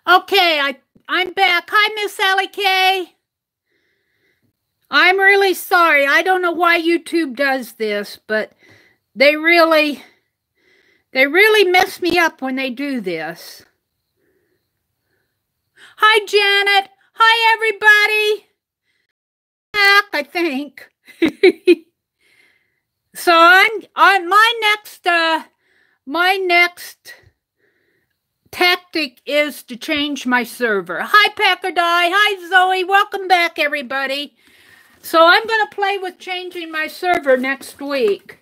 Okay, I'm back. Hi, Miss Allie K. I'm really sorry. I don't know why YouTube does this, but they really mess me up when they do this. Hi, Janet. Hi, everybody. Back, I think. So I'm on my next tactic is to change my server. Hi, Packardie. Hi, Zoe. Welcome back, everybody. So I'm going to play with changing my server next week.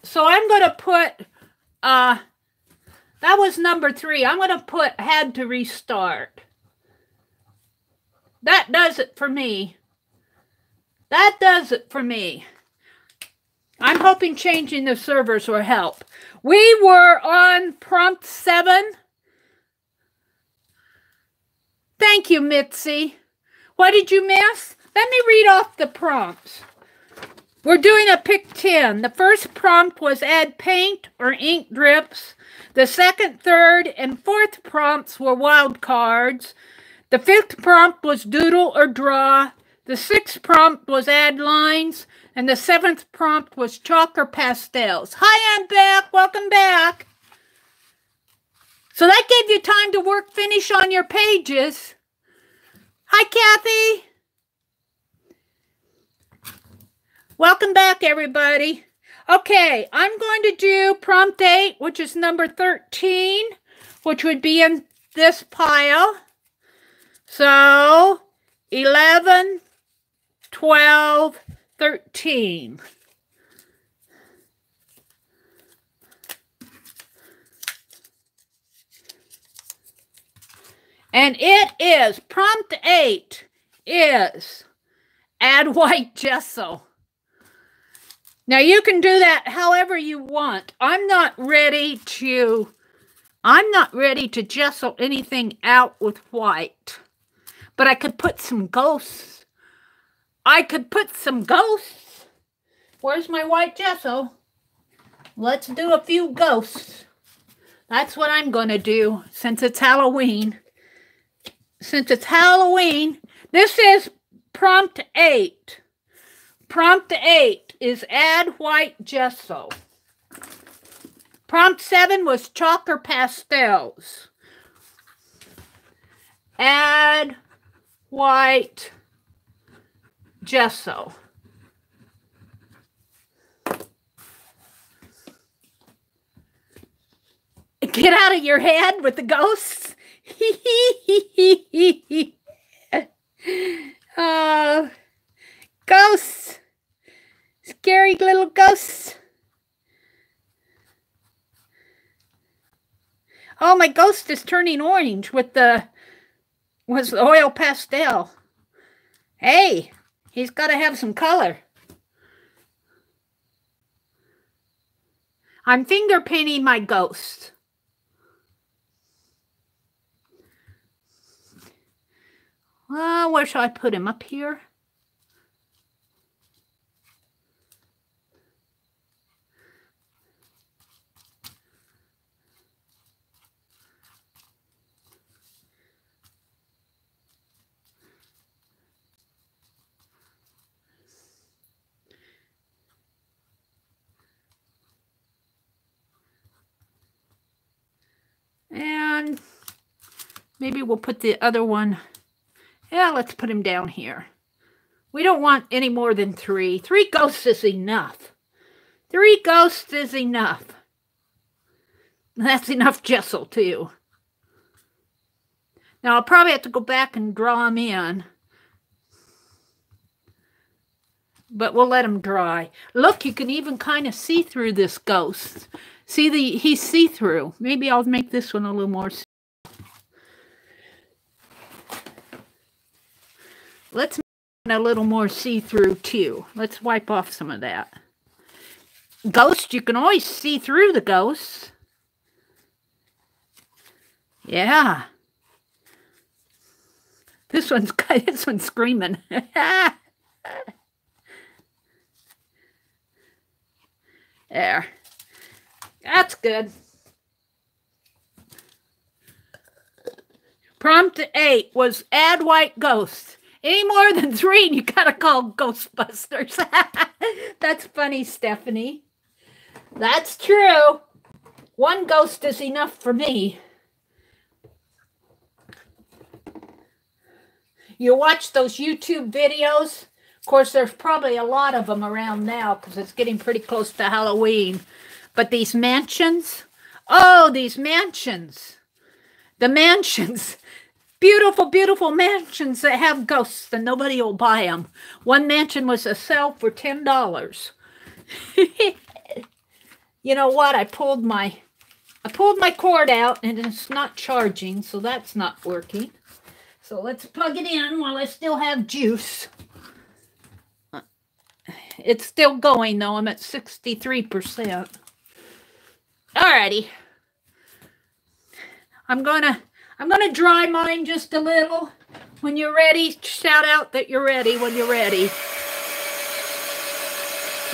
So I'm going to put, that was number 3. I'm going to put had to restart. That does it for me. That does it for me. I'm hoping changing the servers will help. We were on prompt 7. Thank you, Mitzi. What did you miss? Let me read off the prompts. We're doing a pick 10. The first prompt was add paint or ink drips. The second, third, and fourth prompts were wild cards. The fifth prompt was doodle or draw. The sixth prompt was add lines. And the seventh prompt was chalk or pastels. Hi, I'm back. Welcome back. So that gave you time to finish on your pages. Hi, Kathy. Welcome back, everybody. Okay, I'm going to do prompt 8, which is number 13, which would be in this pile. So, 11, 12, 13. And it is, prompt 8 is add white gesso. Now you can do that however you want. I'm not ready to gesso anything out with white. But I could put some ghosts. Where's my white gesso? Let's do a few ghosts. That's what I'm going to do since it's Halloween. This is prompt 8. Prompt 8 is add white gesso. Prompt 7 was chalk or pastels. Add white gesso. Get out of your head with the ghosts. Ghosts. Scary little ghosts. Oh, my ghost is turning orange with the oil pastel. Hey, he's got to have some color. I'm finger painting my ghost. Where shall I put him? Up here? And maybe we'll put the other one. Yeah, let's put him down here. We don't want any more than 3. 3 ghosts is enough. 3 ghosts is enough. That's enough gesso, too. Now, I'll probably have to go back and draw them in. But we'll let them dry. Look, you can even kind of see through this ghost. See, he's see-through. Maybe I'll make this one a little more. Let's make it a little more see-through, too. Let's wipe off some of that. Ghost, you can always see through the ghosts. Yeah. This one's screaming. There. That's good. Prompt 8 was add white ghosts. Any more than 3 and you gotta call Ghostbusters. That's funny, Stephanie. That's true. 1 ghost is enough for me. You watch those YouTube videos? Of course, there's probably a lot of them around now because it's getting pretty close to Halloween. But these mansions, oh, these mansions. The mansions. Beautiful, beautiful mansions that have ghosts and nobody will buy them. One mansion was a sale for $10. You know what? I pulled my cord out and it's not charging, so that's not working. So let's plug it in while I still have juice. It's still going though. I'm at 63%. Alrighty. I'm gonna dry mine just a little. When you're ready, shout out that you're ready when you're ready.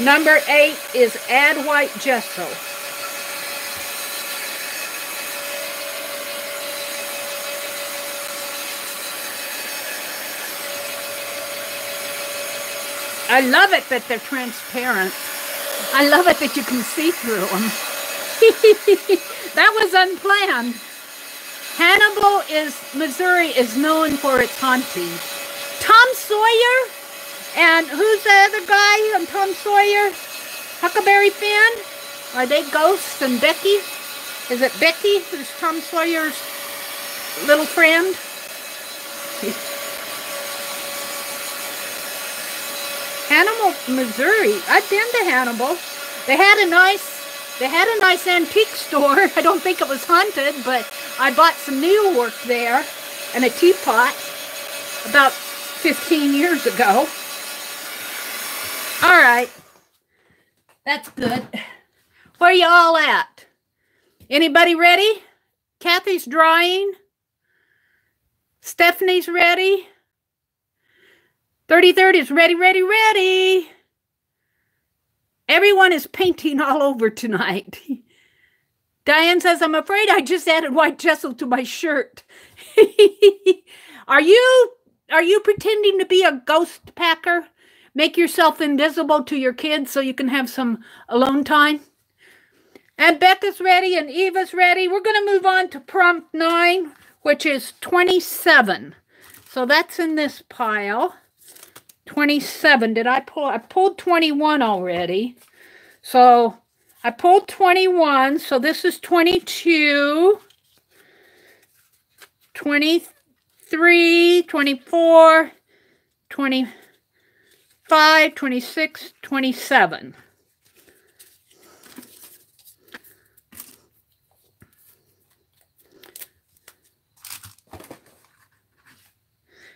Number 8 is add white gesso. I love it that they're transparent. I love it that you can see through them. That was unplanned. Hannibal, Missouri is known for its hauntings. Tom Sawyer and who's the other guy on Tom Sawyer? Huckleberry Finn? Are they ghosts? And Becky? Is it Becky who's Tom Sawyer's little friend? Hannibal, Missouri. I've been to Hannibal. They had a nice antique store. I don't think it was haunted, but I bought some needlework there and a teapot about 15 years ago. All right. That's good. Where you all at? Anybody ready? Kathy's drying. Stephanie's ready. 33rd is ready, ready, ready. Everyone is painting all over tonight. Diane says, I'm afraid I just added white gesso to my shirt. Are you pretending to be a ghost packer? Make yourself invisible to your kids so you can have some alone time? And Becca's ready and Eva's ready. We're going to move on to prompt 9, which is 27. So that's in this pile. 27. Did I pull? I pulled 21 already. So I pulled 21. So this is 22, 23, 24, 25, 26, 27.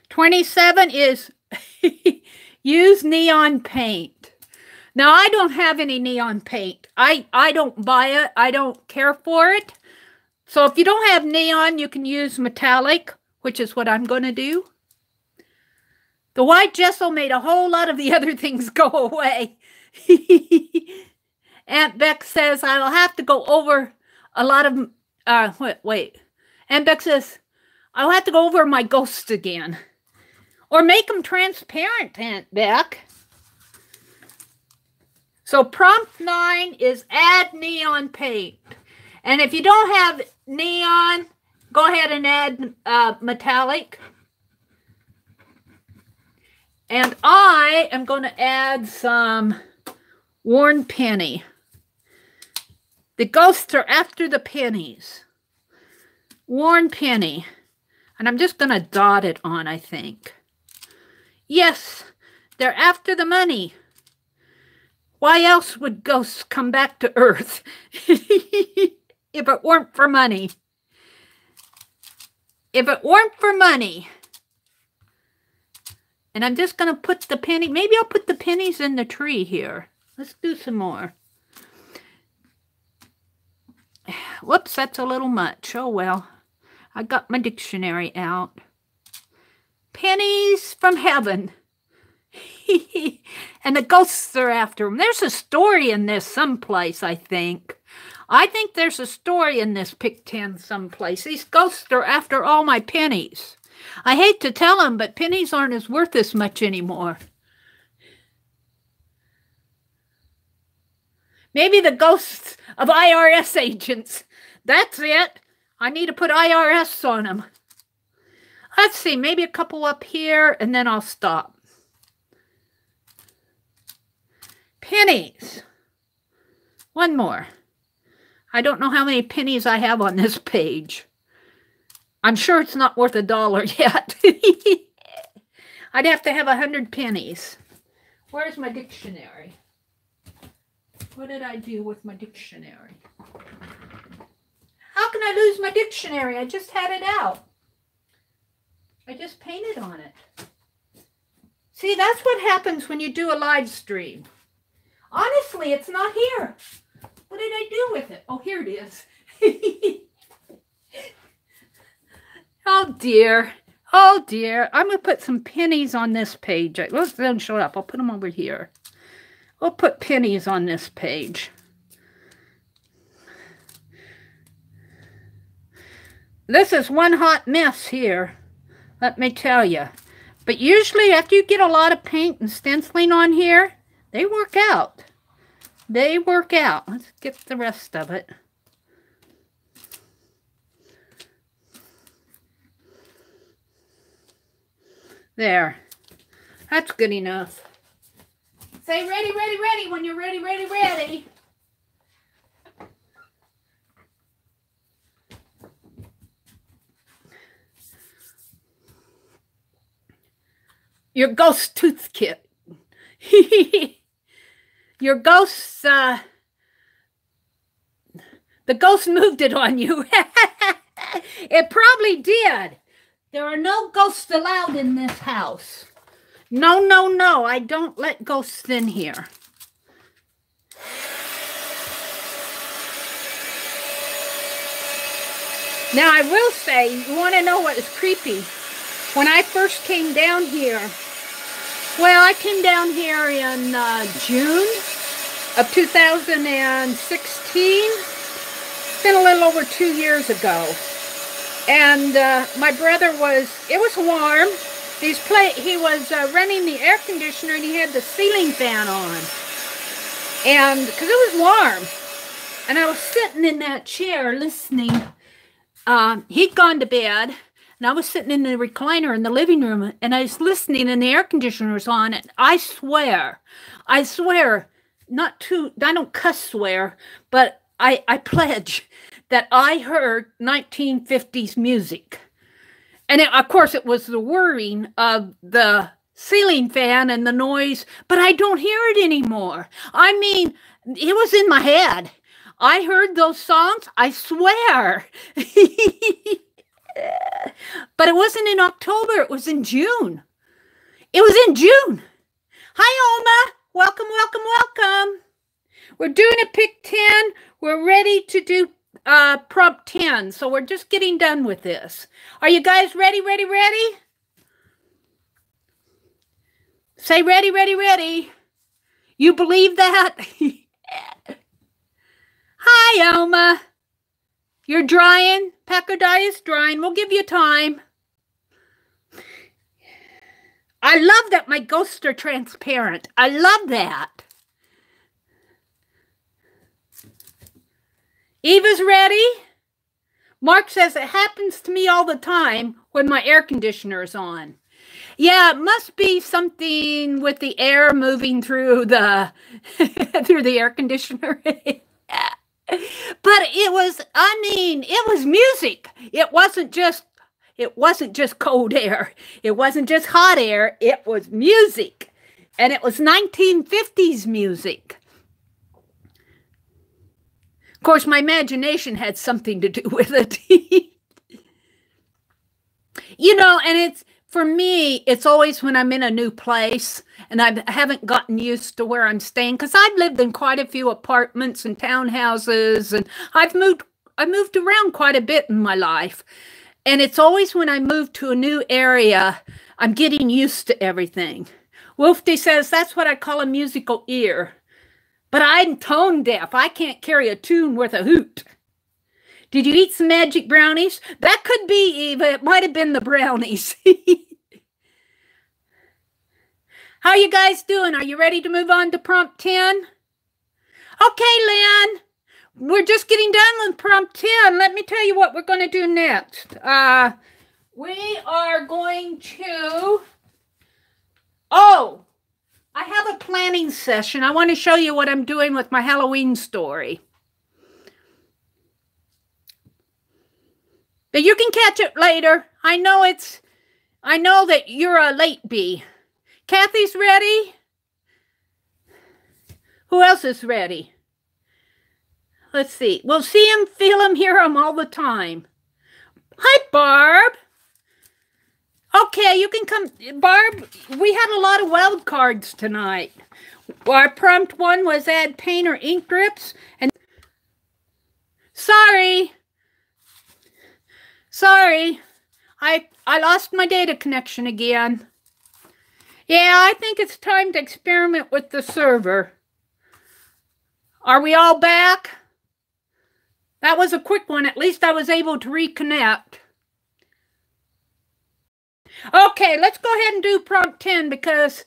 $27 is use neon paint. Now, I don't have any neon paint. I don't buy it. I don't care for it. So if you don't have neon, you can use metallic, which is what I'm going to do. The white gesso made a whole lot of the other things go away. Aunt Beck says, I'll have to go over a lot of... wait. Aunt Beck says, I'll have to go over my ghosts again. Or make them transparent, Aunt Beck. So prompt 9 is add neon paint. And if you don't have neon, go ahead and add metallic. And I am going to add some worn penny. The ghosts are after the pennies. Worn penny. And I'm just going to dot it on, I think. Yes, they're after the money. Why else would ghosts come back to Earth if it weren't for money? If it weren't for money. And I'm just going to put the penny. Maybe I'll put the pennies in the tree here. Let's do some more. Whoops, that's a little much. Oh, well. I got my dictionary out. Pennies from heaven. And the ghosts are after them. There's a story in this someplace, I think. I think there's a story in this pick 10 someplace. These ghosts are after all my pennies. I hate to tell them, but pennies aren't as worth as much anymore. Maybe the ghosts of IRS agents. That's it. I need to put IRS on them. Let's see, maybe a couple up here, and then I'll stop. Pennies. One more. I don't know how many pennies I have on this page. I'm sure it's not worth $1 yet. I'd have to have 100 pennies. Where's my dictionary? What did I do with my dictionary? How can I lose my dictionary? I just had it out. I just painted on it. See, that's what happens when you do a live stream. Honestly, it's not here. What did I do with it? Oh, here it is. Oh, dear. Oh, dear. I'm going to put some pennies on this page. Let's don't show up. I'll put them over here. We'll put pennies on this page. This is one hot mess here, let me tell you. But usually after you get a lot of paint and stenciling on here, they work out. They work out. Let's get the rest of it. There. That's good enough. Say ready, ready, ready when you're ready, ready, ready. Your ghost tooth kit. Your ghost, the ghost moved it on you. It probably did. There are no ghosts allowed in this house. No, no, no. I don't let ghosts in here. Now, I will say, you want to know what is creepy? When I first came down here, well, I came down here in June of 2016. It's been a little over 2 years ago. And my brother it was warm. He was running the air conditioner and he had the ceiling fan on. And, because it was warm. And I was sitting in that chair listening. He'd gone to bed. And I was sitting in the recliner in the living room, and I was listening, and the air conditioner was on. And I swear, I don't cuss swear, but I pledge that I heard 1950s music. And of course, it was the whirring of the ceiling fan and the noise, but I don't hear it anymore. I mean, it was in my head. I heard those songs, I swear. But it wasn't in October. It was in June. It was in June. Hi, Oma. Welcome, welcome, welcome. We're doing a pick 10. We're ready to do prompt 10. So we're just getting done with this. Are you guys ready, ready, ready? Say ready, ready, ready. You believe that? Hi, Oma. You're drying. Packer dye is drying. We'll give you time. I love that my ghosts are transparent. I love that. Eva's ready. Mark says it happens to me all the time when my air conditioner is on. Yeah, it must be something with the air moving through the through the air conditioner. But it was, I mean, it was music. It wasn't just cold air. It wasn't just hot air. It was music. And it was 1950s music. Of course, my imagination had something to do with it. You know, and it's, for me, it's always when I'm in a new place and I haven't gotten used to where I'm staying, because I've lived in quite a few apartments and townhouses, and I moved around quite a bit in my life. And it's always when I move to a new area, I'm getting used to everything. Wolfie says, that's what I call a musical ear. But I'm tone deaf. I can't carry a tune worth a hoot. Did you eat some magic brownies? That could be Eva. It might have been the brownies. How you guys doing? Are you ready to move on to prompt 10? Okay, Lynn. We're just getting done with prompt 10. Let me tell you what we're going to do next. We are going to... Oh, I have a planning session. I want to show you what I'm doing with my Halloween story. But you can catch it later. I know that you're a late bee. Kathy's ready. Who else is ready? Let's see. We'll see him, feel him, hear him all the time. Hi, Barb. Okay, you can come. Barb, we had a lot of wild cards tonight. Our prompt 1 was add paint or ink drips. And sorry. I lost my data connection again. Yeah, I think it's time to experiment with the server. Are we all back? That was a quick one. At least I was able to reconnect. Okay, let's go ahead and do prompt 10 because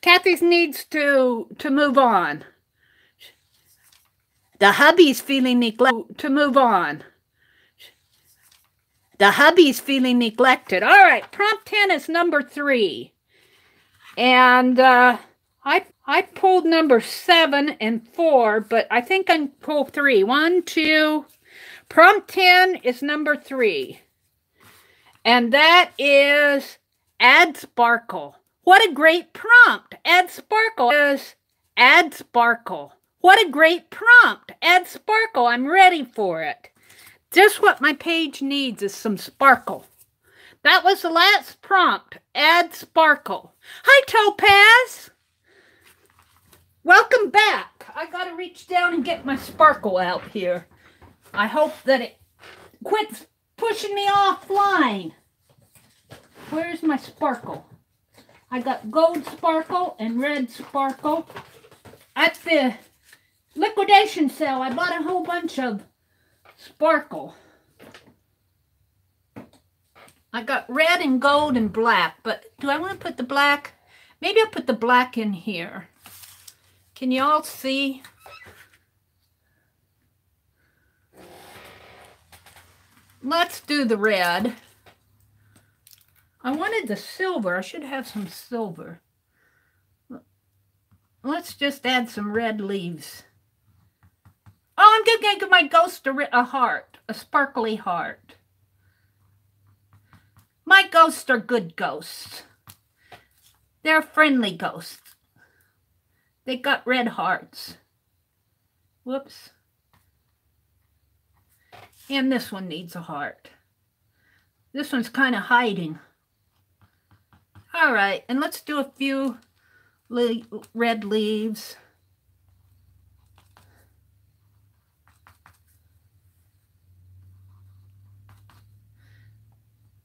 Kathy needs to move on. The hubby's feeling neglected. To move on. The hubby's feeling neglected. All right, prompt 10 is number 3. And I pulled number 7 and 4, but I think I pulled 3. 1, 2. Prompt 10 is number 3. And that is add sparkle. What a great prompt. Add sparkle is add sparkle. What a great prompt. Add sparkle. I'm ready for it. Just what my page needs is some sparkle. That was the last prompt. Add sparkle. Hi, Topaz. Welcome back. I got to reach down and get my sparkle out here. I hope that it quits pushing me offline. Where's my sparkle? I got gold sparkle and red sparkle. At the liquidation sale, I bought a whole bunch of sparkle. I got red and gold and black, but do I want to put the black? Maybe I'll put the black in here. Can you all see? Let's do the red. I wanted the silver. I should have some silver. Let's just add some red leaves. Oh, I'm going to give my ghost a heart, a sparkly heart. My ghosts are good ghosts. They're friendly ghosts. They got red hearts. Whoops. And this one needs a heart. This one's kind of hiding. All right, and let's do a few red leaves.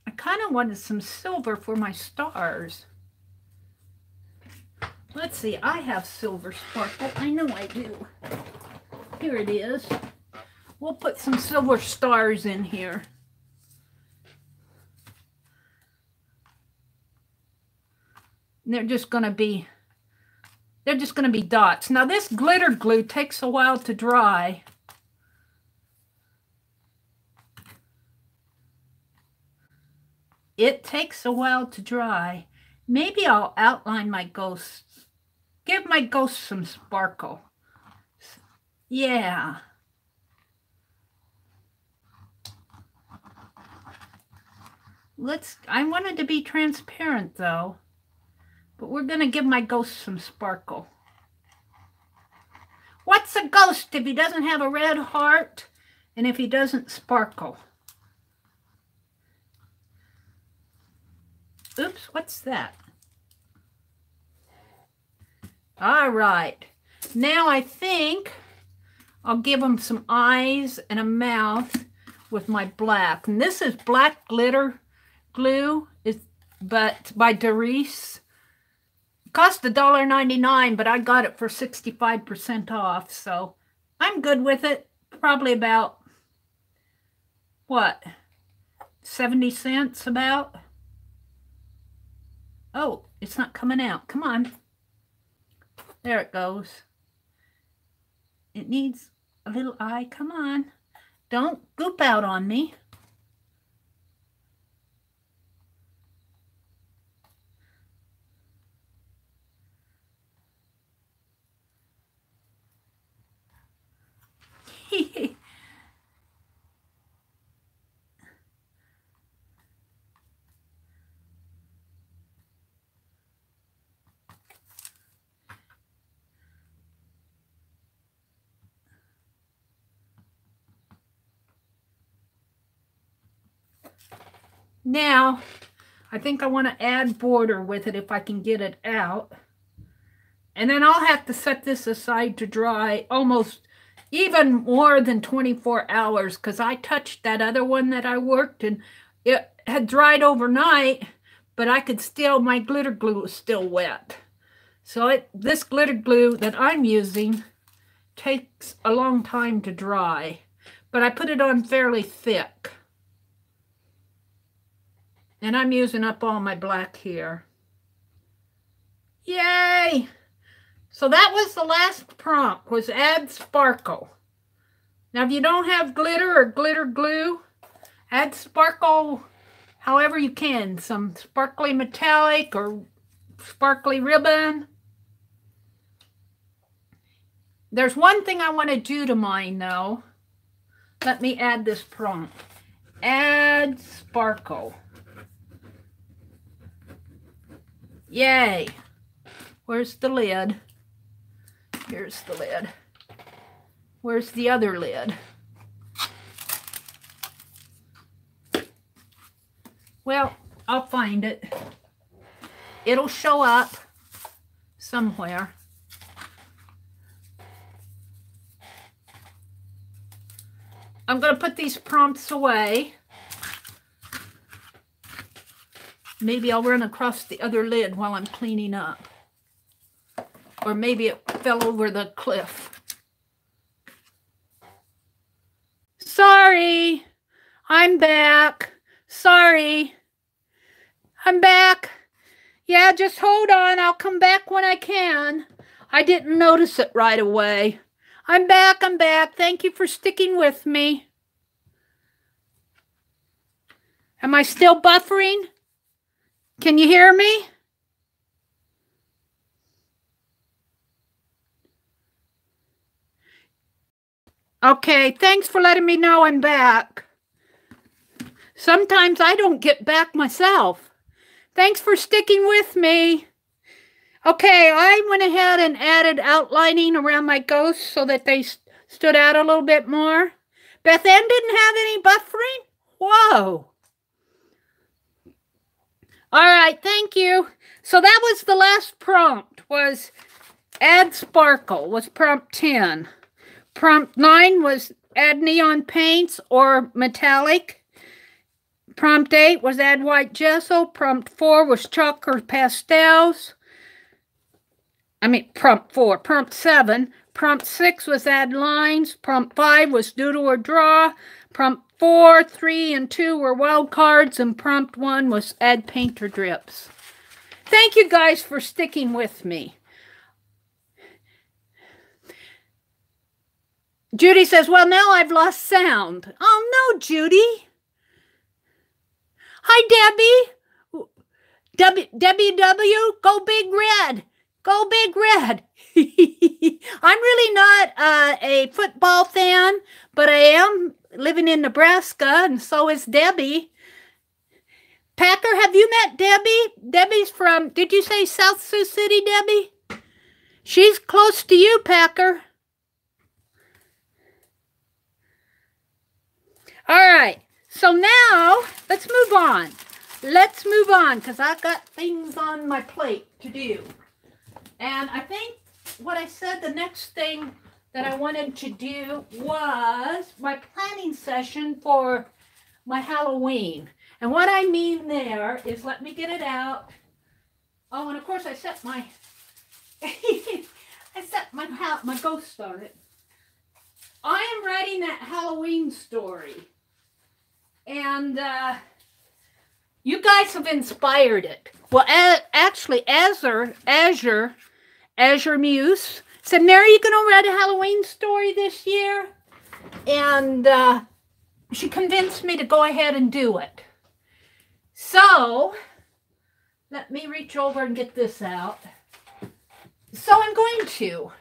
I kind of wanted some silver for my stars. Let's see, I have silver sparkle. I know I do. Here it is. We'll put some silver stars in here. And they're just going to be dots. Now this glitter glue takes a while to dry. It takes a while to dry. Maybe I'll outline my ghosts. Give my ghosts some sparkle. Yeah. I wanted to be transparent though. But we're going to give my ghost some sparkle. What's a ghost if he doesn't have a red heart and if he doesn't sparkle? Oops, what's that? All right. Now I think I'll give him some eyes and a mouth with my black. And this is black glitter glue, but by Doris. Cost $1.99, but I got it for 65% off, so I'm good with it. Probably about, what, 70 cents about? Oh, it's not coming out. Come on. There it goes. It needs a little eye. Come on. Don't goop out on me. Now, I think I want to add border with it if I can get it out. And then I'll have to set this aside to dry almost even more than 24 hours because I touched that other one that I worked and it had dried overnight, but I could still, my glitter glue was still wet. So this glitter glue that I'm using takes a long time to dry, but I put it on fairly thick. And I'm using up all my black here. Yay! So that was the last prompt, was add sparkle. Now if you don't have glitter or glitter glue, add sparkle however you can. Some sparkly metallic or sparkly ribbon. There's one thing I want to do to mine though. Let me add this prompt. Add sparkle. Yay! Where's the lid? Here's the lid. Where's the other lid? Well, I'll find it. It'll show up somewhere. I'm going to put these prompts away. Maybe I'll run across the other lid while I'm cleaning up. Or maybe it fell over the cliff. Sorry, I'm back. Sorry, I'm back. Yeah, just hold on. I'll come back when I can. I didn't notice it right away. I'm back. I'm back. Thank you for sticking with me. Am I still buffering? Can you hear me? Okay, thanks for letting me know I'm back. Sometimes I don't get back myself. Thanks for sticking with me. Okay, I went ahead and added outlining around my ghosts so that they stood out a little bit more. Beth Ann didn't have any buffering? Whoa. All right, thank you. So that was the last prompt, was add sparkle, was prompt 10. Prompt 9 was add neon paints or metallic. Prompt 8 was add white gesso. Prompt 4 was chalk or pastels. Prompt 4. Prompt 7. Prompt 6 was add lines. Prompt 5 was doodle or draw. Prompt 4, 3, and 2 were wild cards, and prompt 1 was add painter drips. Thank you guys for sticking with me. Judy says, well, now I've lost sound. Oh, no, Judy. Hi, Debbie. Debbie W, go big red. Go big red. I'm really not a football fan, but I am living in Nebraska, and so is Debbie. Packer, have you met Debbie? Debbie's from, did you say South Sioux City, Debbie? She's close to you, Packer. All right, so now let's move on. Let's move on because I've got things on my plate to do. And I think what I said, the next thing that I wanted to do was my planning session for my Halloween. And what I mean there is, let me get it out. Oh, and of course I set my my ghost started. I am writing that Halloween story. And you guys have inspired it. Well, actually, Azure Muse said, Mary, you going to write a Halloween story this year? And she convinced me to go ahead and do it. So, let me reach over and get this out. So I'm going to.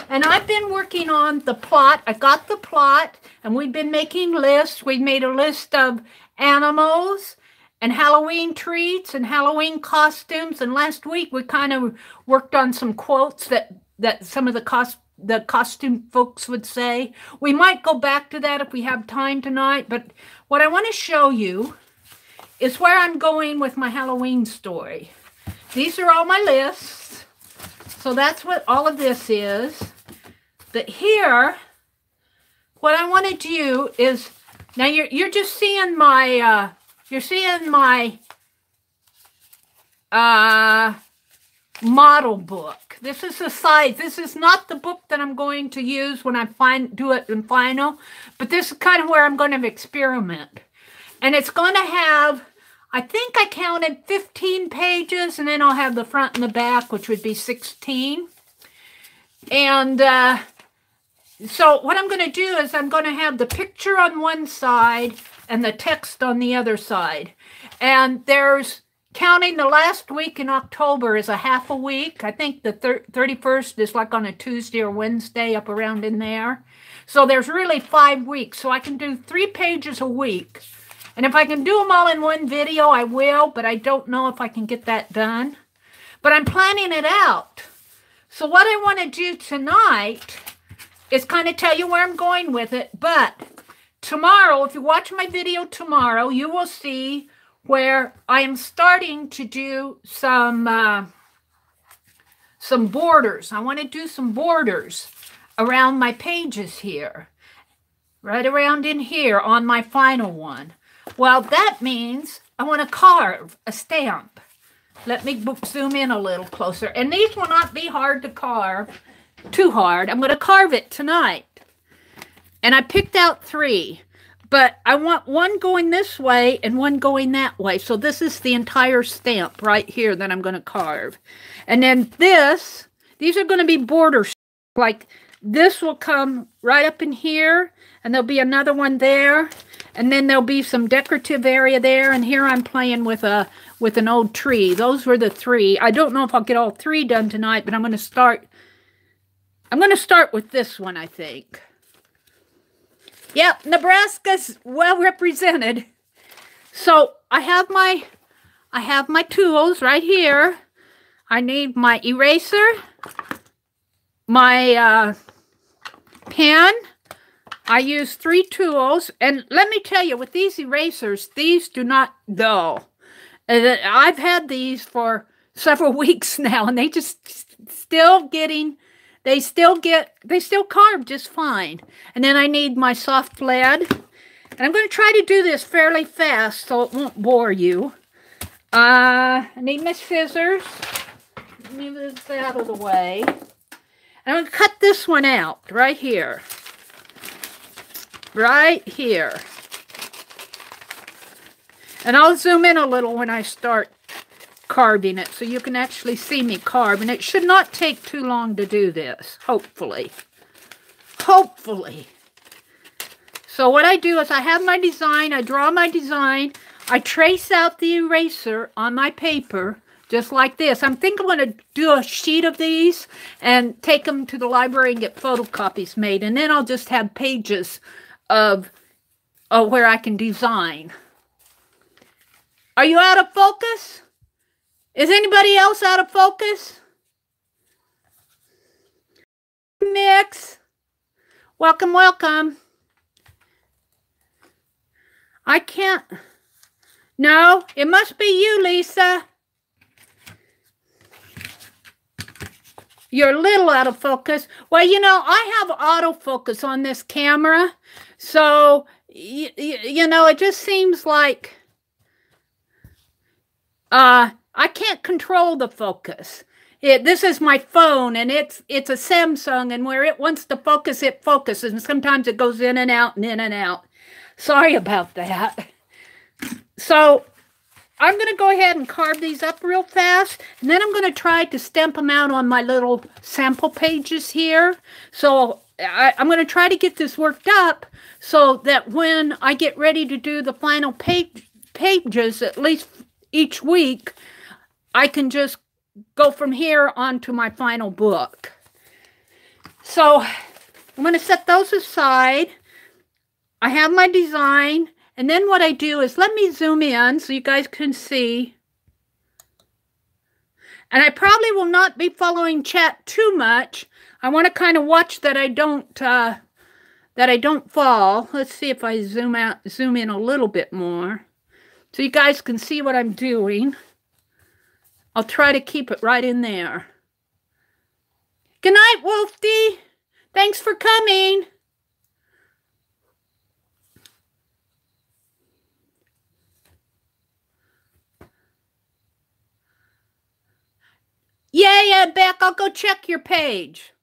And I've been working on the plot. I got the plot, and we've been making lists. We made a list of animals and Halloween treats and Halloween costumes. And last week we kind of worked on some quotes that some of the costume folks would say. We might go back to that if we have time tonight. But what I want to show you is where I'm going with my Halloween story. These are all my lists. So that's what all of this is. But here, what I want to do is, now you're just seeing my, model book. This is the size. This is not the book that I'm going to use when I do it in final, but this is kind of where I'm going to experiment. And it's going to have, I think I counted 15 pages, and then I'll have the front and the back, which would be 16. And so what I'm going to do is I'm going to have the picture on one side and the text on the other side. And there's, counting the last week in October is a half a week. I think the 31st is like on a Tuesday or Wednesday, up around in there. So there's really 5 weeks. So I can do 3 pages a week. And if I can do them all in one video, I will, but I don't know if I can get that done. But I'm planning it out. So what I want to do tonight is kind of tell you where I'm going with it. But tomorrow, if you watch my video tomorrow, you will see where I am starting to do some borders. I want to do some borders around my pages here. Right around in here on my final one. Well, that means I want to carve a stamp. Let me zoom in a little closer. And these will not be hard to carve, too hard. I'm going to carve it tonight. And I picked out 3. But I want one going this way and one going that way. So this is the entire stamp right here that I'm going to carve. And then these are going to be borders. Like this will come right up in here. And there'll be another one there. And then there'll be some decorative area there. And here I'm playing with an old tree. Those were the 3. I don't know if I'll get all 3 done tonight, but I'm going to start with this one, I think. Yep, Nebraska's well represented. So I have my tools right here. I need my eraser, my pen. I use 3 tools, and let me tell you, with these erasers, these do not dull. I've had these for several weeks now, and they just they still carve just fine. And then I need my soft lead, and I'm going to try to do this fairly fast so it won't bore you. I need my scissors. Let me move this out of the way. And I'm going to cut this one out right here. Right here. And I'll zoom in a little when I start carving it so you can actually see me carve. And it should not take too long to do this, hopefully. Hopefully. So what I do is I have my design, I draw my design, I trace out the eraser on my paper, just like this. I'm thinking I'm going to do a sheet of these and take them to the library and get photocopies made. And then I'll just have pages of where I can design. Are you out of focus? Is anybody else out of focus? Mix. Welcome, welcome. I can't. No, it must be you, Lisa. You're a little out of focus. Well, you know, I have autofocus on this camera. So, you know, it just seems like I can't control the focus. This is my phone, and it's a Samsung, and where it wants to focus, it focuses, and sometimes it goes in and out and in and out. Sorry about that. So I'm going to go ahead and carve these up real fast, and then I'm going to try to stamp them out on my little sample pages here. So I'm going to try to get this worked up so that when I get ready to do the final pages, at least each week, I can just go from here on to my final book. So I'm going to set those aside. I have my design. And then what I do is, let me zoom in so you guys can see. And I probably will not be following chat too much. I want to kind of watch that I don't fall. Let's see if I zoom in a little bit more so you guys can see what I'm doing. I'll try to keep it right in there. Good night, Wolfie. Thanks for coming. Yeah, Beck, I'll go check your page.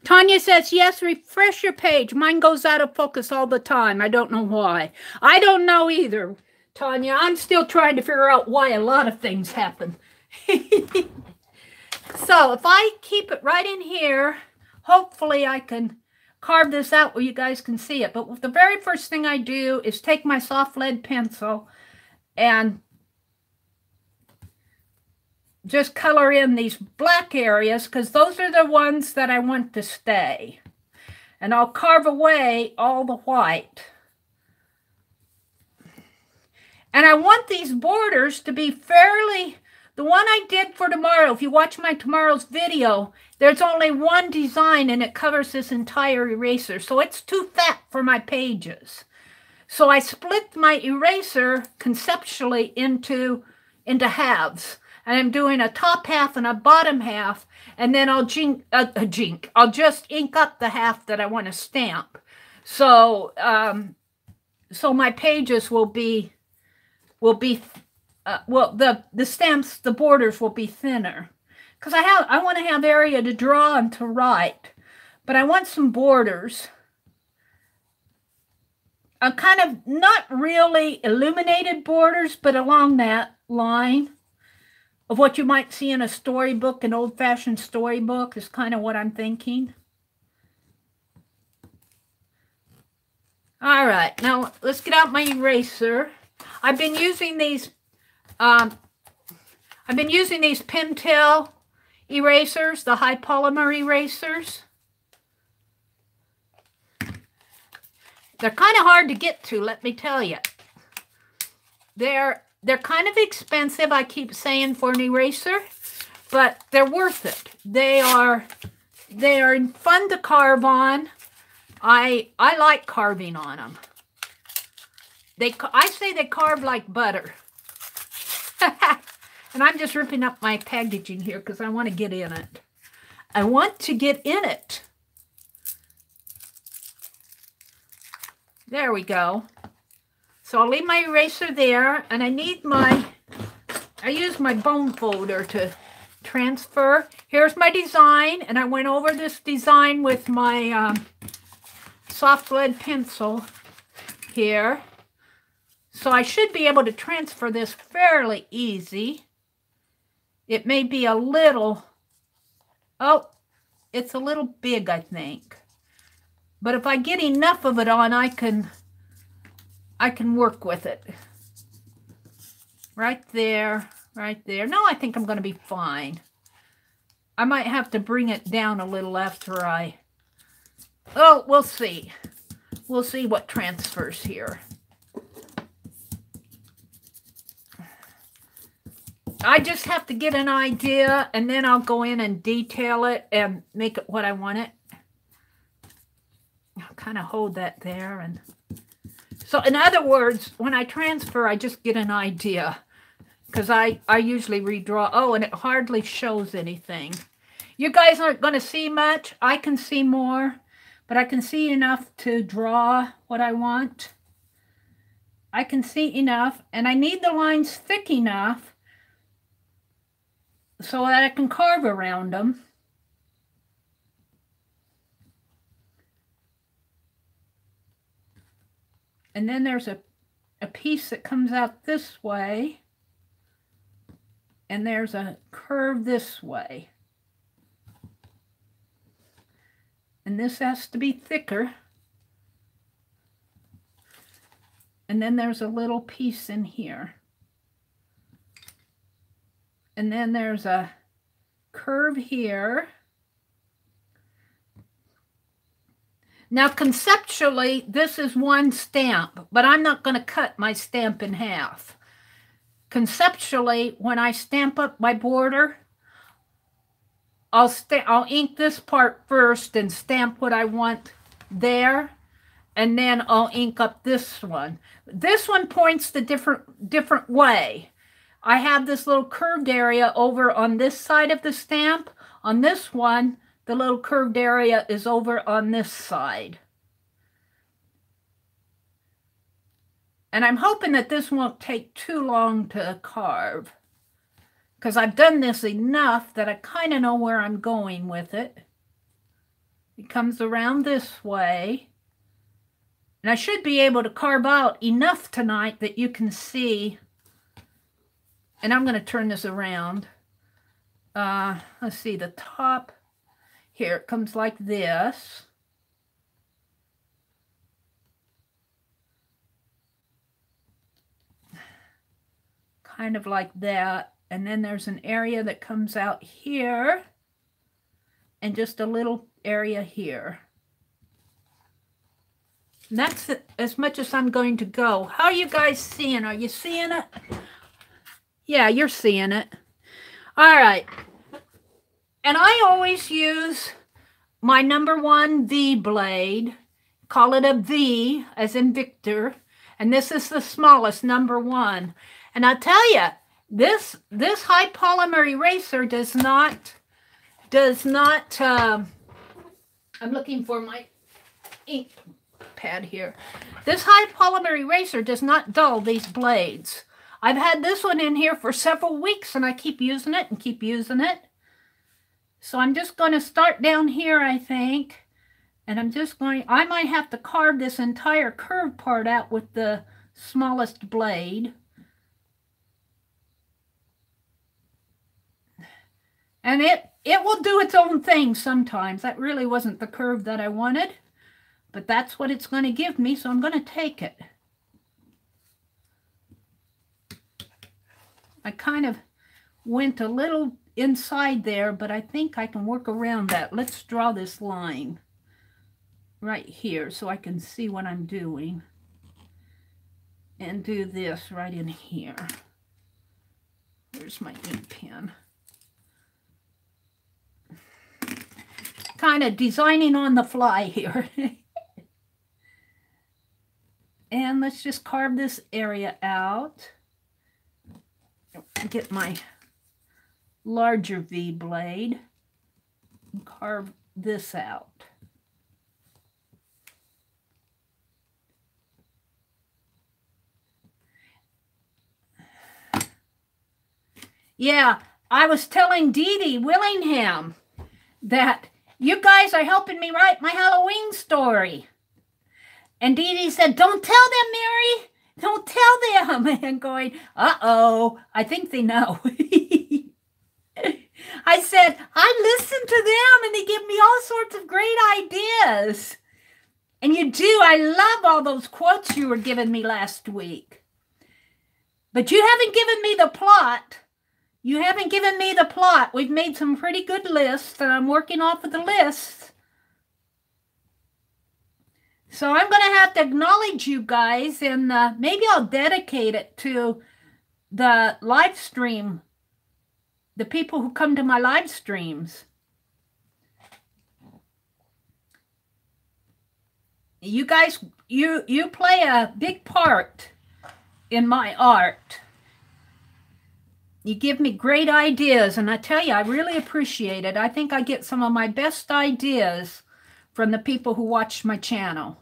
Tanya says, yes, refresh your page. Mine goes out of focus all the time. I don't know why. I don't know either, Tanya. I'm still trying to figure out why a lot of things happen. So if I keep it right in here, hopefully I can carve this out where you guys can see it. But the very first thing I do is take my soft lead pencil and just color in these black areas, because those are the ones that I want to stay. And I'll carve away all the white. And I want these borders to be fairly... The one I did for tomorrow, if you watch my tomorrow's video, there's only one design and it covers this entire eraser. So it's too fat for my pages. So I split my eraser conceptually into halves. And I'm doing a top half and a bottom half, and then I'll I'll just ink up the half that I want to stamp. So, so my pages will be the stamps, the borders will be thinner, because I want to have area to draw and to write, but I want some borders. Kind of not really illuminated borders, but along that line of what you might see in a storybook, an old-fashioned storybook is kind of what I'm thinking. All right, now let's get out my eraser. I've been using these Pentel erasers, the high polymer erasers. They're kind of hard to get to, let me tell you. They're kind of expensive, I keep saying, for an eraser, but they're worth it. They are fun to carve on. I like carving on them. I say they carve like butter. And I'm just ripping up my packaging here because I want to get in it. I want to get in it. There we go. So I'll leave my eraser there, and I use my bone folder to transfer. Here's my design, and I went over this design with my soft lead pencil here. So I should be able to transfer this fairly easy. It may be a little, it's a little big, I think. But if I get enough of it on, I can work with it. Right there, right there. No, I think I'm going to be fine. I might have to bring it down a little after we'll see. We'll see what transfers here. I just have to get an idea, and then I'll go in and detail it and make it what I want it. I'll kind of hold that there. And so, in other words, when I transfer, I just get an idea, because I usually redraw. Oh, and it hardly shows anything. You guys aren't going to see much. I can see more, but I can see enough to draw what I want. I can see enough, and I need the lines thick enough so that I can carve around them. And then there's a piece that comes out this way. And there's a curve this way. And this has to be thicker. And then there's a little piece in here. And then there's a curve here. Now, conceptually, this is one stamp, but I'm not going to cut my stamp in half. Conceptually, when I stamp up my border, I'll ink this part first and stamp what I want there, and then I'll ink up this one. This one points the different way. I have this little curved area over on this side of the stamp. On this one, the little curved area is over on this side. And I'm hoping that this won't take too long to carve, because I've done this enough that I kind of know where I'm going with it. It comes around this way. And I should be able to carve out enough tonight that you can see. And I'm going to turn this around. Let's see, the top here, it comes like this. Kind of like that. And then there's an area that comes out here. And just a little area here. And that's as much as I'm going to go. How are you guys seeing? Are you seeing it? Yeah, you're seeing it. All right. And I always use my #1 V blade. Call it a V, as in Victor. And this is the smallest, #1. And I tell you, this high polymer eraser does not. I'm looking for my ink pad here. This high polymer eraser does not dull these blades. I've had this one in here for several weeks, and I keep using it and keep using it. So I'm just going to start down here, I think. And I might have to carve this entire curved part out with the smallest blade. And it will do its own thing sometimes. That really wasn't the curve that I wanted, but that's what it's going to give me, so I'm going to take it. I kind of went a little inside there, but I think I can work around that. Let's draw this line right here so I can see what I'm doing. And do this right in here. Where's my ink pen? Kind of designing on the fly here. And let's just carve this area out. Get my larger V blade and carve this out. Yeah, I was telling Dee Dee Willingham that you guys are helping me write my Halloween story. And Dee Dee said, don't tell them, Mary. Don't tell them. And I'm going, uh-oh, I think they know. I said, I listen to them and they give me all sorts of great ideas. And you do. I love all those quotes you were giving me last week. But you haven't given me the plot. You haven't given me the plot. We've made some pretty good lists, and I'm working off of the lists. So I'm going to have to acknowledge you guys, and maybe I'll dedicate it to the live stream, the people who come to my live streams. You guys, you play a big part in my art. You give me great ideas, and I tell you, I really appreciate it. I think I get some of my best ideas from the people who watch my channel.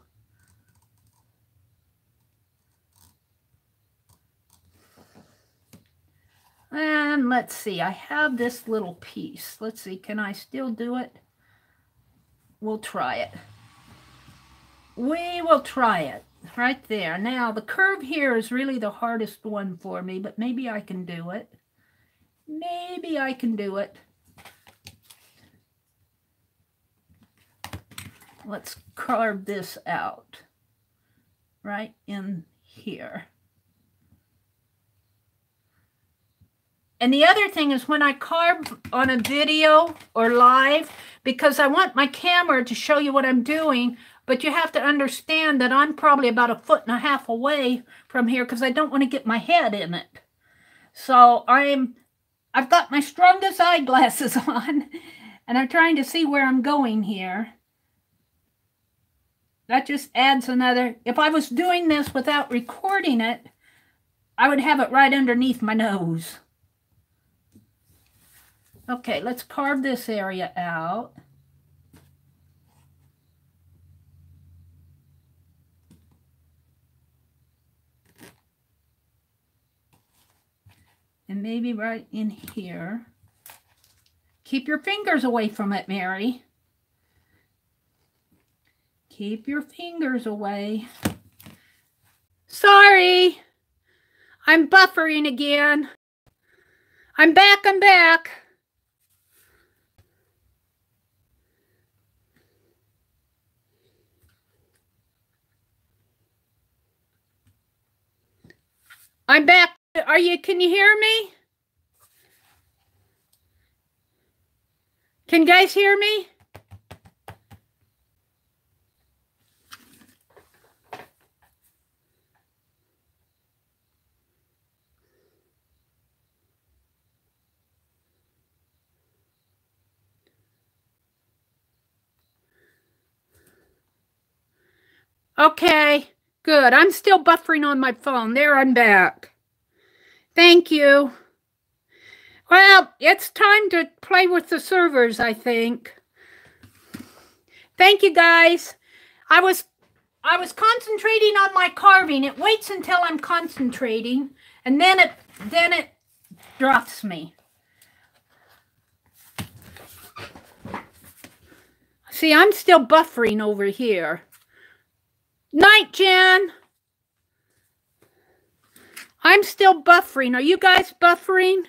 And let's see, I have this little piece. Let's see, can I still do it? We'll try it. We will try it right there. Now, the curve here is really the hardest one for me, but maybe I can do it. Maybe I can do it. Let's carve this out right in here. And the other thing is when I carve on a video or live, because I want my camera to show you what I'm doing, but you have to understand that I'm probably about 1.5 feet away from here because I don't want to get my head in it. So I've got my strongest eyeglasses on, and I'm trying to see where I'm going here. That just adds another. If I was doing this without recording it, I would have it right underneath my nose. Okay, let's carve this area out. And maybe right in here. Keep your fingers away from it, Mary. Keep your fingers away. Sorry, I'm buffering again. I'm back, I'm back. I'm back. Can you hear me? Can you guys hear me? Okay, good. I'm still buffering on my phone. There, I'm back. Thank you. Well, it's time to play with the servers, I think. Thank you, guys. I was concentrating on my carving. It waits until I'm concentrating, and then it drops me. See, I'm still buffering over here. Night, Jen. I'm still buffering. Are you guys buffering?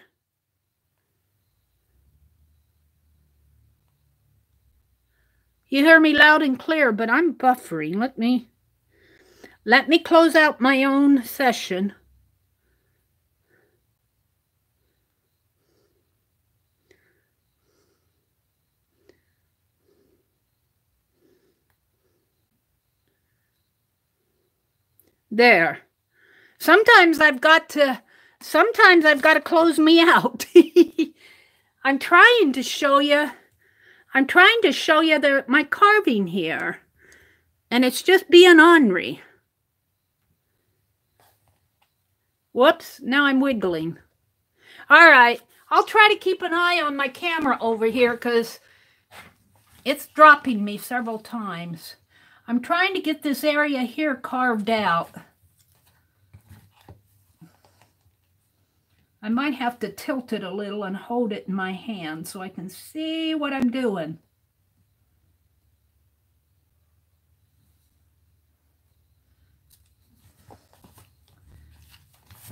You hear me loud and clear, but I'm buffering. Let me close out my own session. There. Sometimes I've got to close me out. I'm trying to show you my carving here. And it's just being ornery. Whoops, now I'm wiggling. All right, I'll try to keep an eye on my camera over here because it's dropping me several times. I'm trying to get this area here carved out. I might have to tilt it a little and hold it in my hand so I can see what I'm doing.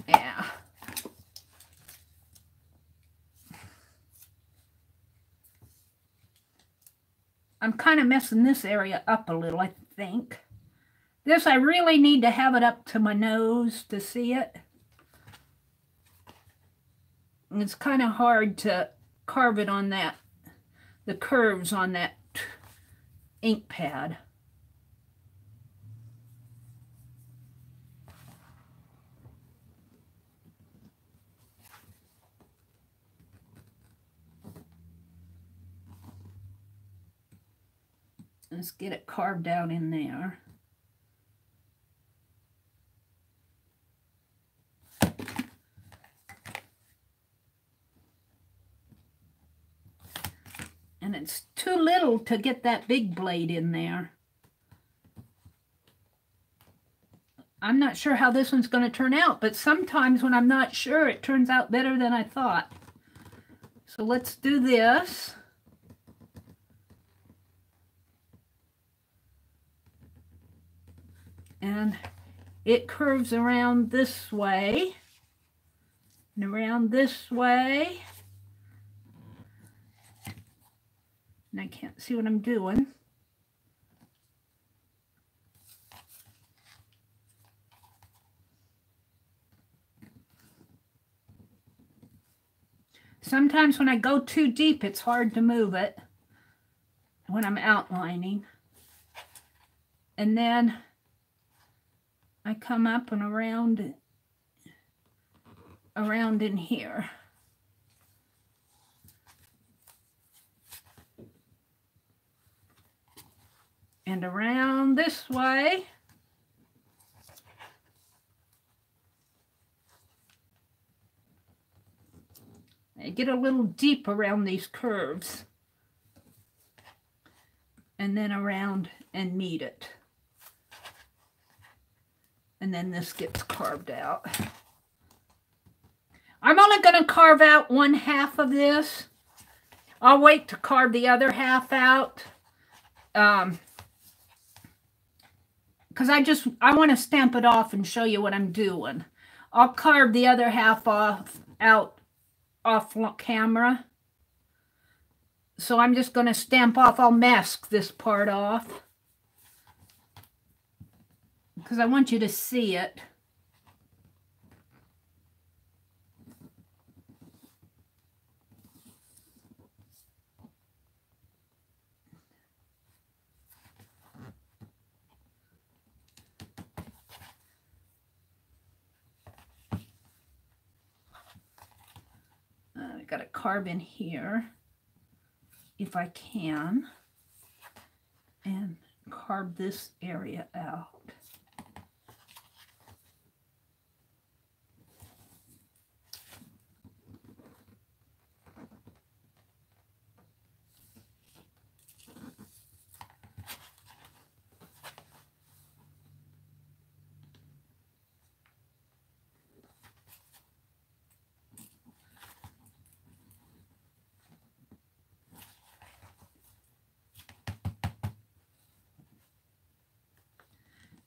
Yeah. I'm kind of messing this area up a little, I think. This, I really need to have it up to my nose to see it. And it's kind of hard to carve it on that, the curves on that ink pad. Let's get it carved out in there. And it's too little to get that big blade in there. I'm not sure how this one's going to turn out, but sometimes when I'm not sure, it turns out better than I thought. So let's do this. And it curves around this way and around this way. And I can't see what I'm doing. Sometimes when I go too deep, it's hard to move it when I'm outlining. And then I come up and around in here. And around this way. I get a little deep around these curves. And then around and meet it. And then this gets carved out. I'm only going to carve out 1/2 of this. I'll wait to carve the other half out. Because I want to stamp it off and show you what I'm doing. I'll carve the other half out off camera. So I'm just going to stamp off. I'll mask this part off because I want you to see it. I got to carve in here if I can and carve this area out.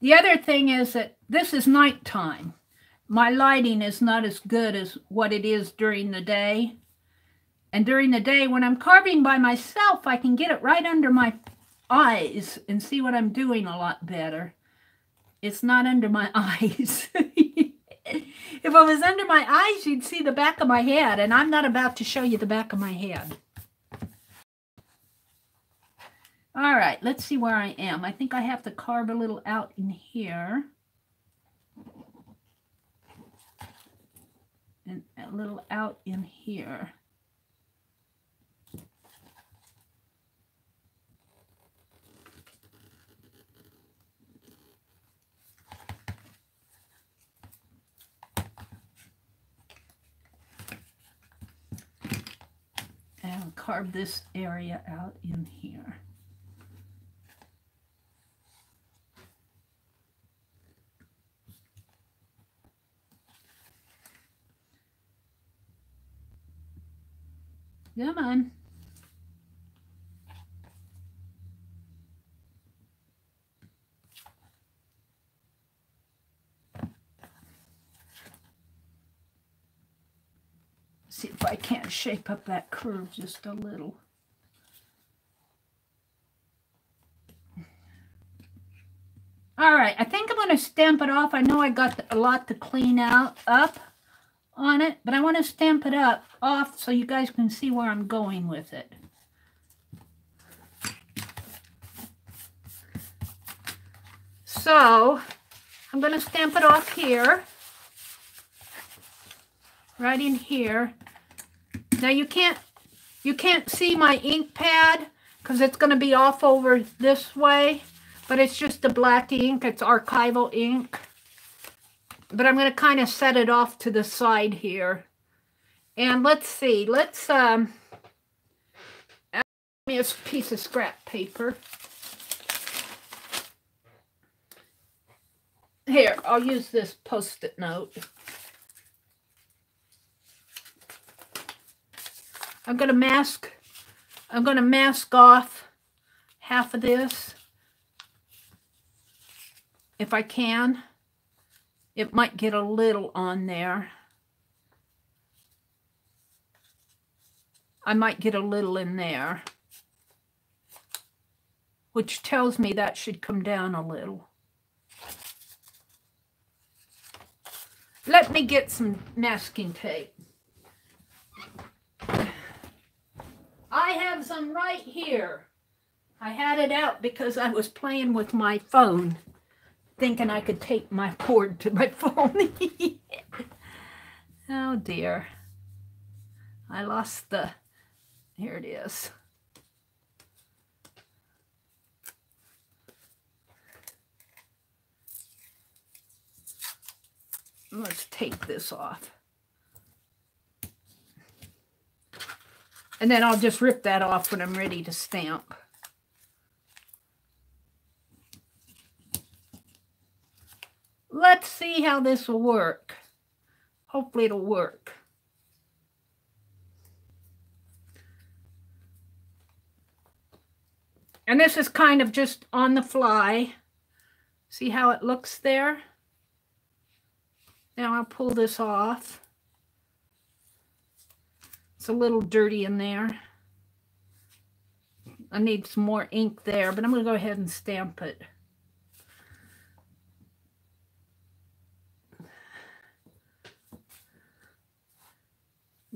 The other thing is that this is nighttime. My lighting is not as good as what it is during the day. And during the day, when I'm carving by myself, I can get it right under my eyes and see what I'm doing a lot better. It's not under my eyes. If I was under my eyes, you'd see the back of my head, and I'm not about to show you the back of my head. All right, let's see where I am. I think I have to carve a little out in here. And a little out in here. And carve this area out in here. Come on. See if I can't shape up that curve just a little. All right, I think I'm going to stamp it off. I know I got a lot to clean up on it, but I want to stamp it off so you guys can see where I'm going with it. So I'm going to stamp it off here, right in here. Now you can't see my ink pad because it's going to be off over this way, but it's just the black ink. It's archival ink. But I'm going to kind of set it off to the side here. And let's see. Let's give me a piece of scrap paper. Here, I'll use this Post-it note. I'm going to mask off half of this if I can. It might get a little on there. I might get a little in there, which tells me that should come down a little. Let me get some masking tape. I have some right here. I had it out because I was playing with my phone, thinking I could tape my cord to my phone. Oh dear. I lost the... Here it is. Let's take this off. And then I'll just rip that off when I'm ready to stamp. Let's see how this will work. Hopefully it'll work. And this is kind of just on the fly. See how it looks there? Now I'll pull this off. It's a little dirty in there. I need some more ink there, but I'm going to go ahead and stamp it.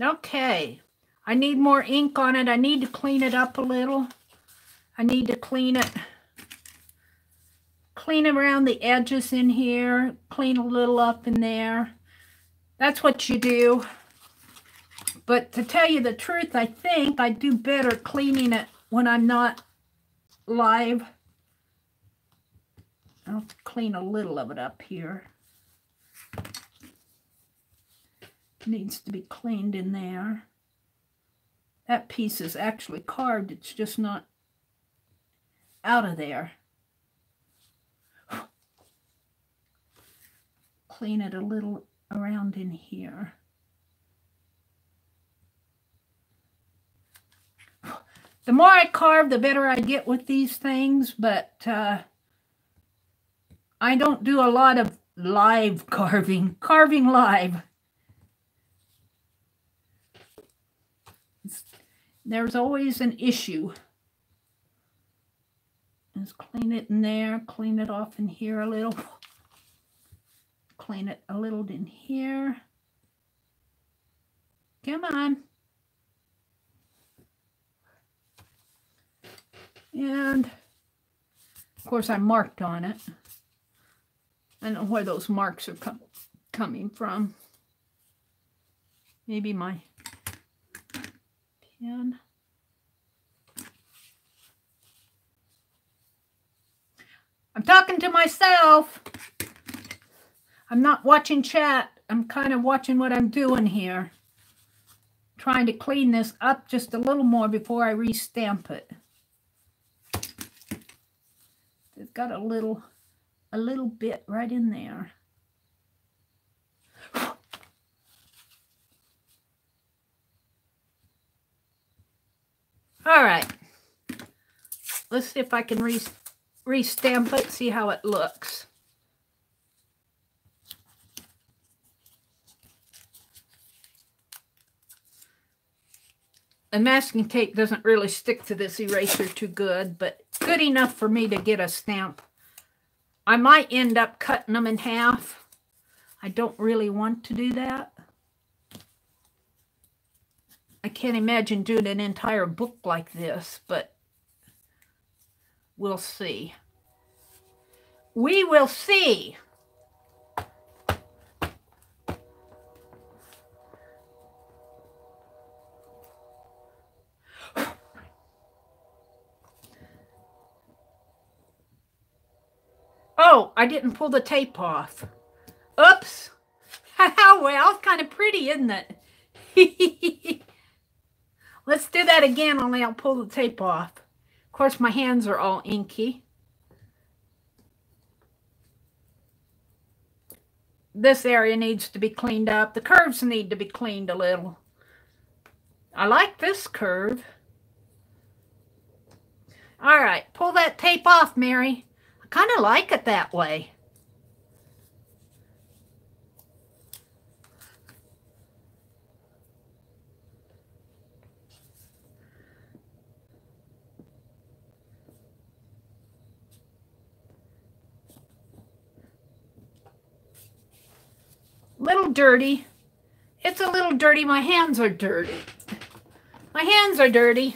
Okay. I need more ink on it. I need to clean it up a little. I need to clean around the edges in here, clean a little up in there. That's what you do. But to tell you the truth, I think I do better cleaning it when I'm not live. I'll clean a little of it up here. Needs to be cleaned in there. That piece is actually carved. It's just not out of there. Clean it a little around in here. The more I carve, the better I get with these things, but I don't do a lot of live carving live. There's always an issue. Just clean it in there, clean it off in here a little. Clean it a little in here. Come on. And, of course, I marked on it. I don't know where those marks are coming from. Maybe my pen. I'm talking to myself. I'm not watching chat. I'm kind of watching what I'm doing here. Trying to clean this up just a little more before I re-stamp it. It's got a little bit right in there. All right. Let's see if I can re-stamp it, see how it looks. The masking tape doesn't really stick to this eraser too good, but good enough for me to get a stamp. I might end up cutting them in half. I don't really want to do that. I can't imagine doing an entire book like this, but we'll see. We will see. Oh, I didn't pull the tape off. Oops. Well, it's kind of pretty, isn't it? Let's do that again, only I'll pull the tape off. Of course, my hands are all inky. this area needs to be cleaned up. The curves need to be cleaned a little. I like this curve. All right, pull that tape off, Mary. I kind of like it that way. Little dirty. It's a little dirty. My hands are dirty. My hands are dirty.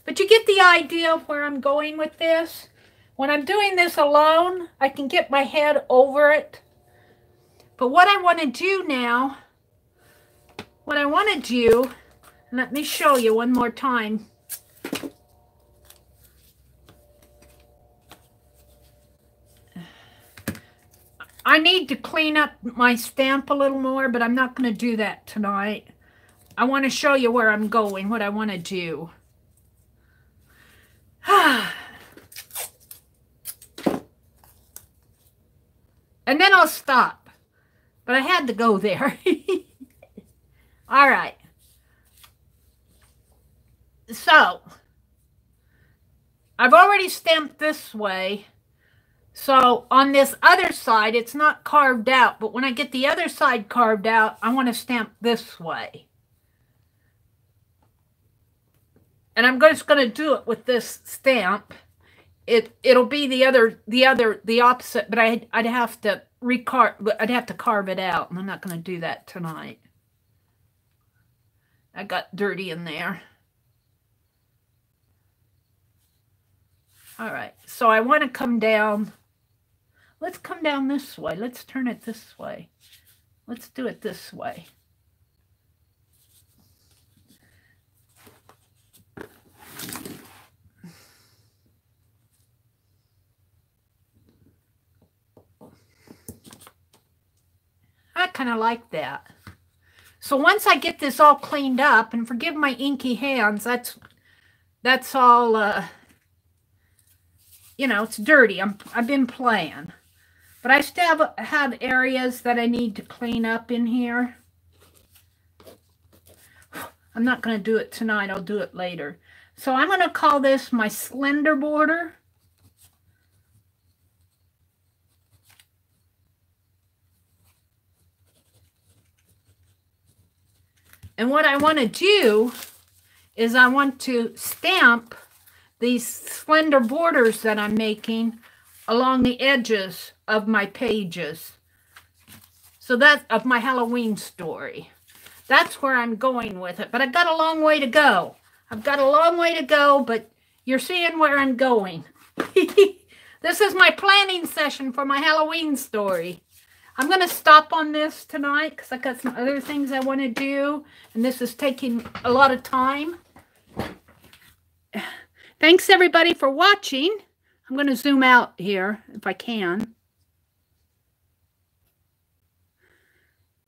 But you get the idea of where I'm going with this. When I'm doing this alone, I can get my head over it. But what I want to do now, let me show you one more time. I need to clean up my stamp a little more, but I'm not going to do that tonight. I want to show you where I'm going, what I want to do. And then I'll stop. But I had to go there. All right. So, I've already stamped this way. So on this other side, it's not carved out, but when I get the other side carved out, I want to stamp this way. And I'm just going to do it with this stamp. It'll be the opposite, but I'd have to carve it out, and I'm not going to do that tonight. I got dirty in there. All right, so I want to come down. Let's come down this way. Let's turn it this way. Let's do it this way. I kind of like that. So once I get this all cleaned up, and forgive my inky hands, that's all, you know, it's dirty. I've been playing. But I still have areas that I need to clean up in here. I'm not going to do it tonight. I'll do it later. So I'm going to call this my slender border. And what I want to do is I want to stamp these slender borders that I'm making along the edges of my pages. So that's of my Halloween story. That's where I'm going with it. But I've got a long way to go. I've got a long way to go, but you're seeing where I'm going. This is my planning session for my Halloween story. I'm going to stop on this tonight because I've got some other things I want to do. And this is taking a lot of time. Thanks, everybody, for watching. I'm going to zoom out here if I can.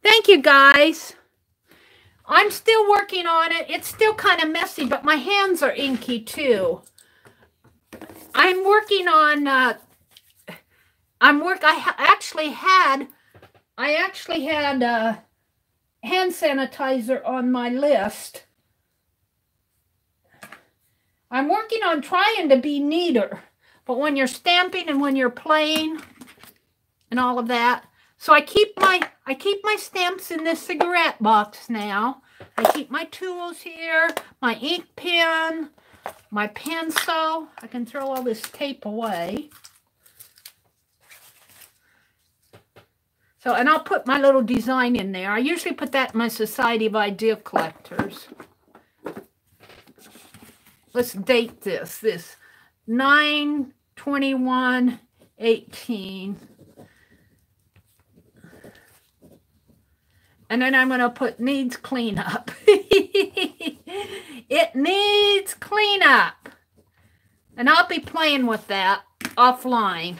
Thank you, guys. I'm still working on it. It's still kind of messy, but my hands are inky, too. I'm working on... I actually had hand sanitizer on my list. I'm working on trying to be neater, but when you're stamping and when you're playing and all of that, so I keep my stamps in this cigarette box now. I keep my tools here, my ink pen, my pencil. I can throw all this tape away. So, and I'll put my little design in there. I usually put that in my Society of Idea Collectors. Let's date this. This 9/21/18. And then I'm going to put needs cleanup. It needs cleanup. And I'll be playing with that offline.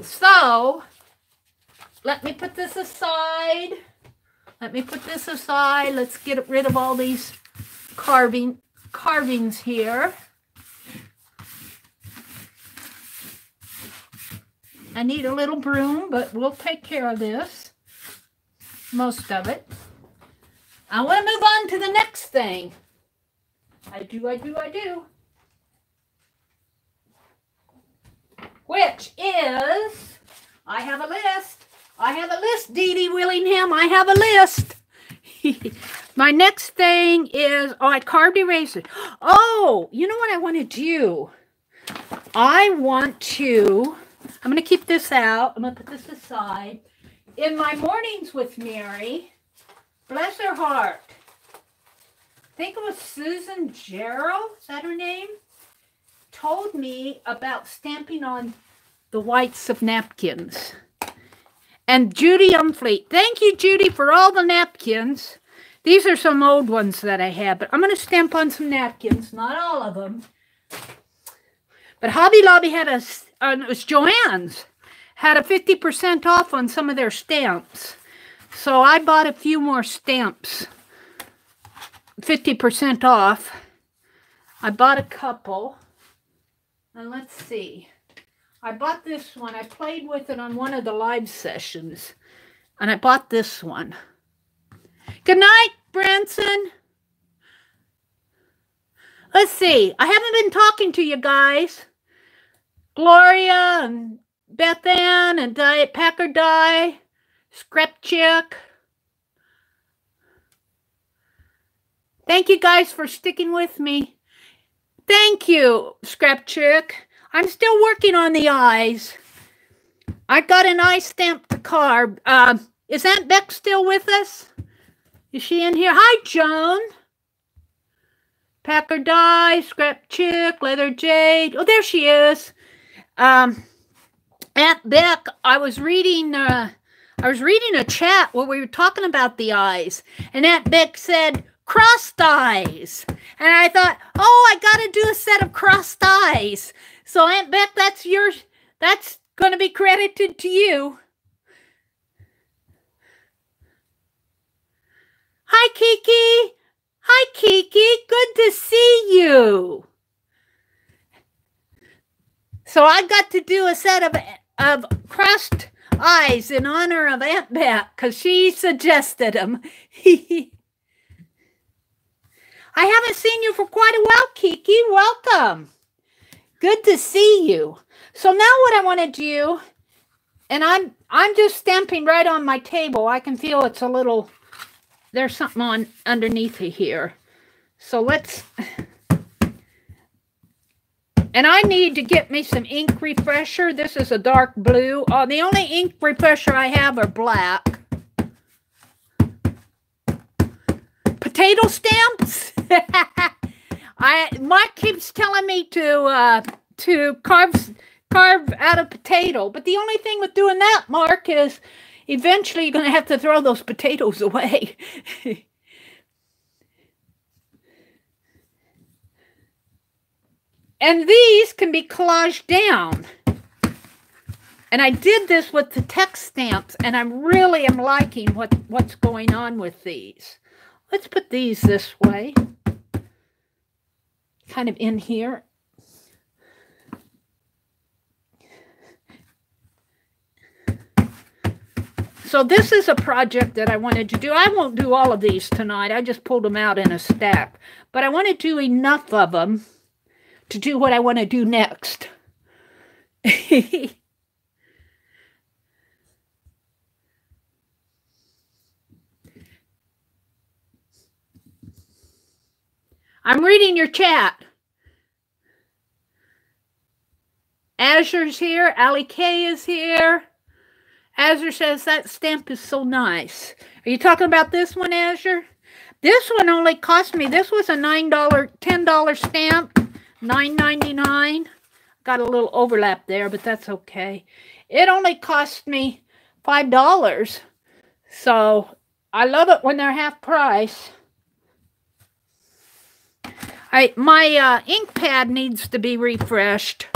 So, let me put this aside. Let's get rid of all these carvings here. I need a little broom, but we'll take care of this. Most of it. I want to move on to the next thing. I do. Which is, I have a list. I have a list, Dee Dee Willingham. I have a list. My next thing is, I carved erasers. Oh, you know what I want to do? I'm going to keep this out. I'm going to put this aside. In my mornings with Mary, bless her heart, I think it was Susan Gerald, is that her name? Told me about stamping on the whites of napkins. And Judy Umfleet. Thank you, Judy, for all the napkins. These are some old ones that I have, but I'm going to stamp on some napkins, not all of them. But Hobby Lobby had it was Joann's, had a 50% off on some of their stamps. So I bought a few more stamps, 50% off. I bought a couple. And let's see. I bought this one. I played with it on one of the live sessions. And I bought this one. Good night, Branson. Let's see. I haven't been talking to you guys. Gloria and Beth Ann and Diet Packer Die. Scrap Chick. Thank you guys for sticking with me. Thank you, Scrap Chick. I'm still working on the eyes. I got an eye stamp to carve. Is Aunt Beck still with us? Is she in here? Hi, Joan. Packer Die, Scrap Chick, Leather Jade. Oh, there she is. Aunt Beck, I was reading a chat where we were talking about the eyes, and Aunt Beck said crossed eyes, and I thought, oh, I got to do a set of crossed eyes. So Aunt Beck, that's yours. That's going to be credited to you. Hi, Kiki. Hi, Kiki. Good to see you. So I got to do a set of crossed eyes in honor of Aunt Beck because she suggested them. I haven't seen you for quite a while, Kiki. Welcome. Good to see you. So now what I want to do, and I'm just stamping right on my table. I can feel it's a little, there's something on underneath here. So let's, and I need to get me some ink refresher. This is a dark blue. The only ink refresher I have are black. Potato stamps. Mike keeps telling me to carve out a potato, but the only thing with doing that, Mark, is eventually you're going to have to throw those potatoes away. And these can be collaged down. And I did this with the text stamps, and I really am liking what's going on with these. Let's put these this way. Kind of in here. So this is a project that I wanted to do. I won't do all of these tonight. I just pulled them out in a stack. But I want to do enough of them to do what I want to do next. I'm reading your chat. Azure's here. Allie K is here. Azure says that stamp is so nice. Are you talking about this one, Azure? This one only cost me, this was a $10 stamp, $9.99. Got a little overlap there, but that's okay. It only cost me $5. So I love it when they're half price. My ink pad needs to be refreshed.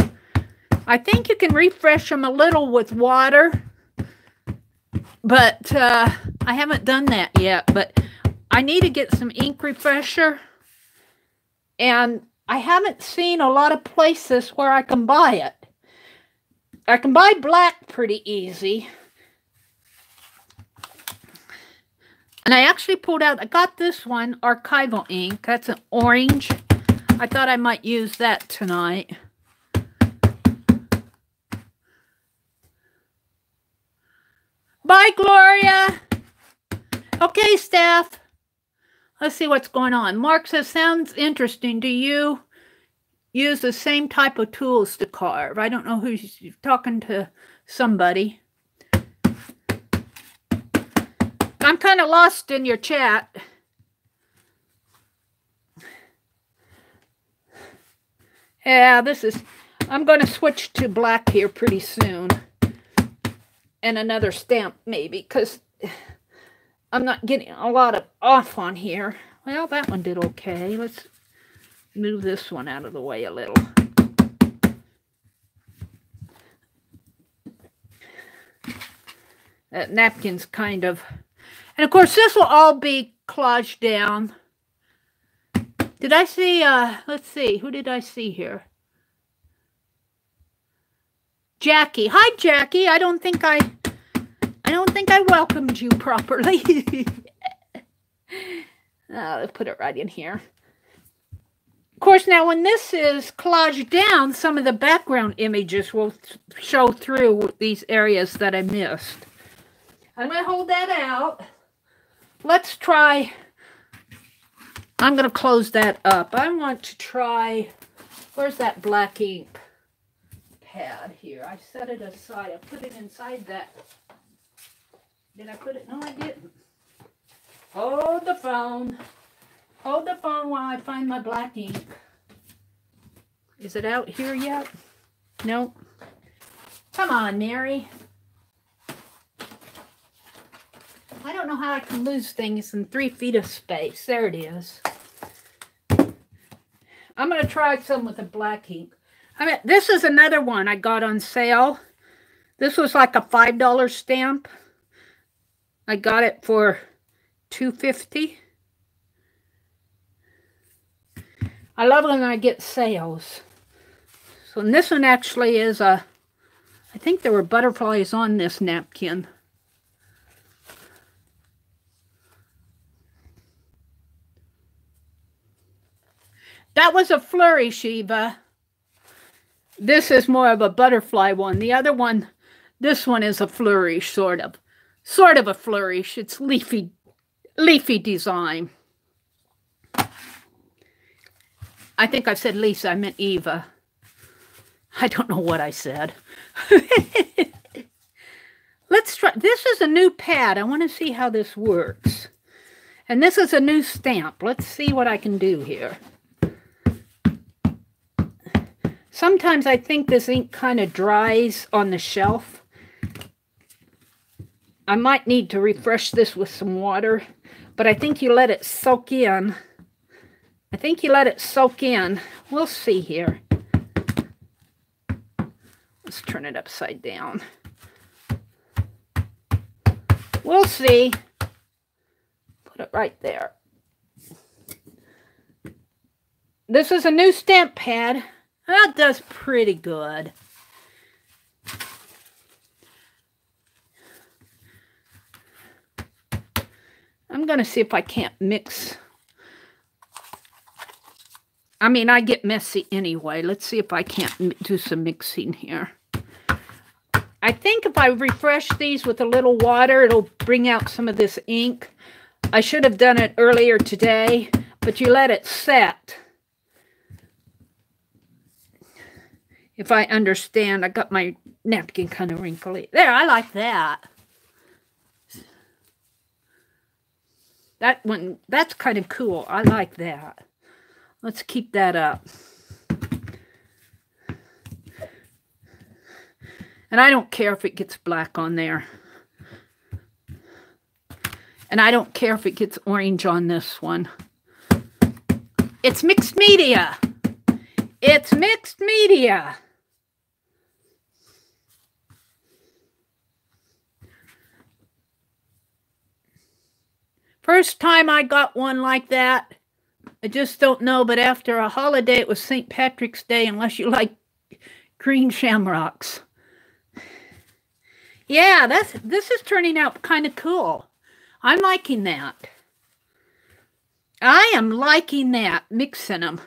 I think you can refresh them a little with water, but I haven't done that yet. But I need to get some ink refresher, and I haven't seen a lot of places where I can buy it. I can buy black pretty easy. And I actually pulled out, I got this one, archival ink. That's an orange. I thought I might use that tonight. Bye, Gloria. Okay, staff. Let's see what's going on. Mark says, sounds interesting. Do you use the same type of tools to carve? I don't know who's talking to somebody. I'm kind of lost in your chat. Yeah, I'm going to switch to black here pretty soon. And another stamp maybe, because I'm not getting a lot of off on here. Well, that one did okay. Let's move this one out of the way a little. That napkin's kind of... And of course, this will all be collaged down. Did I see, let's see, who did I see here? Jackie. Hi, Jackie. I don't think I welcomed you properly. Let's put it right in here. Of course, now when this is collaged down, some of the background images will show through these areas that I missed. I'm going to hold that out. Let's try. I'm going to close that up. I want to try. Where's that black ink pad here? I set it aside. I put it inside that. Did I put it? No, I didn't. Hold the phone. Hold the phone while I find my black ink. Is it out here yet? No. Come on, Mary. I don't know how I can lose things in 3 feet of space. There it is. I'm going to try some with the black ink. I mean, this is another one I got on sale. This was like a $5 stamp. I got it for $2.50. I love when I get sales. So and this one actually is a, I think there were butterflies on this napkin. That was a flourish, Eva. This is more of a butterfly one. The other one, this one is a flourish, sort of. Sort of a flourish. It's leafy design. I think I said Lisa. I meant Eva. I don't know what I said. Let's try. This is a new pad. I want to see how this works. And this is a new stamp. Let's see what I can do here. Sometimes I think this ink kind of dries on the shelf. I might need to refresh this with some water, but I think you let it soak in. I think you let it soak in. We'll see here. Let's turn it upside down. We'll see. Put it right there. This is a new stamp pad. That does pretty good. I'm going to see if I can't mix. I mean, I get messy anyway. Let's see if I can't do some mixing here. I think if I refresh these with a little water, it'll bring out some of this ink. I should have done it earlier today, but you let it set. If I understand, I got my napkin kind of wrinkly. There, I like that. That one, that's kind of cool. I like that. Let's keep that up. And I don't care if it gets black on there. And I don't care if it gets orange on this one. It's mixed media. It's mixed media. First time I got one like that, I just don't know, but after a holiday, it was St. Patrick's Day, unless you like green shamrocks. Yeah, this is turning out kind of cool. I'm liking that. I am liking that, mixing them.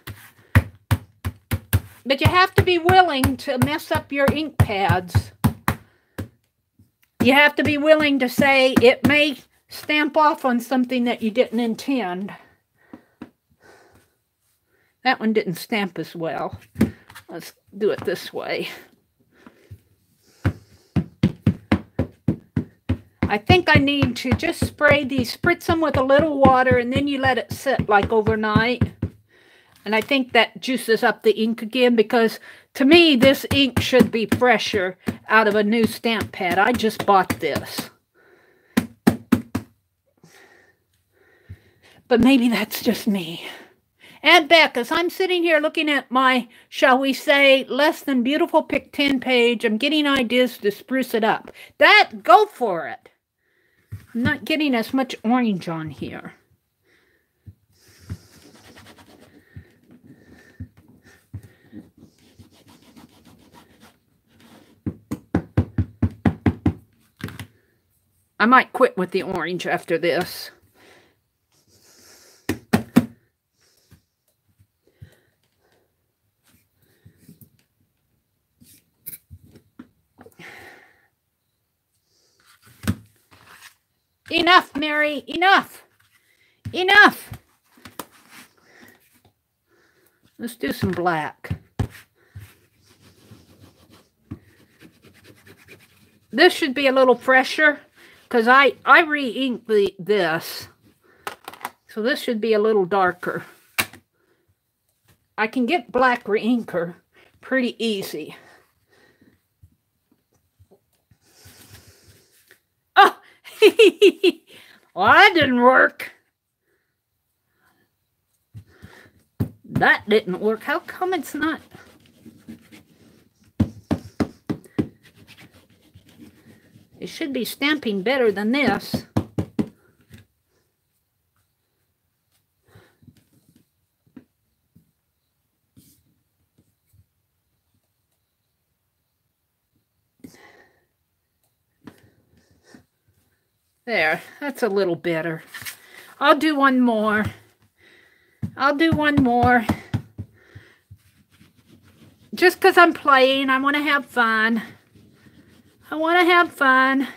But you have to be willing to mess up your ink pads. You have to be willing to say it may stamp off on something that you didn't intend. That one didn't stamp as well. Let's do it this way. I think I need to just spritz them with a little water, and then you let it sit like overnight. And I think that juices up the ink again, because to me, this ink should be fresher out of a new stamp pad. I just bought this. But maybe that's just me. And Beck, as I'm sitting here looking at my, shall we say, less than beautiful Pick 10 page, I'm getting ideas to spruce it up. Go for it. I'm not getting as much orange on here. I might quit with the orange after this. Enough, Mary, enough. Enough. Let's do some black. This should be a little fresher, because I re-inked this. So this should be a little darker. I can get black re-inker pretty easy. Oh! Well, that didn't work. That didn't work. How come it's not? It should be stamping better than this. There, that's a little better. I'll do one more. I'll do one more. Just because I'm playing, I want to have fun. I want to have fun.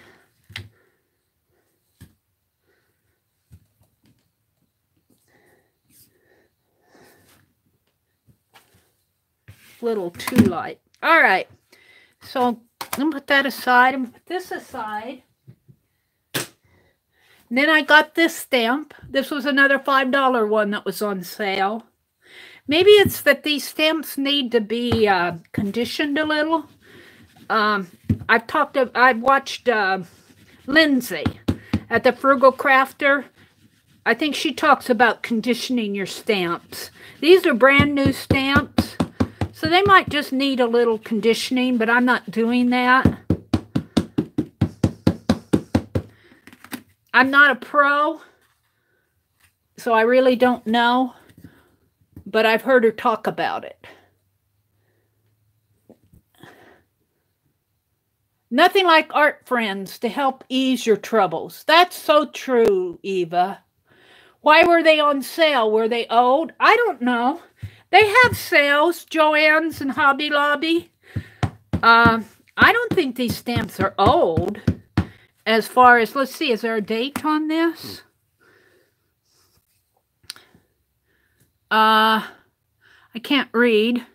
Little too light. All right. So I'm going to put that aside. I'm going to put this aside. And then I got this stamp. This was another $5 one that was on sale. Maybe it's that these stamps need to be conditioned a little. I've watched Lindsay at the Frugal Crafter. I think she talks about conditioning your stamps. These are brand new stamps, so they might just need a little conditioning, but I'm not doing that. I'm not a pro, so I really don't know, but I've heard her talk about it. Nothing like art friends to help ease your troubles. That's so true, Eva. Why were they on sale? Were they old? I don't know. They have sales, Joann's and Hobby Lobby. I don't think these stamps are old. As far as, let's see, is there a date on this? I can't read.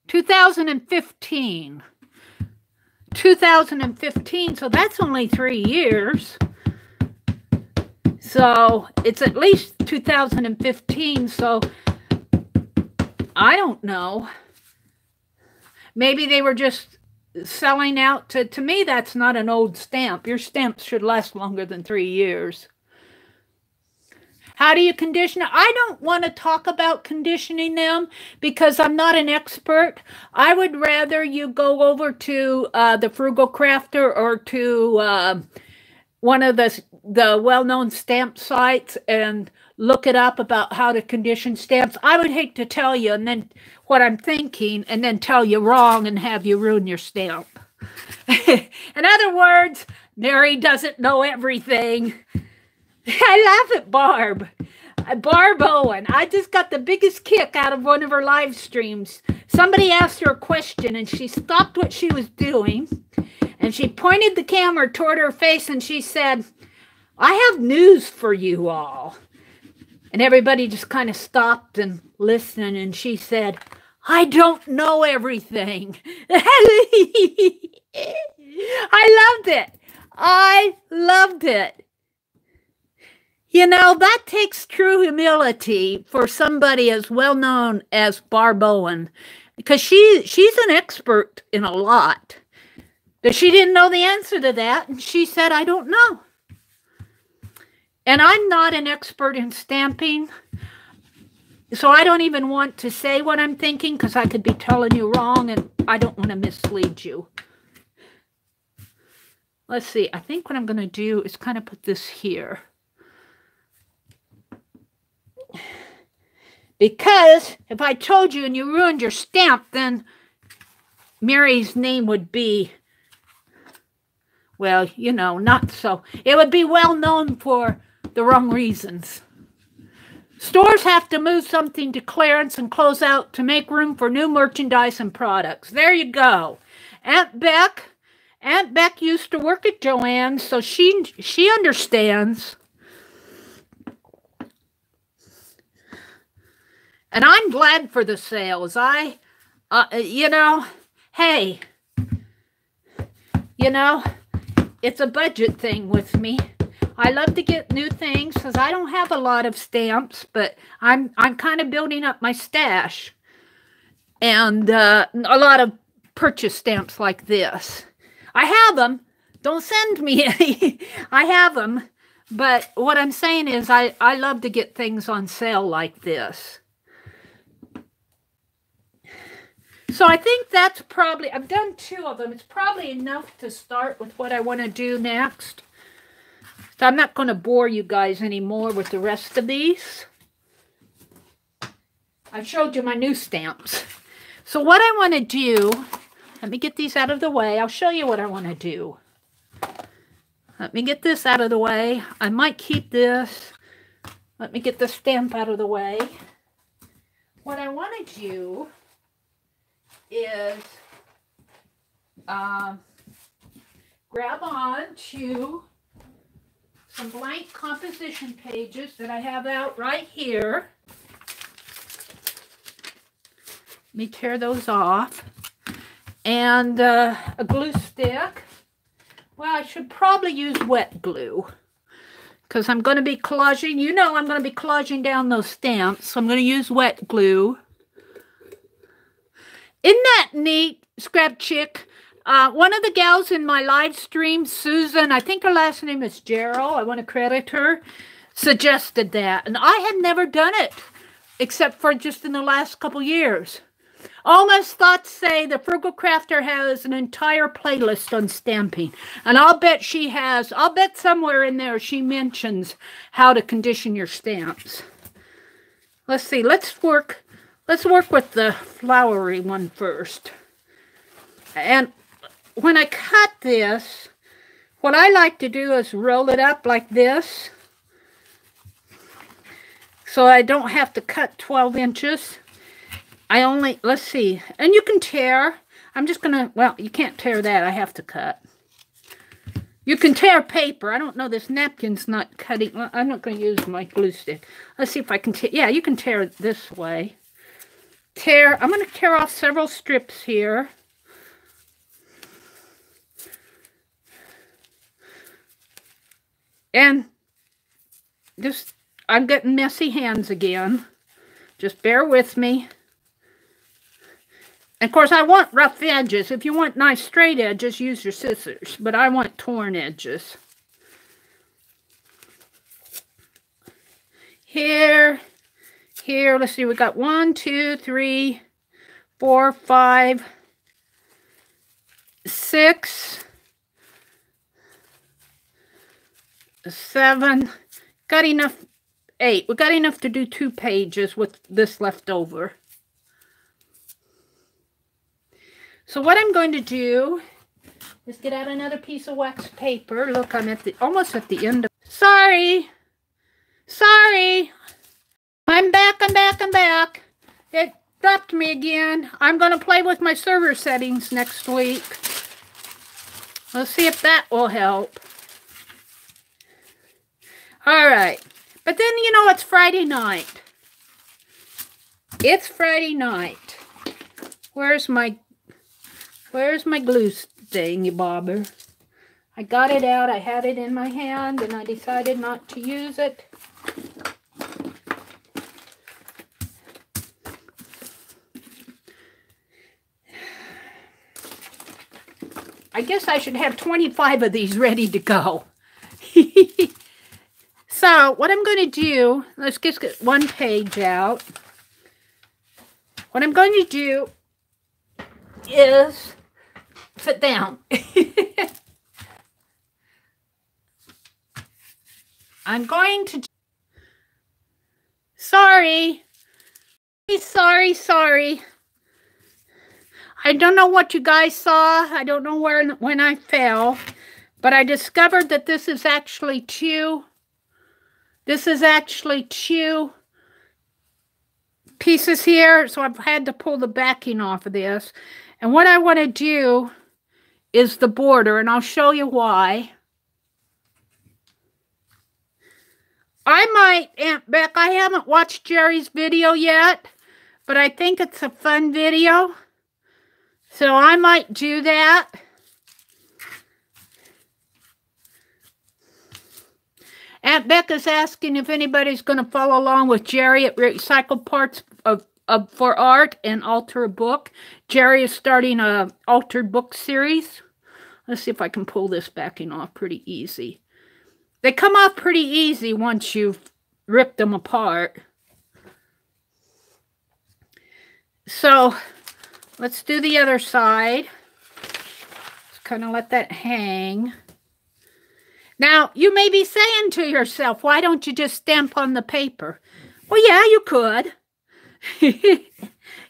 2015. 2015, so that's only 3 years. So it's at least 2015, so I don't know. Maybe they were just selling out to me, that's not an old stamp. Your stamps should last longer than 3 years. How do you condition it? I don't want to talk about conditioning them because I'm not an expert. I would rather you go over to the Frugal Crafter or to one of the well-known stamp sites and look it up about how to condition stamps. I would hate to tell you and then what I'm thinking and then tell you wrong and have you ruin your stamp. In other words, Meri doesn't know everything. I laugh at Barb. Barb Owen. I just got the biggest kick out of one of her live streams. Somebody asked her a question and she stopped what she was doing and she pointed the camera toward her face and she said, "I have news for you all." And everybody just kind of stopped and listened and she said, "I don't know everything." I loved it. I loved it. You know, that takes true humility for somebody as well known as Barb Owen, because she's an expert in a lot. But she didn't know the answer to that, and she said, "I don't know." And I'm not an expert in stamping, so I don't even want to say what I'm thinking because I could be telling you wrong, and I don't want to mislead you. Let's see. I think what I'm going to do is kind of put this here. Because if I told you and you ruined your stamp, then Meri's name would be, well, you know, not so. It would be well known for the wrong reasons. Stores have to move something to clearance and close out to make room for new merchandise and products. There you go. Aunt Beck used to work at Joann's, so she understands. And I'm glad for the sales. You know, hey, you know, it's a budget thing with me. I love to get new things because I don't have a lot of stamps, but I'm kind of building up my stash. And a lot of purchase stamps like this. I have them. Don't send me any. I have them. But what I'm saying is I love to get things on sale like this. So I think that's probably, I've done 2 of them. It's probably enough to start with what I want to do next. So I'm not going to bore you guys anymore with the rest of these. I showed you my new stamps. So what I want to do, let me get these out of the way. I'll show you what I want to do. Let me get this out of the way. I might keep this. Let me get the stamp out of the way. What I want to do is grab on to some blank composition pages that I have out right here. Let me tear those off. And a glue stick. Well, I should probably use wet glue because I'm going to be collaging. You know I'm going to be collaging down those stamps, so I'm going to use wet glue. Isn't that neat, Scrap Chick? One of the gals in my live stream, Susan, I think her last name is Gerald, I want to credit her, suggested that. And I had never done it, except for just in the last couple years. Almost thought to say the Frugal Crafter has an entire playlist on stamping. And I'll bet she has, I'll bet somewhere in there she mentions how to condition your stamps. Let's see, let's work with the flowery one first. And when I cut this, what I like to do is roll it up like this. So I don't have to cut 12 inches. Let's see. And you can tear. I'm just going to, well, you can't tear that. I have to cut. You can tear paper. I don't know, this napkin's not cutting. I'm not going to use my glue stick. Let's see if I can tear. Yeah, you can tear it this way. I'm going to tear off several strips here. And just, I'm getting messy hands again. Just bear with me. And of course, I want rough edges. If you want nice straight edges, use your scissors. But I want torn edges. Here, let's see, we got 1, 2, 3, 4, 5, 6, 7. Got enough 8. We got enough to do 2 pages with this left over. So what I'm going to do is get out another piece of wax paper. Look, I'm at almost at the end of... Sorry. I'm back. It dropped me again. I'm going to play with my server settings next week. Let's see if that will help. All right. But then, you know, it's Friday night. It's Friday night. Where's my glue thingy bobber? I got it out. I had it in my hand, and I decided not to use it. I guess I should have 25 of these ready to go. So, what I'm going to do, let's just get one page out. What I'm going to do is sit down. I'm going to... Sorry. I don't know what you guys saw. I don't know when I fell. But I discovered that this is actually two pieces here. So I've had to pull the backing off of this. And what I want to do is the border. And I'll show you why. Aunt Beck, I haven't watched Jerry's video yet. But I think it's a fun video. So I might do that. Aunt Becca's asking if anybody's going to follow along with Jerry at Recycle Parts for Art and Alter a Book. Jerry is starting a altered book series. Let's see if I can pull this backing off pretty easy. They come off pretty easy once you've ripped them apart. So... let's do the other side. Just kind of let that hang. Now, you may be saying to yourself, why don't you just stamp on the paper? Well, yeah, you could.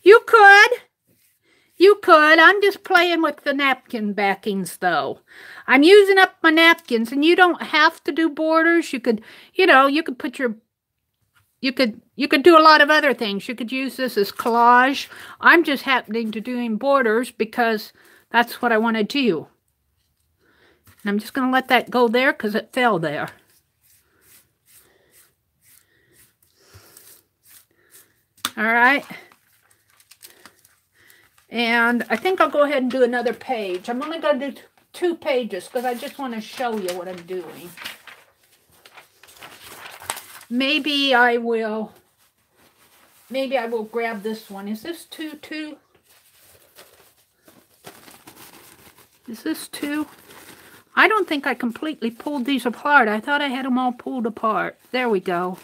You could. I'm just playing with the napkin backings, though. I'm using up my napkins, and you don't have to do borders. You could, you could put your... You could do a lot of other things. You could use this as collage. I'm just happening to doing borders because that's what I want to do. And I'm just going to let that go there because it fell there. All right. And I think I'll go ahead and do another page. I'm only going to do 2 pages because I just want to show you what I'm doing. Maybe I will grab this one. Is this 2? Is this 2? I don't think I completely pulled these apart. I thought I had them all pulled apart. There we go.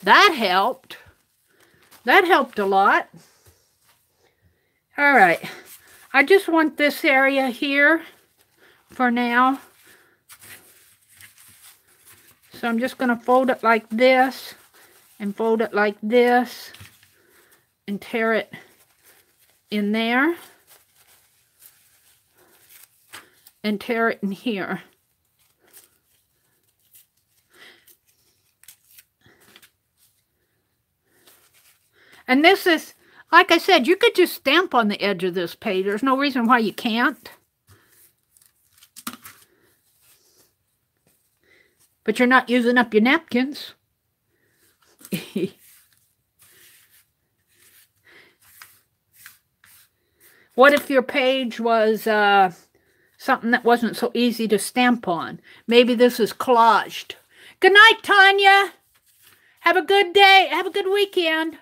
That helped. That helped a lot. All right. I just want this area here for now. So I'm just going to fold it like this, and fold it like this, and tear it in there, and tear it in here. And this is, like I said, you could just stamp on the edge of this page. There's no reason why you can't. But you're not using up your napkins. What if your page was something that wasn't so easy to stamp on? Maybe this is collaged. Good night, Tanya. Have a good day. Have a good weekend.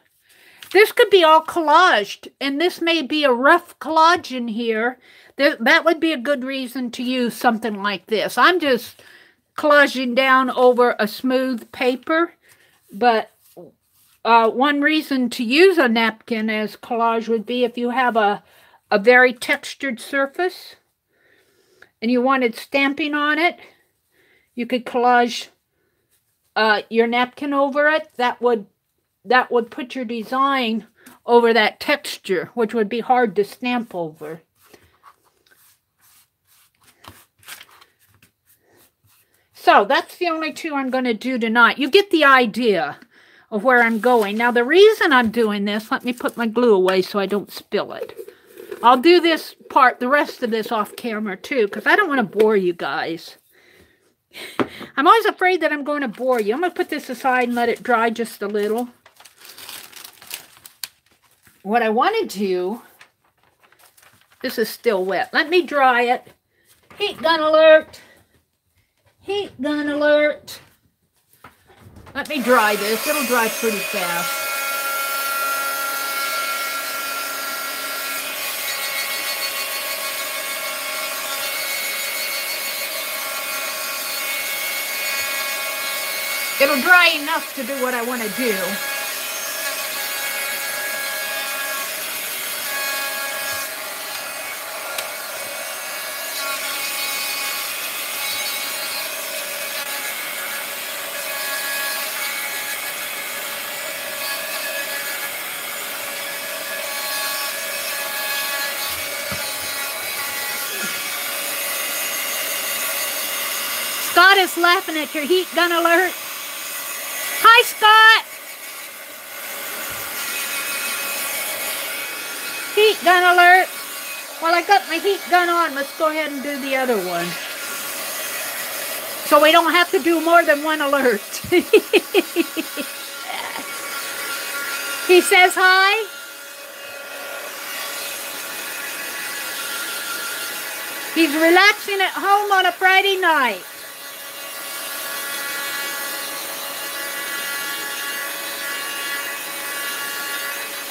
This could be all collaged, and this may be a rough collage in here. That would be a good reason to use something like this. I'm just collaging down over a smooth paper, but one reason to use a napkin as collage would be if you have a very textured surface and you wanted stamping on it, you could collage your napkin over it, that would put your design over that texture, which would be hard to stamp over. So that's the only two I'm going to do tonight. You get the idea of where I'm going. Now, the reason I'm doing this, let me put my glue away so I don't spill it. I'll do this part, the rest of this off camera too, because I don't want to bore you guys. I'm always afraid that I'm going to bore you. I'm going to put this aside and let it dry just a little. What I want to do, this is still wet. Let me dry it. Heat gun alert. Heat gun alert. Let me dry this. It'll dry pretty fast. It'll dry enough to do what I want to do. Scott is laughing at your heat gun alert. Hi, Scott. Heat gun alert. Well, I got my heat gun on. Let's go ahead and do the other one. So we don't have to do more than one alert. He says hi. He's relaxing at home on a Friday night.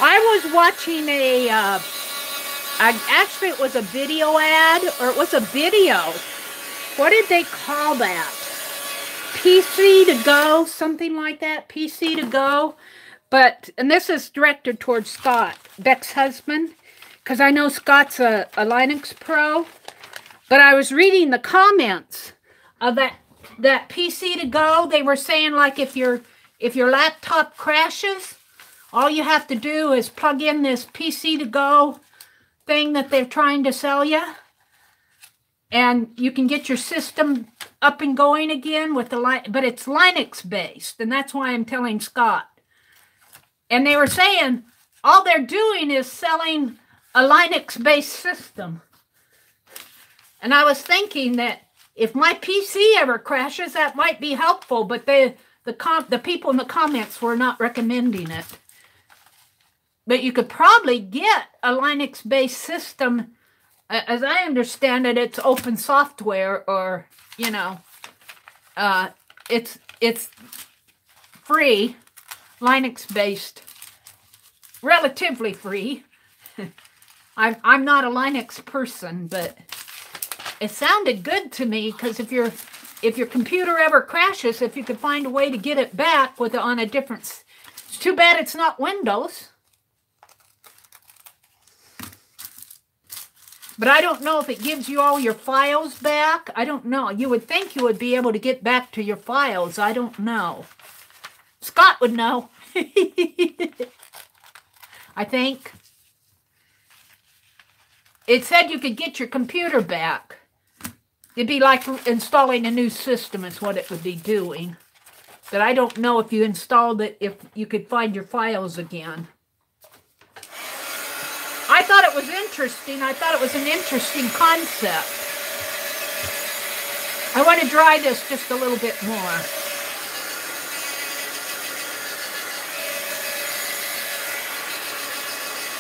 I was watching actually it was a video ad, or it was a video. What did they call that? PC to go, something like that, PC to go. And this is directed towards Scott, Beck's husband, because I know Scott's a Linux pro. But I was reading the comments of that PC to go. They were saying, like, if your laptop crashes, all you have to do is plug in this PC to go thing that they're trying to sell you, and you can get your system up and going again with but it's Linux based, and that's why I'm telling Scott. And they were saying all they're doing is selling a Linux based system. And I was thinking that if my PC ever crashes, that might be helpful, but the people in the comments were not recommending it. But you could probably get a Linux-based system. As I understand it, it's open software, or, you know, it's free, Linux-based, relatively free. I'm not a Linux person, but it sounded good to me, because if your computer ever crashes, if you could find a way to get it back on a different, it's too bad it's not Windows. But I don't know if it gives you all your files back. I don't know. You would think you would be able to get back to your files. I don't know. Scott would know. I think. It said you could get your computer back. It'd be like installing a new system is what it would be doing. But I don't know if you installed it, if you could find your files again. I thought it was interesting. I thought it was an interesting concept. I want to dry this just a little bit more.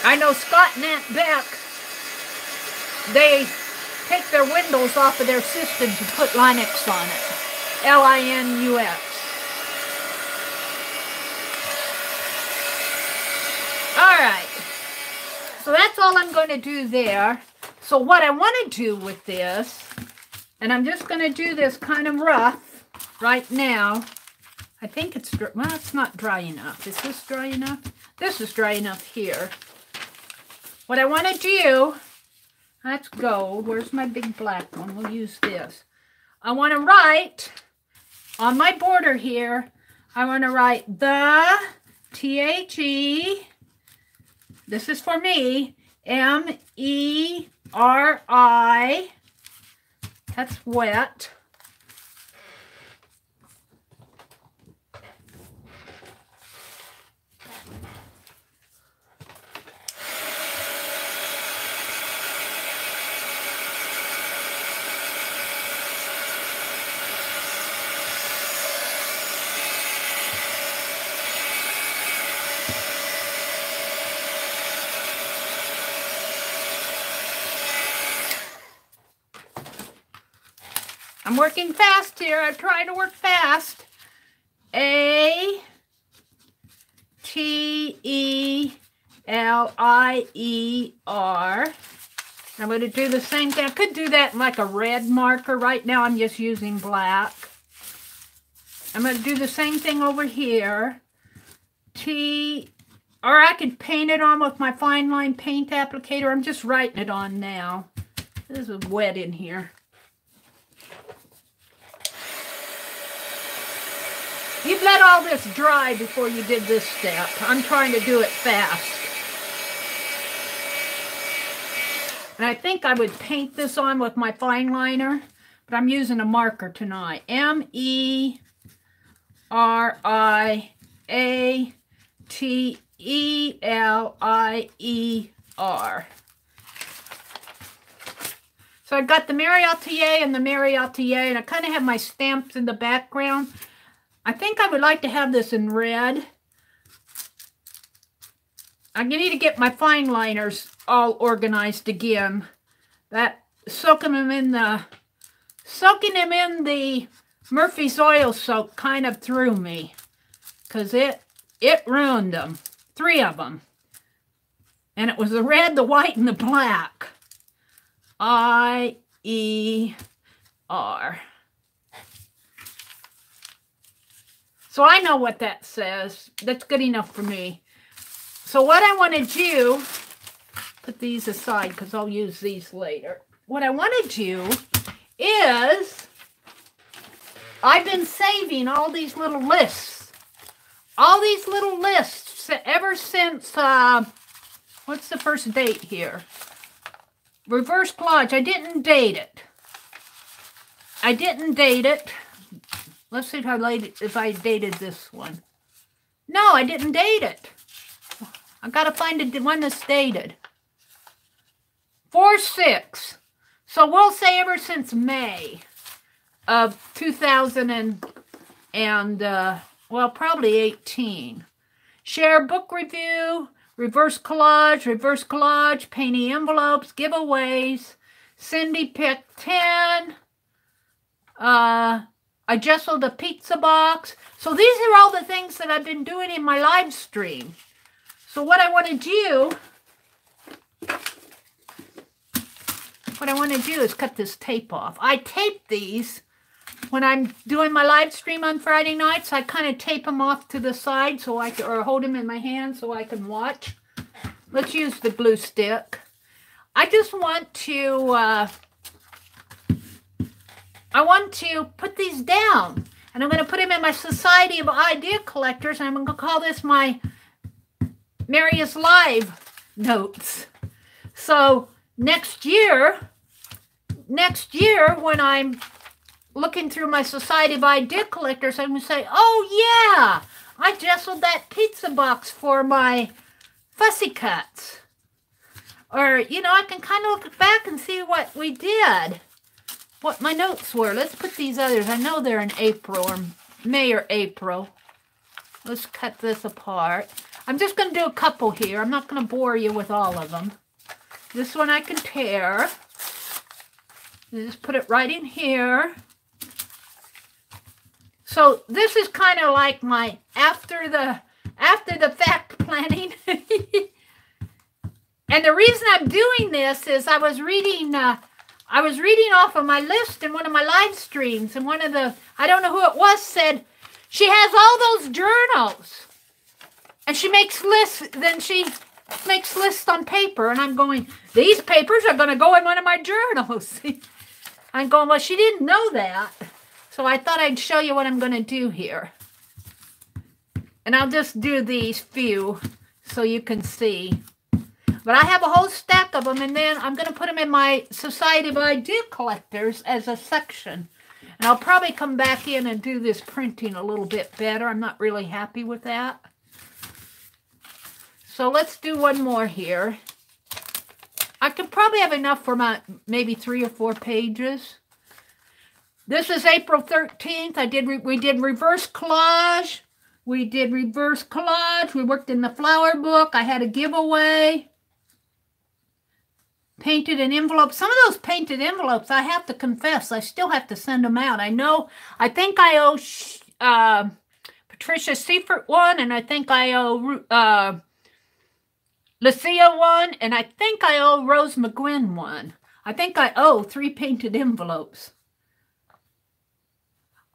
I know Scott and Aunt Beck, they take their Windows off of their system to put Linux on it. Linux. All right. So that's all I'm going to do there. So what I want to do with this, and I'm just going to do this kind of rough right now. I think it's, well, it's not dry enough. Is this dry enough? This is dry enough here. What I want to do, that's gold. Where's my big black one? We'll use this. I want to write on my border here, I want to write the, T-H-E, this is for me, M-E-R-I, that's wet. I'm working fast here. I'm trying to work fast. A-T-E-L-I-E-R. I'm going to do the same thing. I could do that in like a red marker. Right now I'm just using black. I'm going to do the same thing over here. Or I could paint it on with my fine line paint applicator. I'm just writing it on now. This is wet in here. You've let all this dry before you did this step. I'm trying to do it fast. And I think I would paint this on with my fine liner, but I'm using a marker tonight. M-E-R-I-A-T-E-L-I-E-R. So I've got the MeriAtelier and the MeriAtelier, and I kind of have my stamps in the background. I think I would like to have this in red. I need to get my fine liners all organized again. That soaking them in the Murphy's oil soak kind of threw me, because it ruined them. 3 of them. And it was the red, the white, and the black. I-E-R. So I know what that says. That's good enough for me. So what I want to do, put these aside because I'll use these later. What I want to do is, I've been saving all these little lists. All these little lists ever since, what's the first date here? Reverse collage. I didn't date it. Let's see if I dated this one. No, I didn't date it. I got to find the one that's dated. 4/6. So we'll say ever since May of 2000 well, probably 18. Share book review, reverse collage, painting envelopes, giveaways. Cindy picked 10. I gessoed a pizza box. So these are all the things that I've been doing in my live stream. So what I want to do is cut this tape off. I tape these when I'm doing my live stream on Friday nights. I kind of tape them off to the side so I can, or hold them in my hand so I can watch. Let's use the glue stick. I just want to put these down, and I'm going to put them in my Society of Idea Collectors, and I'm going to call this my Meri is Live notes. So next year when I'm looking through my Society of Idea Collectors, I'm going to say, oh yeah, I gessoed that pizza box for my fussy cuts. Or, you know, I can kind of look back and see what we did. What my notes were. Let's put these others. I know they're in April or May or April. Let's cut this apart. I'm just going to do a couple here. I'm not going to bore you with all of them. This one I can tear. Just put it right in here. So this is kind of like my after the fact planning. And the reason I'm doing this is I was reading off of my list in one of my live streams, and one of the, I don't know who it was, said she has all those journals and she makes lists, then she makes lists on paper, and I'm going, these papers are going to go in one of my journals. I'm going, well, she didn't know that. So I thought I'd show you what I'm going to do here. And I'll just do these few so you can see. But I have a whole stack of them, and then I'm going to put them in my Society of Idea Collectors as a section. And I'll probably come back in and do this printing a little bit better. I'm not really happy with that. So let's do one more here. I could probably have enough for my maybe 3 or 4 pages. This is April 13th. We did reverse collage. We did reverse collage. We worked in the flower book. I had a giveaway. Painted an envelope. Some of those painted envelopes, I have to confess, I still have to send them out. I think I owe Patricia Seifert one, and I think I owe Lucia one, and I think I owe Rose McGuinn one. I think I owe 3 painted envelopes.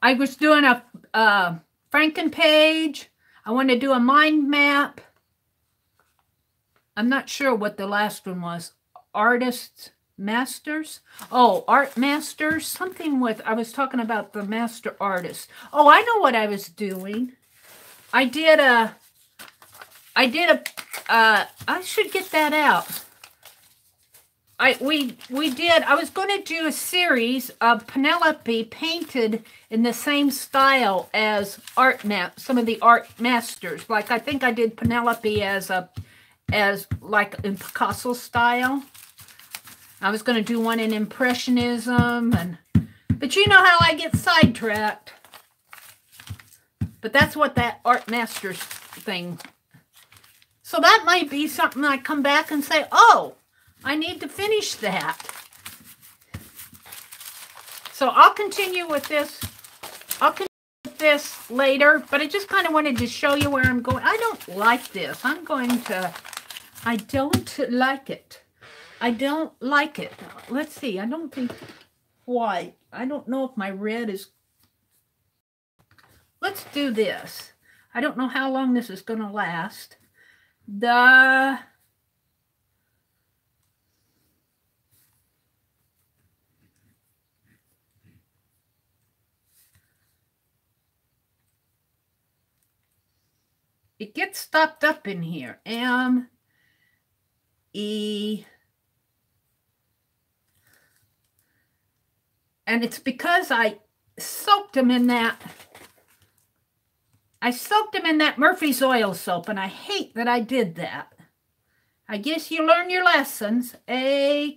I was doing a Franken page. I want to do a mind map. I'm not sure what the last one was. Artists Masters? Oh, Art Masters? Something with, I was talking about the master artist. Oh, I know what I was doing. I should get that out. I was going to do a series of Penelope painted in the same style as some of the art masters. Like I think I did Penelope as like in Picasso style. I was going to do one in Impressionism, but you know how I get sidetracked. But that's what that art masters thing. So that might be something I come back and say, oh, I need to finish that. So I'll continue with this. I'll continue with this later, but I just kind of wanted to show you where I'm going. I don't like this. I don't like it. I don't like it. Let's see. I don't think white. I don't know if my red is. Let's do this. I don't know how long this is going to last. It gets stopped up in here. M-E. And it's because I soaked them in that. I soaked them in that Murphy's oil soap, and I hate that I did that. I guess you learn your lessons. A-T-E.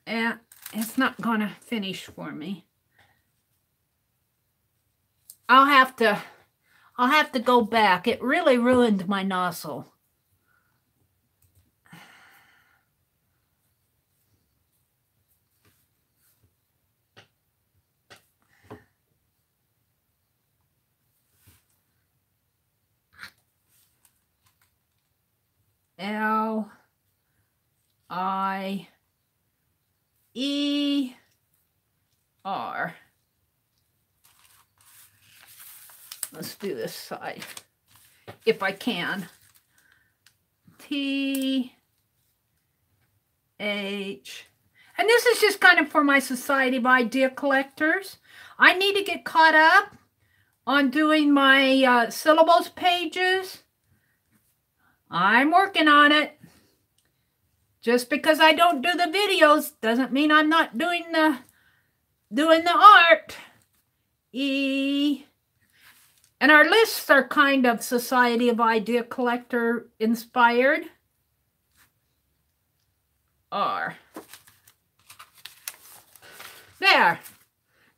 And it's not going to finish for me. I'll have to go back. It really ruined my nozzle. L-I-E-R. Let's do this side, if I can. T-H. And this is just kind of for my Society of Idea Collectors. I need to get caught up on doing my syllables pages. I'm working on it. Just because I don't do the videos doesn't mean I'm not doing the art. E. And our lists are kind of Society of Idea Collector inspired. R. There.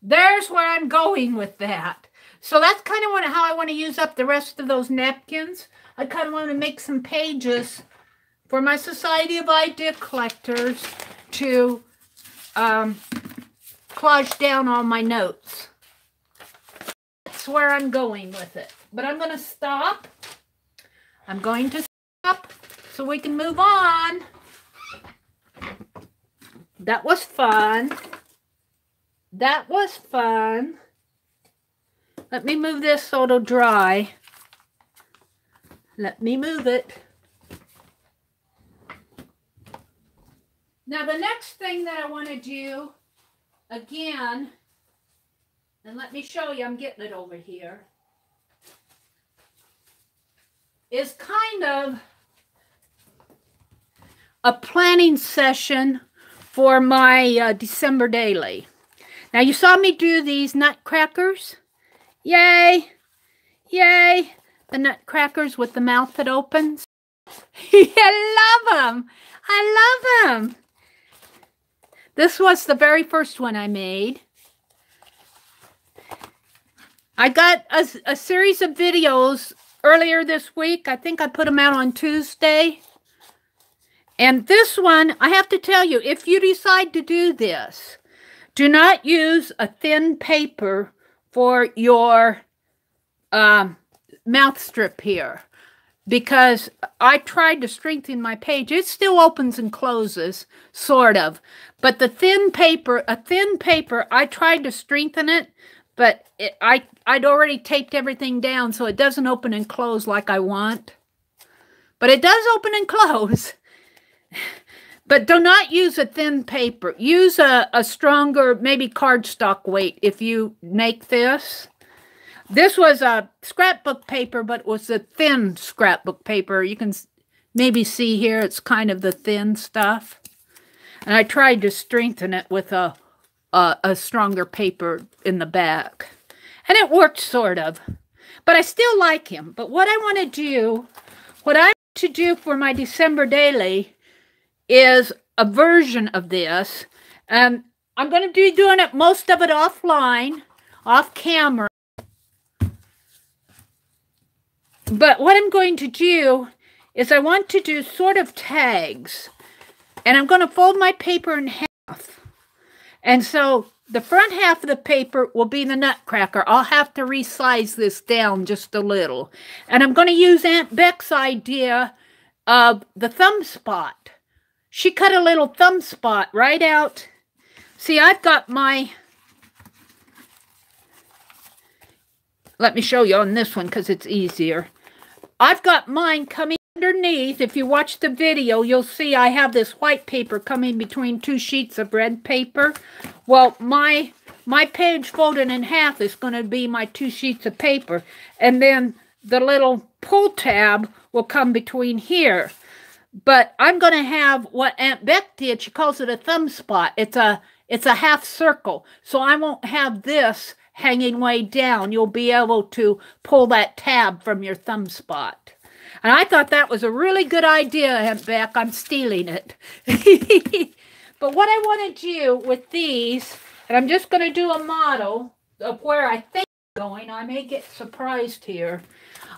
There's where I'm going with that. So that's kind of how I want to use up the rest of those napkins. I kind of want to make some pages for my Society of Idea Collectors to collage down all my notes. That's where I'm going with it. But I'm going to stop. I'm going to stop so we can move on. That was fun. That was fun. Let me move this so it'll dry. Let me move it. Now the next thing that I want to do, again, and let me show you, I'm getting it over here, is kind of a planning session for my December daily. Now you saw me do these nutcrackers. Yay! Yay! The nutcrackers with the mouth that opens. I love them. I love them. This was the very first one I made. I got a series of videos earlier this week. I think I put them out on Tuesday. And this one, I have to tell you, if you decide to do this, do not use a thin paper for your mouth strip here, because I tried to strengthen my page. It still opens and closes, sort of. But the thin paper, I tried to strengthen it, but I'd already taped everything down, so it doesn't open and close like I want. But it does open and close. But do not use a thin paper. Use a stronger, maybe cardstock weight if you make this. This was a scrapbook paper, but it was a thin scrapbook paper. You can maybe see here, it's kind of the thin stuff. And I tried to strengthen it with a stronger paper in the back. And it worked, sort of. But I still like him. But what I want to do for my December daily is a version of this. I'm going to be doing it, most of it offline, off camera. But what I'm going to do is I want to do sort of tags. And I'm going to fold my paper in half. And so the front half of the paper will be the nutcracker. I'll have to resize this down just a little. And I'm going to use Aunt Beck's idea of the thumb spot. She cut a little thumb spot right out. See, I've got my... Let me show you on this one because it's easier. I've got mine coming underneath. If you watch the video, you'll see I have this white paper coming between two sheets of red paper. Well, my page folded in half is going to be my two sheets of paper. And then the little pull tab will come between here. But I'm going to have what Aunt Beck did. She calls it a thumb spot. It's a half circle. So I won't have this hanging way down. You'll be able to pull that tab from your thumb spot. And I thought that was a really good idea, Aunt Beck. I'm stealing it. But what I want to do with these, and I'm just going to do a model of where I think I'm going. I may get surprised here.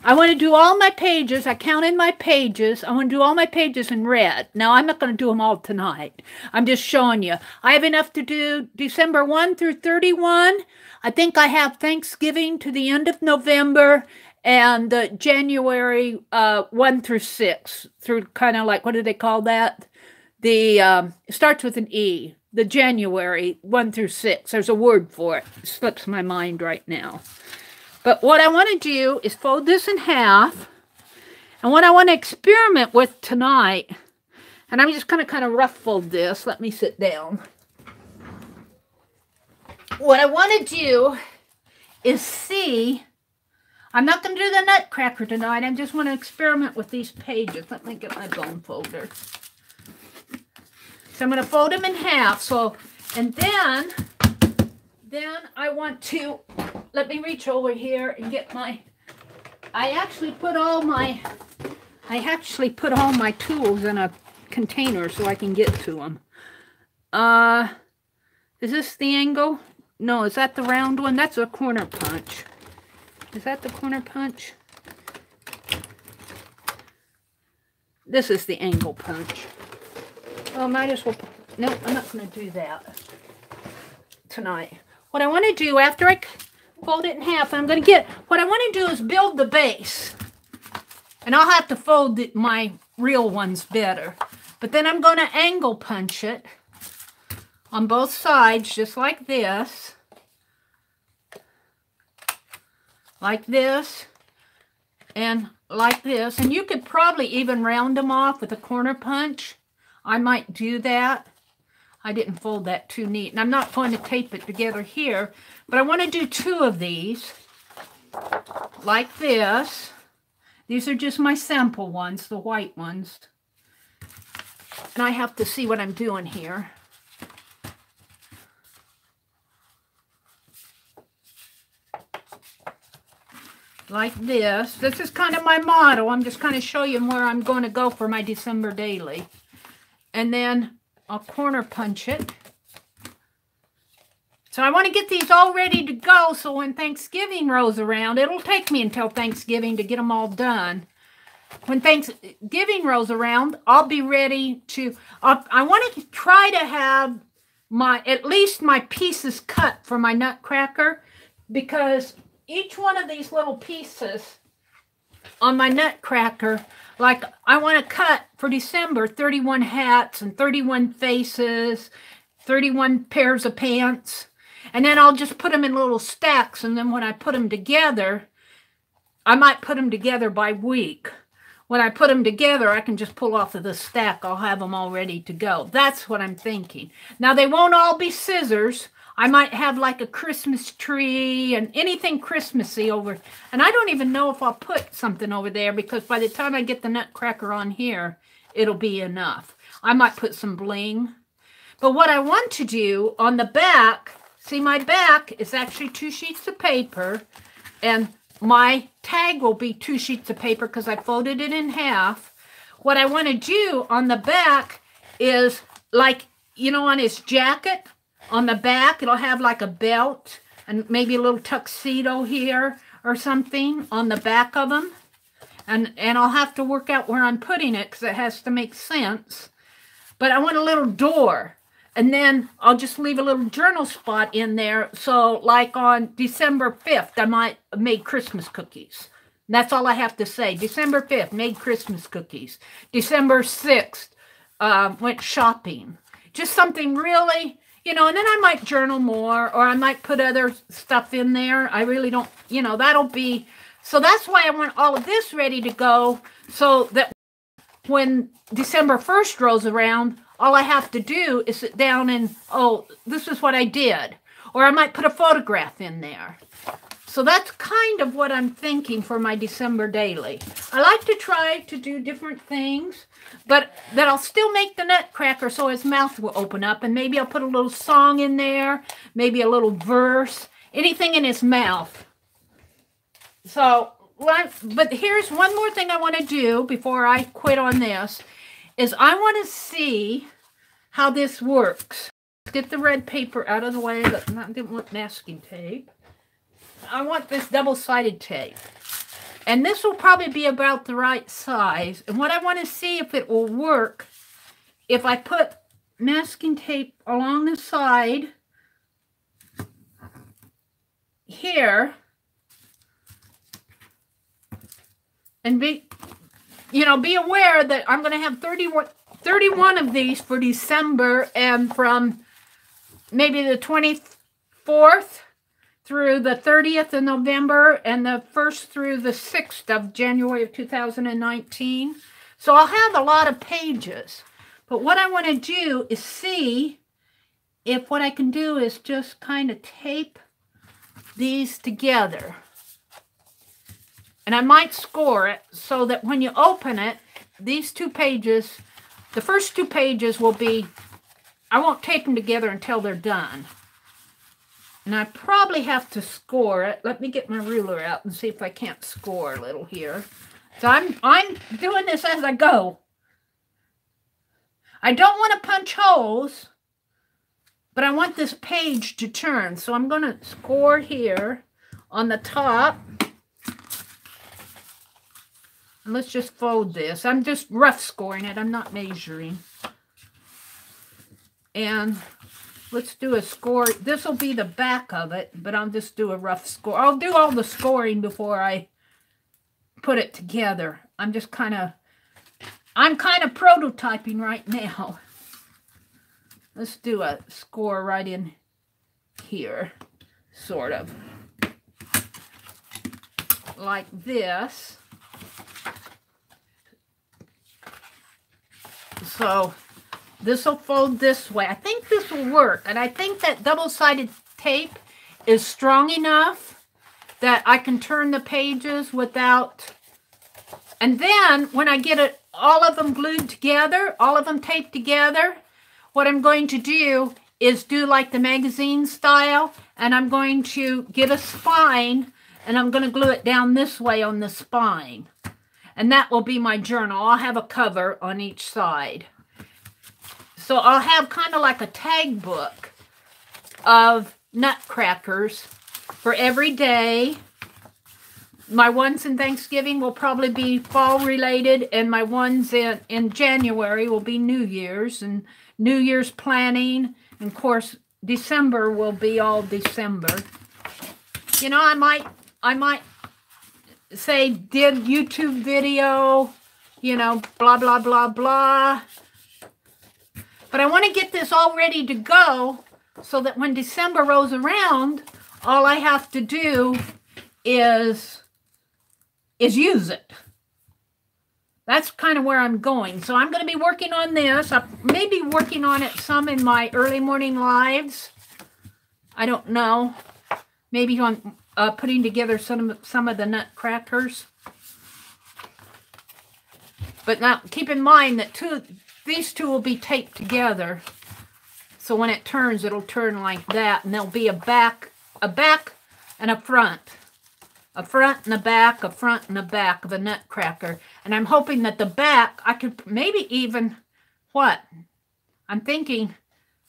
I want to do all my pages. I counted my pages. I want to do all my pages in red. Now, I'm not going to do them all tonight. I'm just showing you. I have enough to do December 1 through 31. I think I have Thanksgiving to the end of November and January 1 through 6. Through kind of like, what do they call that? It starts with an E. The January 1 through 6. There's a word for it. It slips my mind right now. But what I want to do is fold this in half. And what I want to experiment with tonight, and I'm just going to kind of rough fold this. Let me sit down. What I want to do is see, I'm not going to do the nutcracker tonight. I just want to experiment with these pages. Let me get my bone folder. So I'm going to fold them in half. So, and then I want to, let me reach over here and get my, I actually put all my tools in a container so I can get to them. Is this the angle? No, is that the round one? That's a corner punch. Is that the corner punch? This is the angle punch. Oh, might as well, no, I'm not going to do that tonight. What I want to do after I fold it in half, what I want to do is build the base. And I'll have to fold my real ones better. But then I'm going to angle punch it on both sides, just like this. Like this. And like this. And you could probably even round them off with a corner punch. I might do that. I didn't fold that too neat. And I'm not going to tape it together here, but I want to do 2 of these like this. These are just my sample ones, the white ones. And I have to see what I'm doing here. Like this. This is kind of my model. I'm just kind of showing you where I'm going to go for my December daily. And then I'll corner punch it. So I want to get these all ready to go so when Thanksgiving rolls around, it'll take me until Thanksgiving to get them all done. When Thanksgiving rolls around, I'll be ready to, I want to try to have at least my pieces cut for my nutcracker, because each one of these little pieces on my nutcracker, like I want to cut for December 31 hats and 31 faces, 31 pairs of pants. And then I'll just put them in little stacks. And then when I put them together, I might put them together by week. When I put them together, I can just pull off of the stack. I'll have them all ready to go. That's what I'm thinking. Now, they won't all be scissors. I might have like a Christmas tree and anything Christmassy over. And I don't even know if I'll put something over there, because by the time I get the nutcracker on here, it'll be enough. I might put some bling. But what I want to do on the back, see, my back is actually 2 sheets of paper, and my tag will be 2 sheets of paper because I folded it in half. What I want to do on the back is, like, you know, on his jacket, on the back, it'll have like a belt and maybe a little tuxedo here or something on the back of them. And I'll have to work out where I'm putting it because it has to make sense. But I want a little door. And then I'll just leave a little journal spot in there. So like on December 5th, I might have made Christmas cookies. And that's all I have to say. December 5th, made Christmas cookies. December 6th, went shopping. Just something really, you know, and then I might journal more, or I might put other stuff in there. I really don't, you know, that'll be, so that's why I want all of this ready to go, so that when December 1st rolls around, all I have to do is sit down and, oh, this is what I did. Or I might put a photograph in there. So that's kind of what I'm thinking for my December daily. I like to try to do different things, but that I'll still make the nutcracker so his mouth will open up. And maybe I'll put a little song in there, maybe a little verse, anything in his mouth. So, but here's one more thing I want to do before I quit on this, is I want to see how this works. Get the red paper out of the way. I didn't want masking tape. I want this double-sided tape. And this will probably be about the right size. And what I want to see if it will work, if I put masking tape along the side here, and be aware that I'm going to have 31 of these for December, and from maybe the 24th through the 30th of November, and the 1st through the 6th of January of 2019. So I'll have a lot of pages. But what I want to do is see if what I can do is just kind of tape these together. And I might score it so that when you open it, these 2 pages, the first 2 pages will be, I won't tape them together until they're done. And I probably have to score it. Let me get my ruler out and see if I can't score a little here. So I'm doing this as I go. I don't want to punch holes, but I want this page to turn. So I'm going to score here on the top. And let's just fold this. I'm just rough scoring it. I'm not measuring. And let's do a score. This will be the back of it, but I'll just do a rough score. I'll do all the scoring before I put it together. I'm kind of prototyping right now. Let's do a score right in here, sort of. Like this. So this will fold this way. I think this will work. And I think that double-sided tape is strong enough that I can turn the pages without... And then when I get it, all of them glued together, all of them taped together, what I'm going to do is do like the magazine style, and I'm going to get a spine, and I'm going to glue it down this way on the spine. And that will be my journal. I'll have a cover on each side. So I'll have kind of like a tag book of nutcrackers for every day. My ones in Thanksgiving will probably be fall related, and my ones in January will be New Year's and New Year's planning. And of course, December will be all December. You know, I might say did YouTube video, you know, blah, blah, blah, blah. But I want to get this all ready to go so that when December rolls around, all I have to do is use it. That's kind of where I'm going. So I'm going to be working on this. I may be working on it some in my early morning lives. I don't know. Maybe on putting together some of the nutcrackers. But now keep in mind that these two will be taped together. So when it turns, it'll turn like that. And there'll be a back and a front. A front and a back, a front and a back of a nutcracker. And I'm hoping that the back, I could maybe even, what? I'm thinking,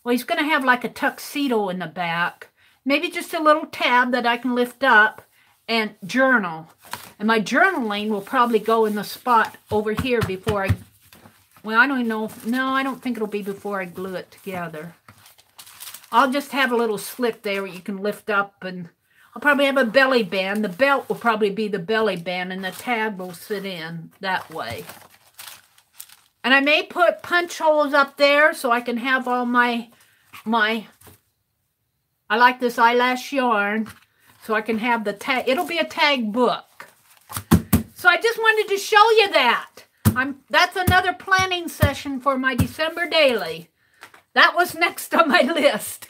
well, he's going to have like a tuxedo in the back. Maybe just a little tab that I can lift up and journal. And my journaling will probably go in the spot over here before I, well, I don't even know. No, I don't think it'll be before I glue it together. I'll just have a little slit there where you can lift up, and I'll probably have a belly band. The belt will probably be the belly band, and the tab will sit in that way. And I may put punch holes up there so I can have all my I like this eyelash yarn, so I can have the tag. It'll be a tag book. So I just wanted to show you that. That's another planning session for my December daily. That was next on my list.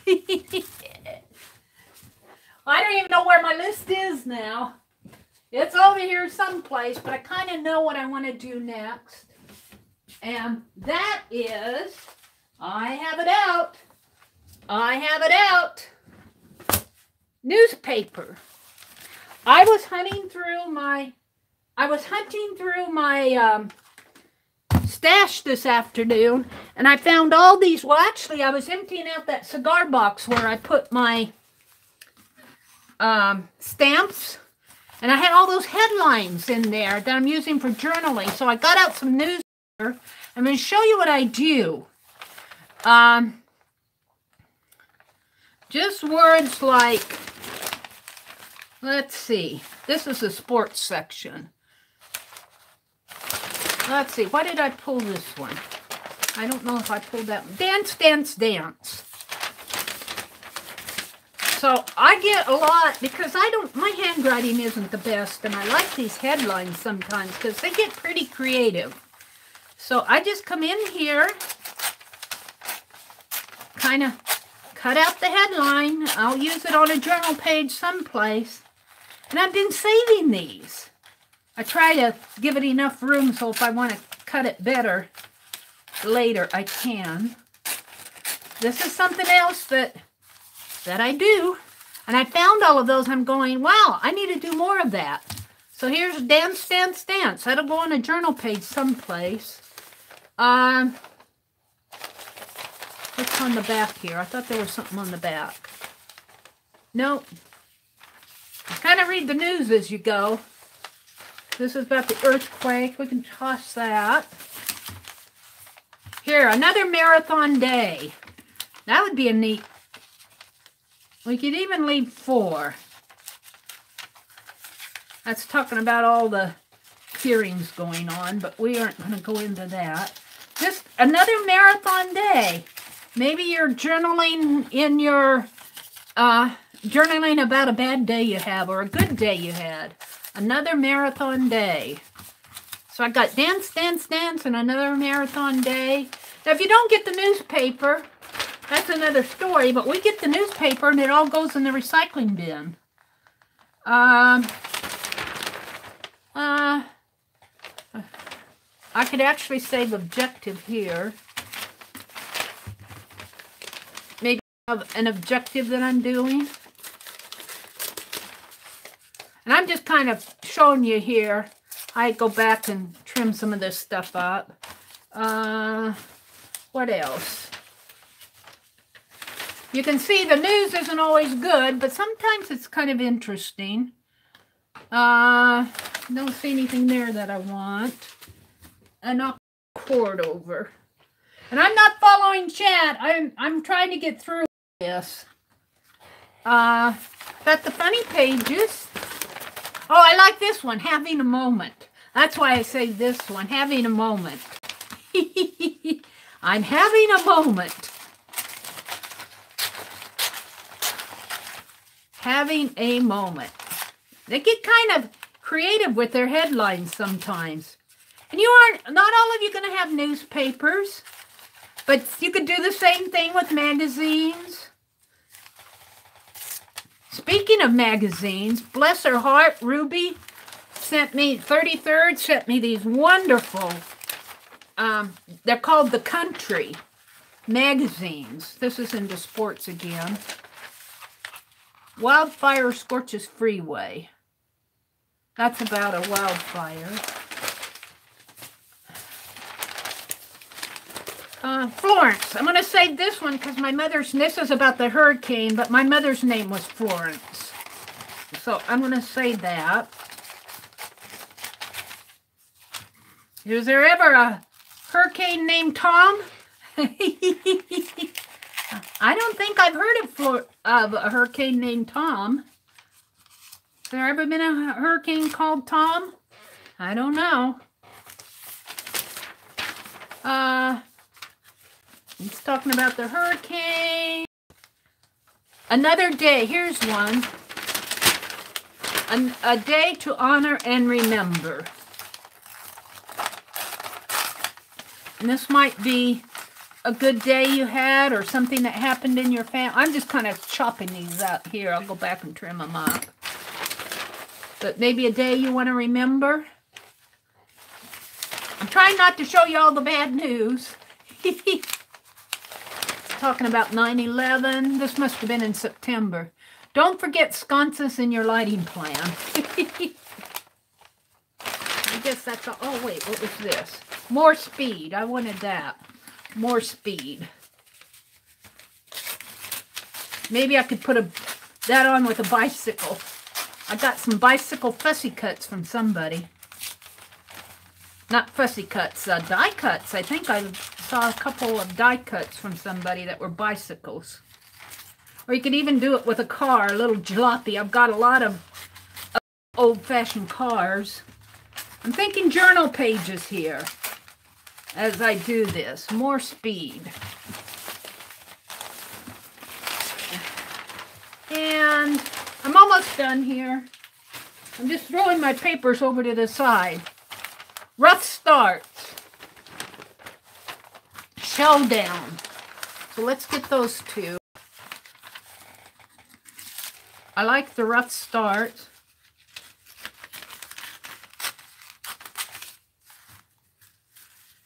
I don't even know where my list is now. It's over here someplace, but I kind of know what I want to do next. And that is, I have it out. I have it out. Newspaper. I was hunting through my stash this afternoon, and I found all these. Well, actually, I was emptying out that cigar box where I put my stamps, and I had all those headlines in there that I'm using for journaling. So I got out some news here. I'm going to show you what I do. Just words like, let's see, this is the sports section. Let's see, why did I pull this one? I don't know if I pulled that one. Dance, dance, dance. So I get a lot because my handwriting isn't the best, and I like these headlines sometimes because they get pretty creative. So I just come in here, kind of cut out the headline. I'll use it on a journal page someplace. And I've been saving these. I try to give it enough room so if I want to cut it better later, I can. This is something else that I do. And I found all of those. I'm going, wow, I need to do more of that. So here's dance, dance, dance. That'll go on a journal page someplace. What's on the back here? I thought there was something on the back. Nope. Kind of read the news as you go. This is about the earthquake. We can toss that. Here, another marathon day. That would be a neat. We could even leave 4. That's talking about all the hearings going on, but we aren't going to go into that. Just another marathon day. Maybe you're journaling in your, journaling about a bad day you have or a good day you had. Another marathon day. So I got dance, dance, dance, and another marathon day. Now, if you don't get the newspaper, that's another story, but we get the newspaper and it all goes in the recycling bin. I could actually save objective here. Maybe have an objective that I'm doing. And I'm just kind of showing you here. I go back and trim some of this stuff up. What else? You can see the news isn't always good, but sometimes it's kind of interesting. Don't see anything there that I want. And I'll cord over. And I'm not following chat. I'm trying to get through this. Got the funny pages. Oh, I like this one, having a moment. That's why I say this one, having a moment. I'm having a moment. Having a moment. They get kind of creative with their headlines sometimes. And not all of you going to have newspapers, but you could do the same thing with magazines. Speaking of magazines, bless her heart, Ruby sent me, 33rd sent me these wonderful, they're called The Country magazines. This is into sports again. Wildfire scorches freeway. That's about a wildfire. Florence. I'm going to say this one because this is about the hurricane, but my mother's name was Florence. So I'm going to say that. Was there ever a hurricane named Tom? I don't think I've heard of a hurricane named Tom. Has there ever been a hurricane called Tom? I don't know. He's talking about the hurricane. Another day. Here's one. A day to honor and remember. And this might be a good day you had or something that happened in your family. I'm just kind of chopping these up here. I'll go back and trim them up. But maybe a day you want to remember. I'm trying not to show you all the bad news. Talking about 9/11. This must have been in September. Don't forget sconces in your lighting plan. I guess that's all. Oh, wait, what was this? More speed. I wanted that. More speed. Maybe I could put that on with a bicycle. I got some bicycle fussy cuts from somebody. Not fussy cuts, die cuts. I think I saw a couple of die cuts from somebody that were bicycles. Or you could even do it with a car, a little jalopy. I've got a lot of old-fashioned cars. I'm thinking journal pages here as I do this. More speed. And I'm almost done here. I'm just throwing my papers over to the side. Rough start. Showdown. So let's get those two. I like the rough start.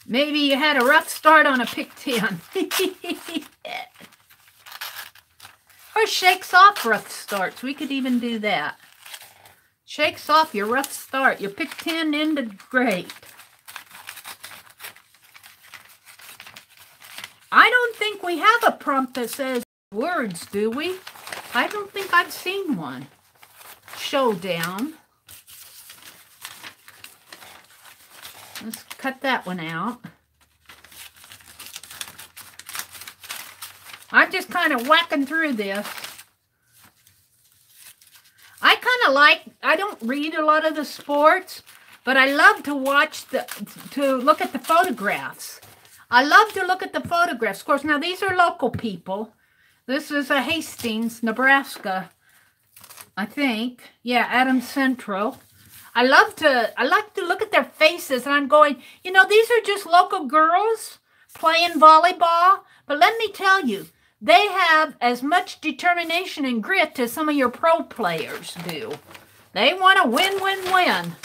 Maybe you had a rough start on a pick 10. Or shakes off rough starts. We could even do that. Shakes off your rough start. Your pick 10 ended great. I don't think we have a prompt that says words, do we? I don't think I've seen one. Showdown. Let's cut that one out. I'm just kind of whacking through this. I kind of like, I don't read a lot of the sports, but I love to watch to look at the photographs. I love to look at the photographs. Of course, now these are local people. This is a Hastings, Nebraska, I think. Yeah, Adams Central. I like to look at their faces, and I'm going, you know, these are just local girls playing volleyball. But let me tell you, they have as much determination and grit as some of your pro players do. They want to win, win, win.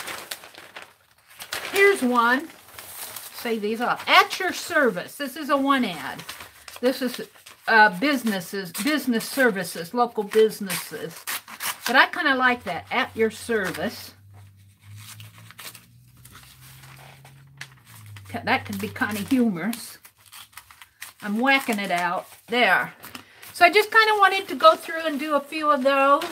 Here's one. Save these off. At your service. This is a one ad. This is business services, local businesses. But I kind of like that. At your service. That could be kind of humorous. I'm whacking it out. There. So I just kind of wanted to go through and do a few of those.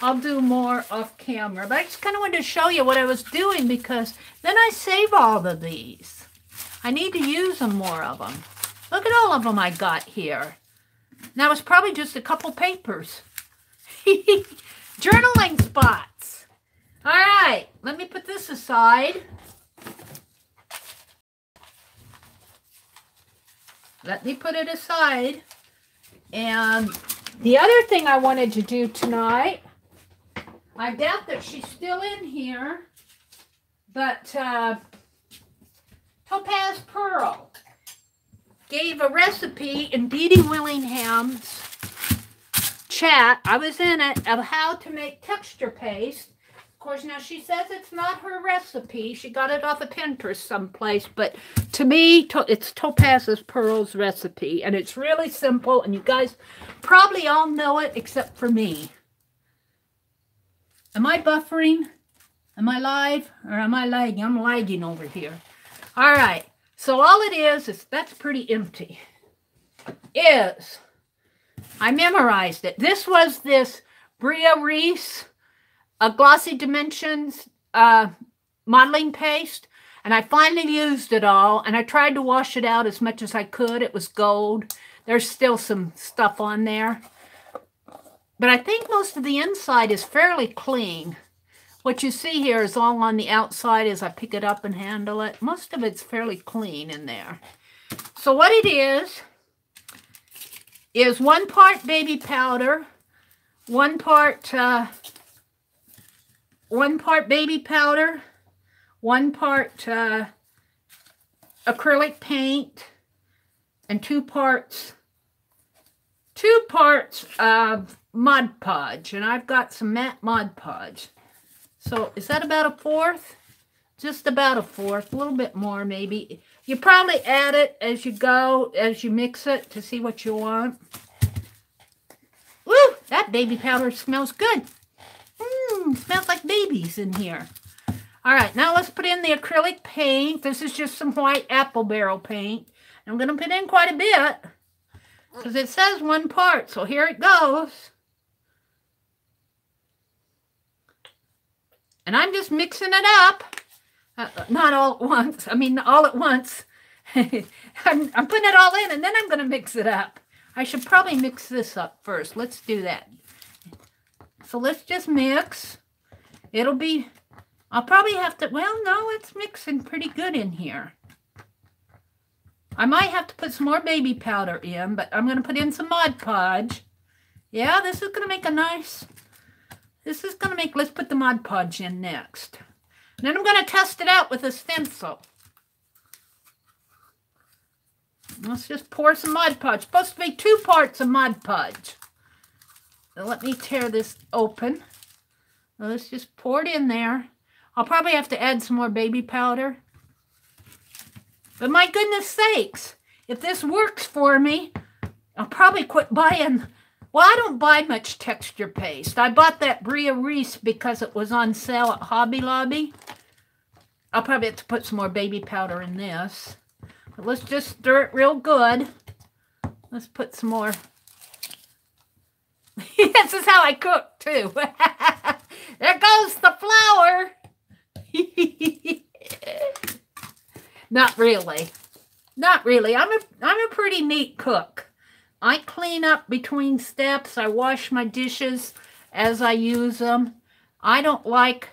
I'll do more off camera. But I just kind of wanted to show you what I was doing because then I save all of these. I need to use them, more of them. Look at all of them I got here. Now it's probably just a couple papers. Journaling spots. All right. Let me put this aside. Let me put it aside. And the other thing I wanted to do tonight, I doubt that she's still in here, but Topaz Pearl gave a recipe in Dee Dee Willingham's chat. I was in it, of how to make texture paste. Of course, now she says it's not her recipe. She got it off of Pinterest someplace, but to me, it's Topaz's Pearl's recipe, and it's really simple, and you guys probably all know it except for me. Am I buffering? Am I live? Or am I lagging? I'm lagging over here. All right, so all it is that's pretty empty, is I memorized it. This was this Bria Reese Glossy Dimensions modeling paste, and I finally used it all, and I tried to wash it out as much as I could. It was gold. There's still some stuff on there, but I think most of the inside is fairly clean. What you see here is all on the outside as I pick it up and handle it. Most of it's fairly clean in there. So what it is 1 part baby powder, 1 part baby powder, 1 part acrylic paint, and 2 parts of Mod Podge. And I've got some matte Mod Podge. So is that about a 1/4? Just about a 1/4, a little bit more maybe. You probably add it as you go, as you mix it to see what you want. Woo! That baby powder smells good. Smells like babies in here. All right, now let's put in the acrylic paint. This is just some white apple barrel paint. I'm going to put in quite a bit because it says 1 part. So here it goes. And I'm just mixing it up. Not all at once. I mean, all at once. I'm putting it all in, and then I'm going to mix it up. I should probably mix this up first. Let's do that. So let's just mix. It'll be, I'll probably have to, well, no, it's mixing pretty good in here. I might have to put some more baby powder in, but I'm going to put in some Mod Podge. Yeah, this is going to make a nice... let's put the Mod Podge in next. And then I'm going to test it out with a stencil. Let's just pour some Mod Podge. Supposed to be 2 parts of Mod Podge. So let me tear this open. Let's just pour it in there. I'll probably have to add some more baby powder. But my goodness sakes, if this works for me, I'll probably quit buying... Well, I don't buy much texture paste. I bought that Bria Reese because it was on sale at Hobby Lobby. I'll probably have to put some more baby powder in this. But let's just stir it real good. Let's put some more. This is how I cook, too. There goes the flour. Not really. Not really. I'm a pretty neat cook. I clean up between steps. I wash my dishes as I use them. I don't like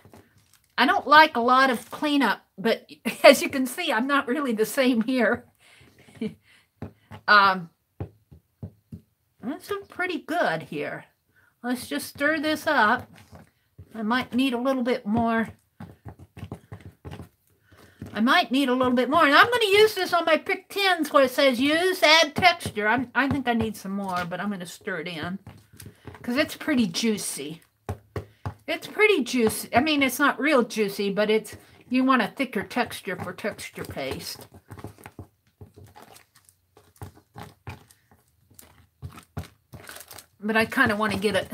a lot of cleanup, but as you can see, I'm not really the same here. That's pretty good here. Let's just stir this up. I might need a little bit more I might need a little bit more. And I'm going to use this on my Pick 10s where it says use, add texture. I think I need some more, but I'm going to stir it in because it's pretty juicy. It's pretty juicy. I mean, it's not real juicy, but it's, you want a thicker texture for texture paste. But I kind of want to get it.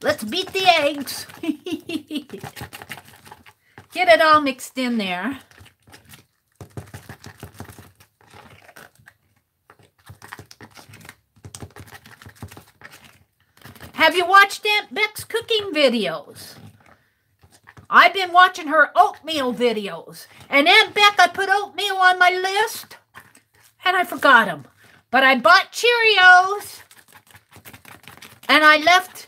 Let's beat the eggs. Get it all mixed in there. Have you watched Aunt Beck's cooking videos? I've been watching her oatmeal videos. And Aunt Beck, I put oatmeal on my list. And I forgot them. But I bought Cheerios. And I left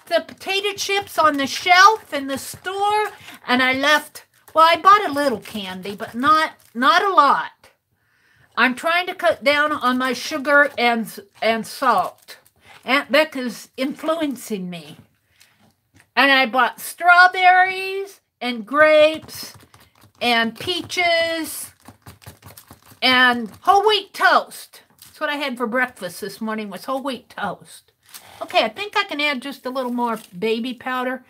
the potato chips on the shelf in the store. And I bought a little candy, but not a lot. I'm trying to cut down on my sugar and salt. Aunt Beck is influencing me. And I bought strawberries and grapes and peaches and whole wheat toast. That's what I had for breakfast this morning, was whole wheat toast. Okay, I think I can add just a little more baby powder.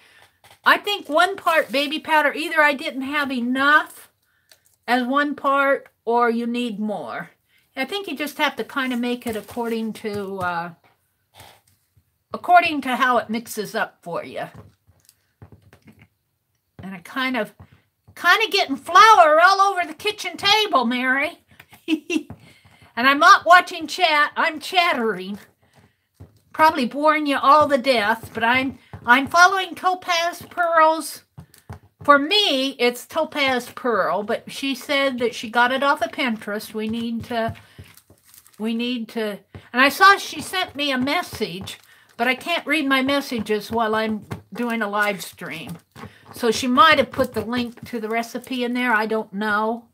I think 1 part baby powder, either I didn't have enough as 1 part or you need more. I think you just have to kind of make it according to how it mixes up for you. And I kind of getting flour all over the kitchen table, Mary. And I'm not watching chat. I'm chattering. Probably boring you all to death, but I'm following Topaz Pearl's. For me, it's Topaz Pearl, but she said that she got it off of Pinterest. We need to, and I saw she sent me a message, but I can't read my messages while I'm doing a live stream. So she might have put the link to the recipe in there. I don't know.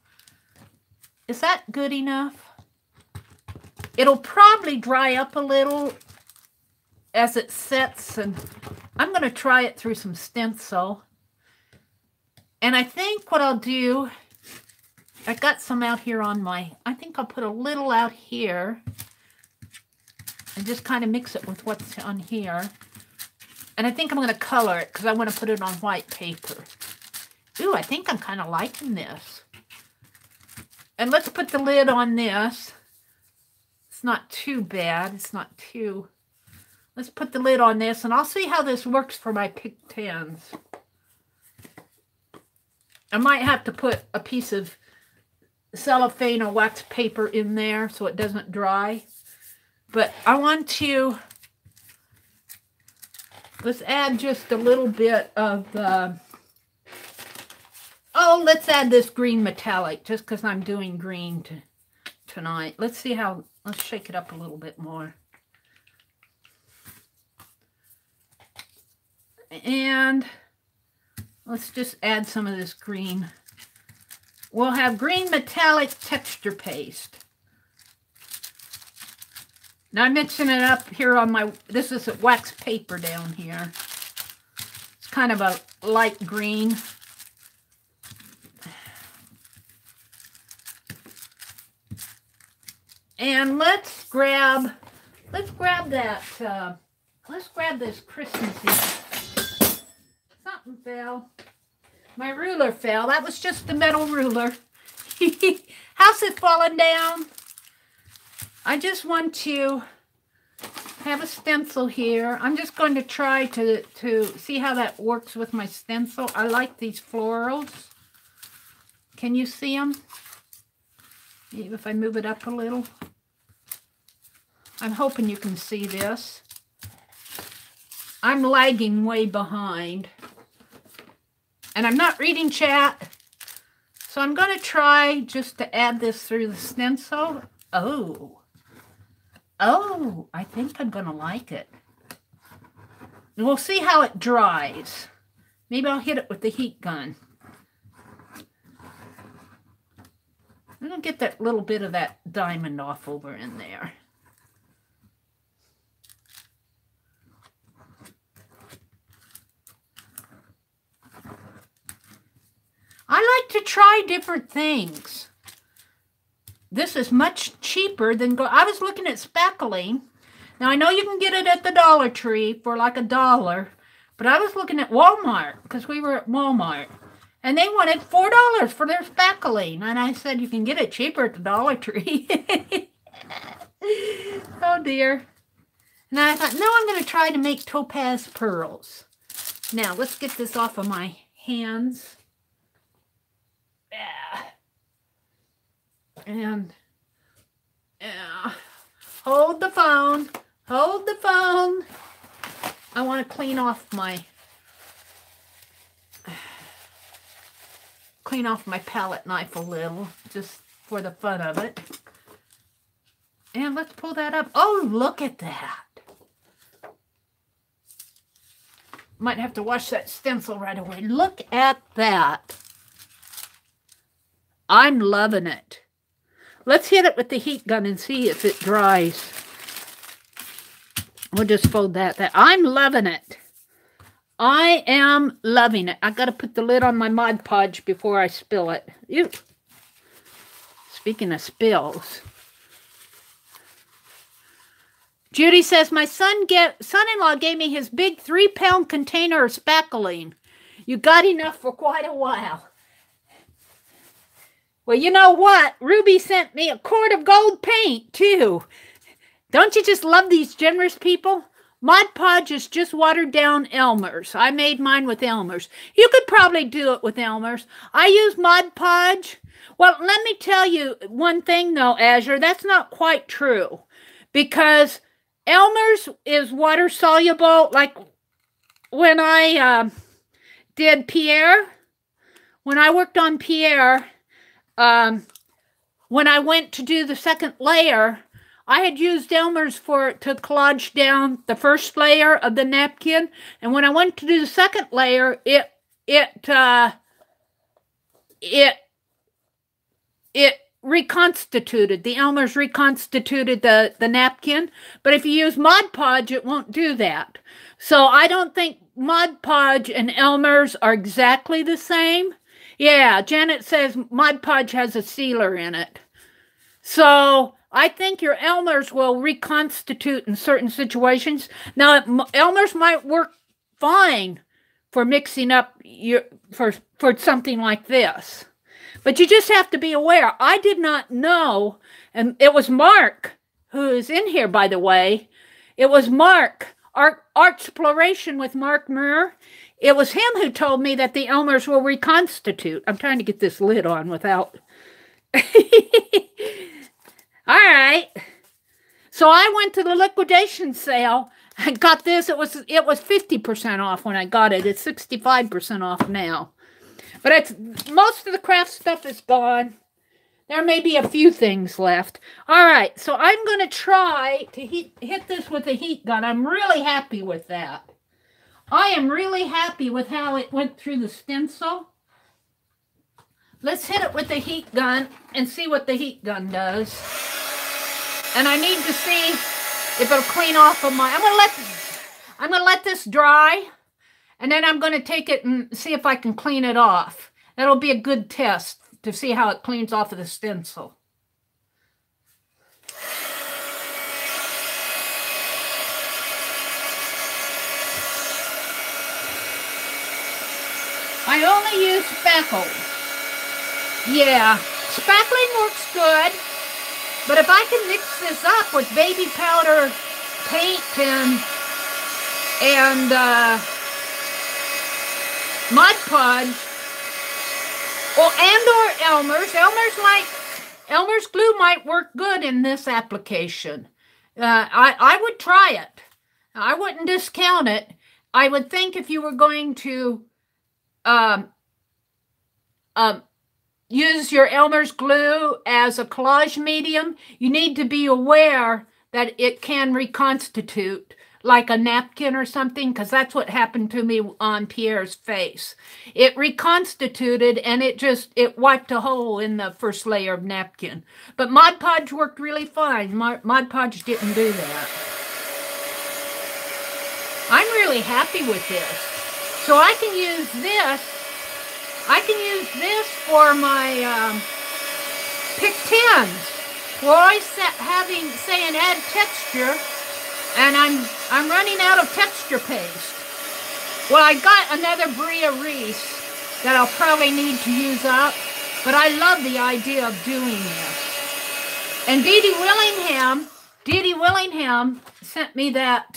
Is that good enough? It'll probably dry up a little as it sets, and I'm going to try it through some stencil. And I think what I'll do, I got some out here on my, I think I'll put a little out here and just kind of mix it with what's on here. And I think I'm going to color it because I want to put it on white paper. Ooh, I think I'm kind of liking this. And let's put the lid on this. It's not too bad. It's not too... Let's put the lid on this, and I'll see how this works for my Pick 10s. I might have to put a piece of cellophane or wax paper in there so it doesn't dry. But I want to... Let's add just a little bit of the... Oh, let's add this green metallic, just because I'm doing green tonight. Let's see how... Let's shake it up a little bit more. And let's just add some of this green. We'll have green metallic texture paste. Now I'm mixing it up here on my, this is a wax paper down here. It's kind of a light green. And let's grab this Christmassy. Something fell. My ruler fell. That was just the metal ruler. How's it falling down? I just want to have a stencil here. I'm just going to try to see how that works with my stencil. I like these florals. Can you see them? Maybe if I move it up a little. I'm hoping you can see this. I'm lagging way behind. And I'm not reading chat. So I'm going to try just to add this through the stencil. Oh, I think I'm going to like it. We'll see how it dries. Maybe I'll hit it with the heat gun. I'm going to get that little bit of that diamond off over in there. to try different things. This is much cheaper than I was looking at spackling. Now, I know you can get it at the Dollar Tree for like $1, but I was looking at Walmart because we were at Walmart. And they wanted $4 for their spackling. And I said, you can get it cheaper at the Dollar Tree. Oh, dear. And I thought, no, I'm going to try to make topaz pearls. Now, let's get this off of my hands. And hold the phone. Hold the phone. I want to clean off my palette knife a little, just for the fun of it. And let's pull that up. Oh, look at that. Might have to wash that stencil right away. Look at that. I'm loving it. Let's hit it with the heat gun and see if it dries. We'll just fold that. I'm loving it. I am loving it. I got to put the lid on my Mod Podge before I spill it. Ew. Speaking of spills. Judy says, my son-in-law gave me his big 3-pound container of spackling. You got enough for quite a while. Well, you know what? Ruby sent me a quart of gold paint, too. Don't you just love these generous people? Mod Podge is just watered down Elmer's. I made mine with Elmer's. You could probably do it with Elmer's. I use Mod Podge. Well, let me tell you one thing, though, Azure. That's not quite true. Because Elmer's is water soluble. Like when I did Pierre, when I worked on Pierre, when I went to do the second layer, I had used Elmer's to collage down the first layer of the napkin, and when I went to do the second layer, it reconstituted. The Elmer's reconstituted the napkin, but if you use Mod Podge, it won't do that. So I don't think Mod Podge and Elmer's are exactly the same. Yeah, Janet says Mod Podge has a sealer in it. So I think your Elmer's will reconstitute in certain situations. Now, Elmer's might work fine for mixing up for something like this. But you just have to be aware. I did not know, and it was Mark, who is in here, by the way. It was Mark, Artsploration with Mark Muir. It was him who told me that the Elmer's will reconstitute. I'm trying to get this lid on without... All right. So I went to the liquidation sale and got this. It was 50% off when I got it. It's 65% off now. But most of the craft stuff is gone. There may be a few things left. All right. So I'm going to try to hit this with a heat gun. I'm really happy with that. I am really happy with how it went through the stencil. Let's hit it with the heat gun and see what the heat gun does. And I need to see if it'll clean off of my... I'm gonna let this dry, and then I'm gonna take it and see if I can clean it off. That'll be a good test to see how it cleans off of the stencil. I only use spackle. Yeah, spackling works good, but if I can mix this up with baby powder paint and Mod Podge, or Elmer's glue might work good in this application. I would try it. I wouldn't discount it. I would think if you were going to use your Elmer's glue as a collage medium, you need to be aware that it can reconstitute like a napkin or something, because that's what happened to me on Pierre's face. It reconstituted and it wiped a hole in the first layer of napkin. But Mod Podge worked really fine. Mod Podge didn't do that. I'm really happy with this. So I can use this I can use this for my pick 10s. We're always saying add texture, and I'm running out of texture paste. Well, I got another Bria Reese that I'll probably need to use up, but I love the idea of doing this. And Dee Dee Willingham sent me that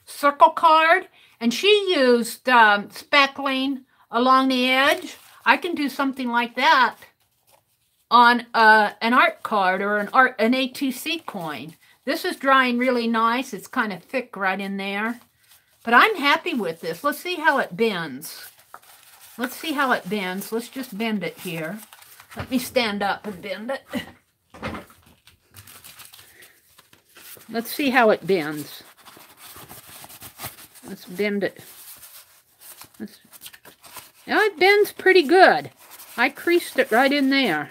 circle card, and she used speckling along the edge. I can do something like that on an art card or an ATC coin. This is drying really nice. It's kind of thick right in there. But I'm happy with this. Let's see how it bends. Let's see how it bends. Let's just bend it here. Let me stand up and bend it. Let's see how it bends. Let's bend it. Now it bends pretty good. I creased it right in there.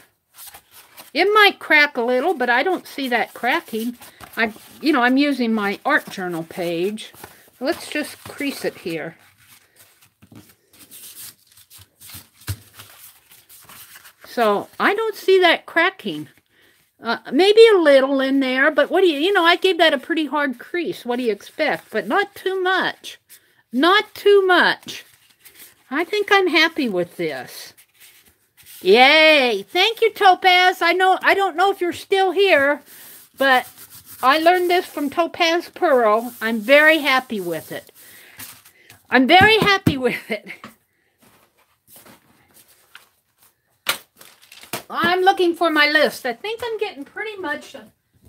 It might crack a little, but I don't see that cracking. I'm using my art journal page. Let's just crease it here. So I don't see that cracking. Maybe a little in there, but what do I gave that a pretty hard crease. What do you expect? But not too much. Not too much. I think I'm happy with this. Yay! Thank you, Topaz. I don't know if you're still here, but I learned this from Topaz Pearl. I'm very happy with it. I'm very happy with it. I'm looking for my list. I think I'm getting pretty much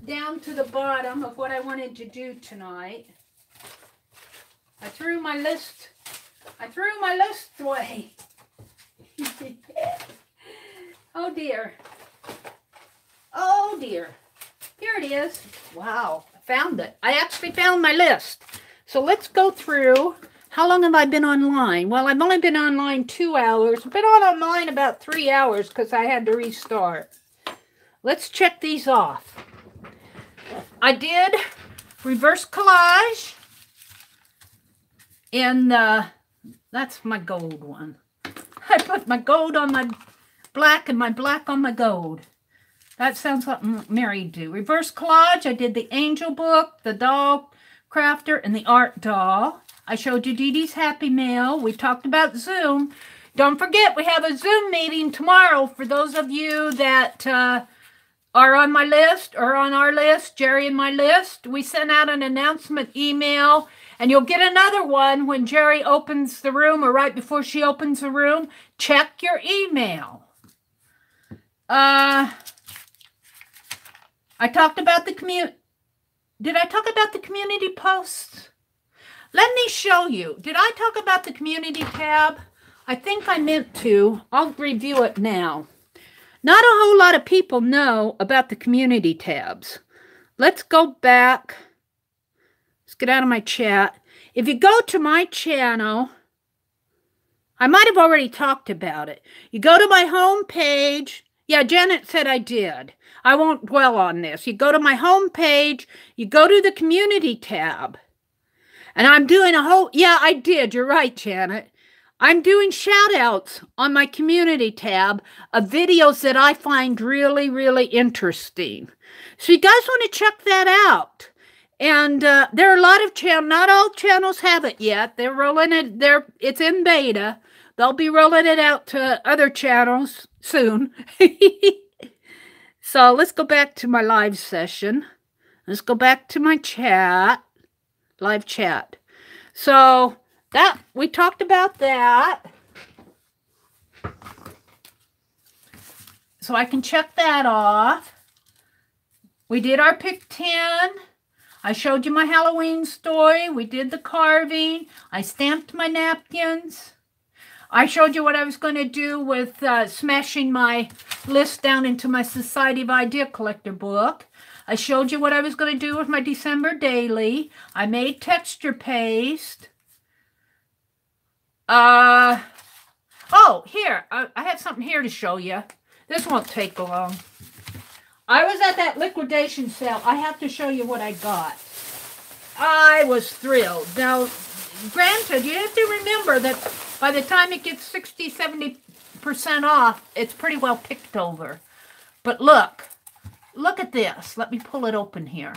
down to the bottom of what I wanted to do tonight. I threw my list away. Oh dear. Oh dear. Here it is. Wow, I found it. I actually found my list. So let's go through. How long have I been online? Well, I've only been online 2 hours. I've been online about 3 hours because I had to restart. Let's check these off. I did reverse collage in that's my gold one. I put my gold on my black and my black on my gold. That sounds like Mary do. Reverse collage, I did the angel book, the doll crafter, and the art doll. I showed you Dee Dee's Happy Mail. We talked about Zoom. Don't forget, we have a Zoom meeting tomorrow for those of you that are on my list or on our list, Jerry and my list. We sent out an announcement email, and you'll get another one when Jerry opens the room or right before she opens the room. Check your email. I talked about the community. Did I talk about the community posts? Let me show you. Did I talk about the community tab? I think I meant to. I'll review it now. Not a whole lot of people know about the community tabs. Let's go back. Let's get out of my chat. If you go to my channel, I might have already talked about it. You go to my home page. Yeah, Janet said I did. I won't dwell on this. You go to my home page. You go to the community tab. And I'm doing a whole... Yeah, I did. You're right, Janet. I'm doing shout-outs on my community tab of videos that I find really, really interesting. So you guys want to check that out. And there are a lot of channels. Not all channels have it yet. They're rolling it. It's in beta. They'll be rolling it out to other channels soon. So let's go back to my live session. Let's go back to my chat. Live chat. So that we talked about that. So I can check that off. We did our pick 10. I showed you my Halloween story. We did the carving. I stamped my napkins. I showed you what I was going to do with smashing my list down into my Society of Idea Collector book. I showed you what I was going to do with my December daily. I made texture paste. Oh, here. I have something here to show you. This won't take long. I was at that liquidation sale. I have to show you what I got. I was thrilled. Now, granted, you have to remember that By the time it gets 60, 70% off, it's pretty well picked over. But look at this. Let me pull it open here.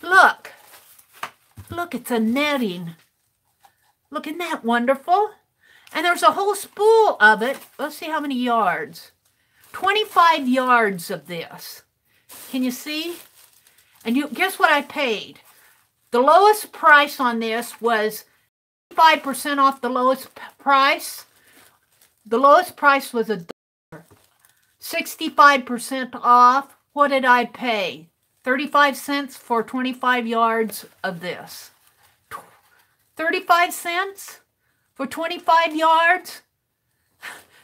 Look, it's a netting. Look, isn't that wonderful? And there's a whole spool of it. Let's see how many yards. 25 yards of this. Can you see? And you guess what I paid? The lowest price on this was 5% off the lowest price. The lowest price was $1. 65% off. What did I pay? 35 cents for 25 yards of this. 35 cents for 25 yards?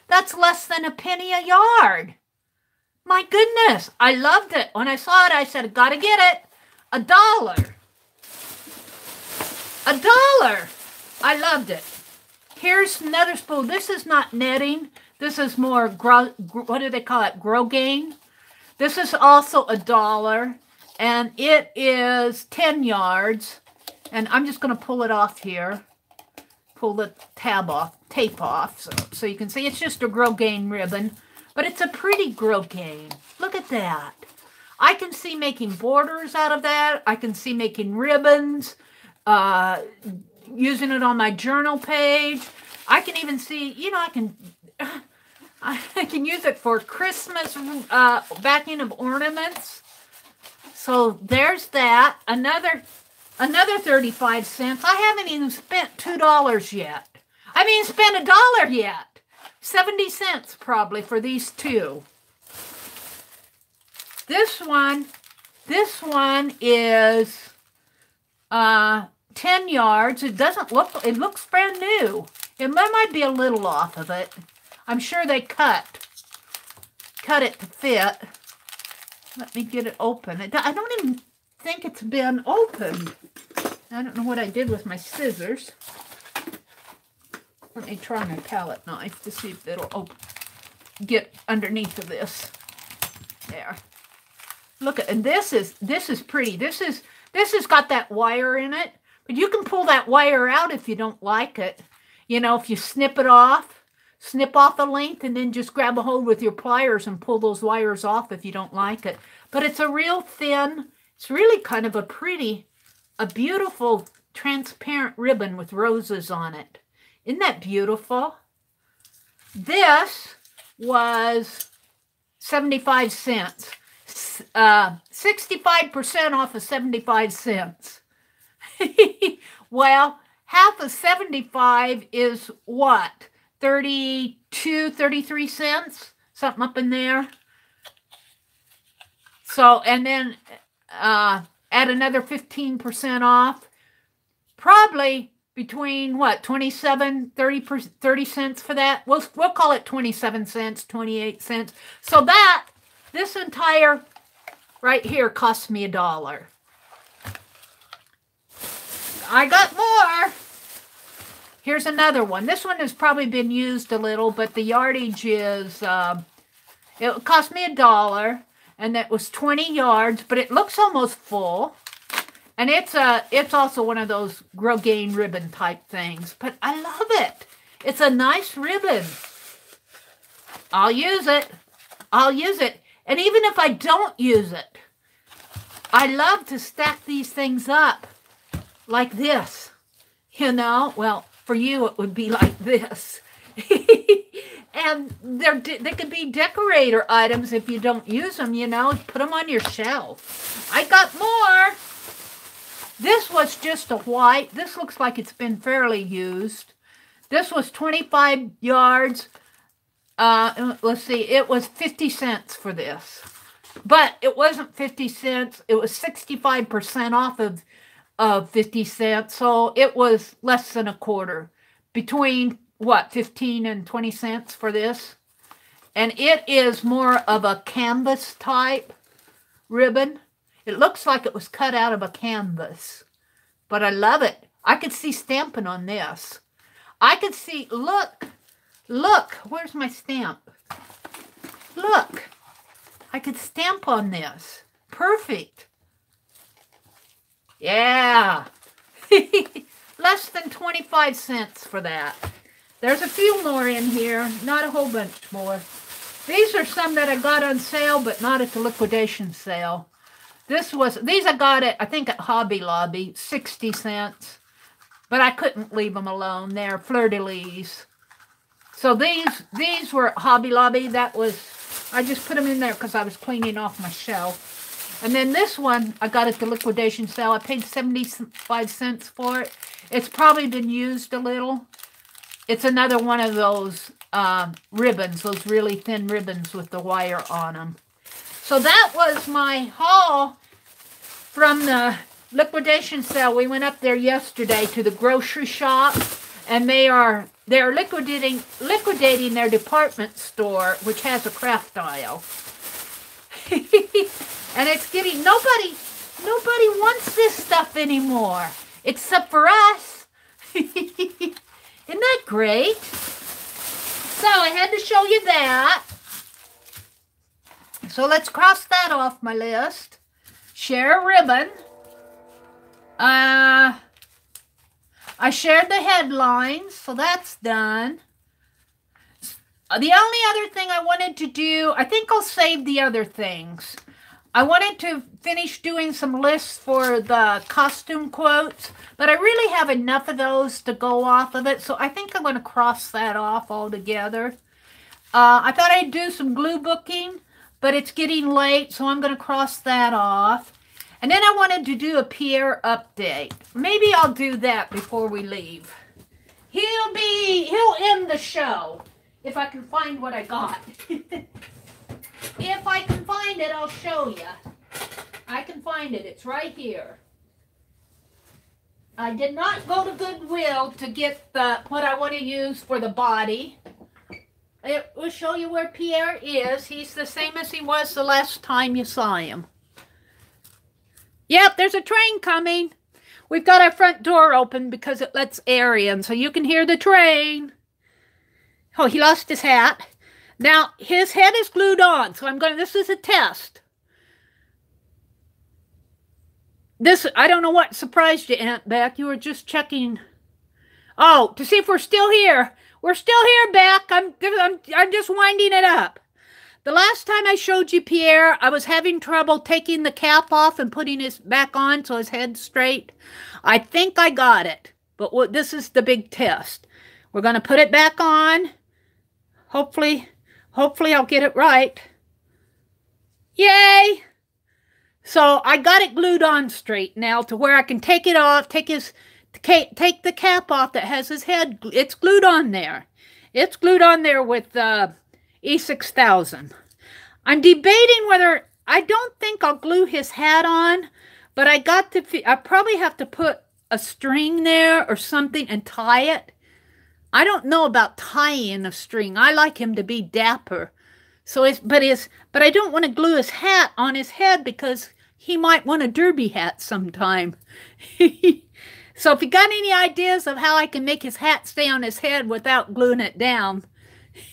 That's less than a penny a yard. My goodness, I loved it. When I saw it, I said, gotta get it. $1. $1. I loved it. Here's another spool. This is not netting. This is more, what do they call it? Grosgrain. This is also $1. And it is 10 yards. And I'm just going to pull it off here. Pull the tape off, so you can see it's just a grosgrain ribbon. But it's a pretty grosgrain. Look at that. I can see making borders out of that. I can see making ribbons, using it on my journal page. I can even see, you know, I can use it for Christmas backing of ornaments. So there's that. Another 35 cents. I haven't even spent $2 yet. I haven't even spent $1 yet. 70 cents probably for these two. This one is 10 yards. It looks brand new. It might be a little off of it. I'm sure they cut it to fit. Let me get it open. I don't even think it's been opened. I don't know what I did with my scissors. Let me try my palette knife to see if it'll get underneath of this. There. Look at, and this is pretty. This has got that wire in it, but you can pull that wire out if you don't like it. You know, if you snip off the length, and then just grab a hold with your pliers and pull those wires off if you don't like it. But it's a real thin, it's really kind of a beautiful transparent ribbon with roses on it. Isn't that beautiful? This was 75 cents. 65% off of 75 cents. Well, half of 75 is what? 32, 33 cents? Something up in there. So, and then add another 15% off. Probably between what, 27, 30 cents for that. We'll call it 27 cents, 28 cents. So this entire right here cost me $1. I got more. Here's another one. This one has probably been used a little, but the yardage is, it cost me $1, and that was 20 yards, but it looks almost full. And it's also one of those grosgrain ribbon type things, but I love it. It's a nice ribbon. I'll use it. I'll use it. And even if I don't use it, I love to stack these things up like this. You know, well, for you it would be like this. And they could be decorator items if you don't use them, you know. Put them on your shelf. I got more. This was just a white. This looks like it's been fairly used. This was 25 yards. Let's see. It was 50 cents for this. But it wasn't 50 cents. It was 65% off of 50 cents. So it was less than a quarter. Between, what, 15 and 20 cents for this. And it is more of a canvas type ribbon. It looks like it was cut out of a canvas, but I love it. I could see stamping on this. I could see, look, where's my stamp? Look, I could stamp on this. Perfect. Yeah. Less than 25 cents for that. There's a few more in here, not a whole bunch more. These are some that I got on sale, but not at the liquidation sale. These I got at, I think at Hobby Lobby, 60 cents. But I couldn't leave them alone. They're fleur-de-lis. So these were at Hobby Lobby. I just put them in there because I was cleaning off my shelf. And then this one I got at the liquidation sale. I paid 75 cents for it. It's probably been used a little. It's another one of those ribbons, those really thin ribbons with the wire on them. So that was my haul from the liquidation sale. We went up there yesterday to the grocery shop, and they're liquidating their department store, which has a craft aisle. And it's getting nobody wants this stuff anymore, except for us. Isn't that great? So I had to show you that. So let's cross that off my list. Share a ribbon. I shared the headlines, so that's done. The only other thing I wanted to do, I think I'll save the other things. I wanted to finish doing some lists for the costume quotes, but I really have enough of those to go off of it, so I think I'm going to cross that off altogether. I thought I'd do some glue booking, but it's getting late, so I'm going to cross that off. And then I wanted to do a Pierre update. Maybe I'll do that before we leave. He'll end the show if I can find what I got. If I can find it, I'll show you. I can find it. It's right here. I did not go to Goodwill to get what I want to use for the body. It will show you where Pierre is. He's the same as he was the last time you saw him. Yep, there's a train coming. We've got our front door open because it lets air in, so you can hear the train. Oh, he lost his hat. Now, his head is glued on, so this is a test. I don't know what surprised you, Aunt Beck. You were just checking. Oh, to see if we're still here. We're still here, Beck. I'm just winding it up. The last time I showed you Pierre, I was having trouble taking the cap off and putting his back on so his head's straight. I think I got it, but this is the big test. We're going to put it back on. Hopefully I'll get it right. Yay! So I got it glued on straight now to where I can take it off, take the cap off that has his head. It's glued on there. It's glued on there with E6000. I'm debating whether, I don't think I'll glue his hat on, but I probably have to put a string there or something and tie it. I don't know about tying a string. I like him to be dapper. But I don't want to glue his hat on his head because he might want a derby hat sometime. So if you got any ideas of how I can make his hat stay on his head without gluing it down.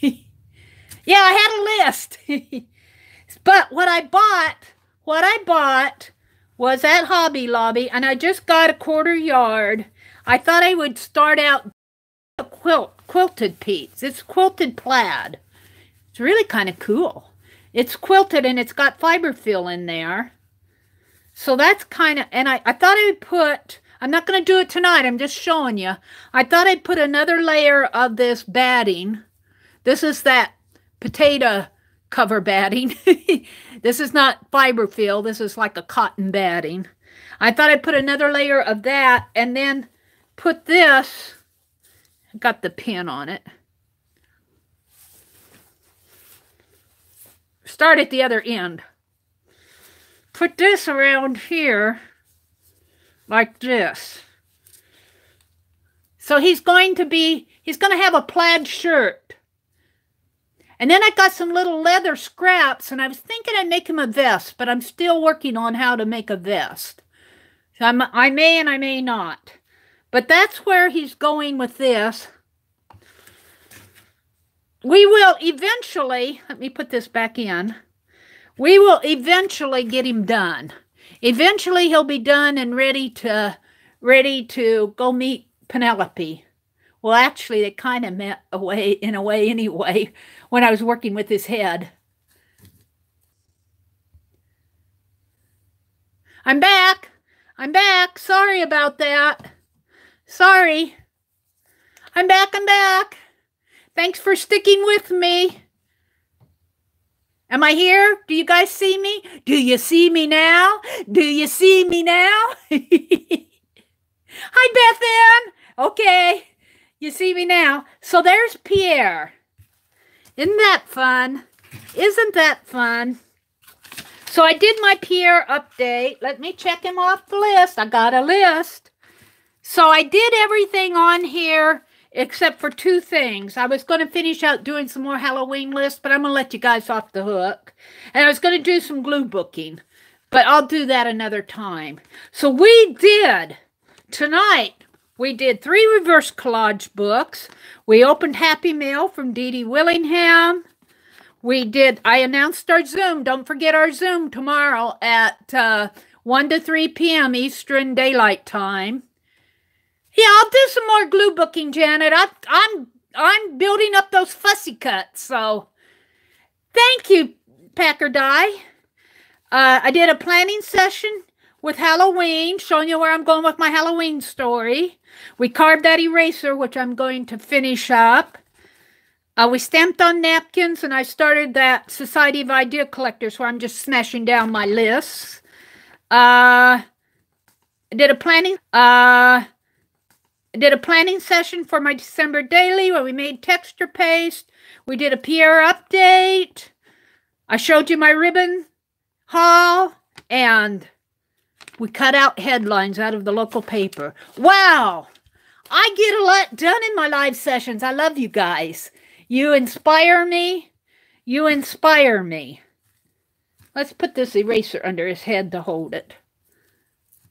Yeah, I had a list. But what I bought was at Hobby Lobby, and I just got a 1/4 yard. I thought I would start out a quilted piece. It's quilted plaid. It's really kind of cool. It's quilted and it's got fiber fill in there. So that's kind of, and I thought I would put, I'm not going to do it tonight, I'm just showing you. I thought I'd put another layer of this batting. This is that potato cover batting. This is not fiber fill, this is like a cotton batting. I thought I'd put another layer of that and then put this, got the pin on it. Start at the other end. Put this around here like this. So he's going to have a plaid shirt. And then I got some little leather scraps, and I was thinking I'd make him a vest, but I'm still working on how to make a vest. So I may and I may not. But that's where he's going with this. We will eventually, let me put this back in. We will eventually get him done. Eventually he'll be done and ready to go meet Penelope Well, actually, they kind of meant in a way anyway, when I was working with his head. I'm back. I'm back. Sorry about that. Sorry. I'm back. I'm back. Thanks for sticking with me. Am I here? Do you guys see me? Do you see me now? Do you see me now? Hi, Beth Ann. Okay. You see me now. So there's Pierre. Isn't that fun? Isn't that fun? So I did my Pierre update. Let me check him off the list. I got a list. So I did everything on here except for two things. I was going to finish out doing some more Halloween lists, but I'm going to let you guys off the hook. And I was going to do some glue booking, but I'll do that another time. So we did, tonight, we did 3 reverse collage books. We opened Happy Mail from Dee Dee Willingham. I announced our Zoom. Don't forget our Zoom tomorrow at 1 to 3 p.m. Eastern Daylight Time. Yeah, I'll do some more glue booking, Janet. I'm building up those fussy cuts, so thank you, Packer Die. I did a planning session with Halloween, showing you where I'm going with my Halloween story. We carved that eraser, which I'm going to finish up. We stamped on napkins, and I started that Society of Idea Collectors where I'm just smashing down my lists. I did a planning session for my December daily where we made texture paste. We did a Pierre update. I showed you my ribbon haul, and we cut out headlines out of the local paper. Wow! I get a lot done in my live sessions. I love you guys. You inspire me. You inspire me. Let's put this eraser under his head to hold it.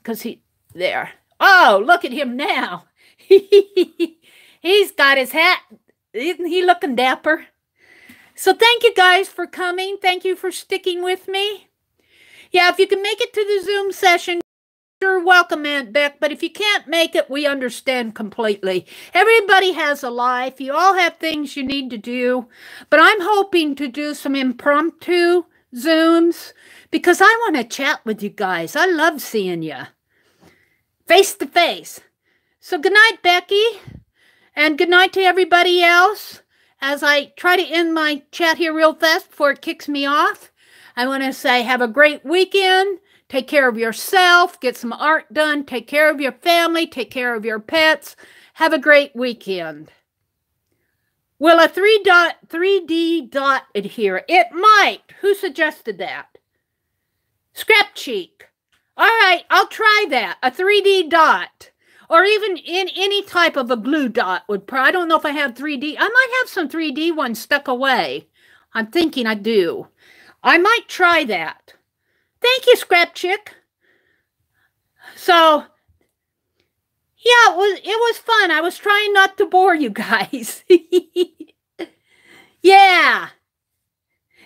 Because there. Oh, look at him now. He's got his hat. Isn't he looking dapper? So thank you guys for coming. Thank you for sticking with me. Yeah, if you can make it to the Zoom session, you're welcome, Aunt Beck. But if you can't make it, we understand completely. Everybody has a life. You all have things you need to do. But I'm hoping to do some impromptu Zooms because I want to chat with you guys. I love seeing you face to face. So good night, Becky, and good night to everybody else. As I try to end my chat here real fast before it kicks me off, I want to say have a great weekend. Take care of yourself. Get some art done. Take care of your family. Take care of your pets. Have a great weekend. Will a 3D dot adhere? It might. Who suggested that? Scrap Cheek. All right, I'll try that. A 3D dot. Or even in any type of a glue dot would I don't know if I have 3D. I might have some 3D ones stuck away. I'm thinking I do. I might try that. Thank you, Scrap Chick. So, yeah, it was fun. I was trying not to bore you guys. Yeah.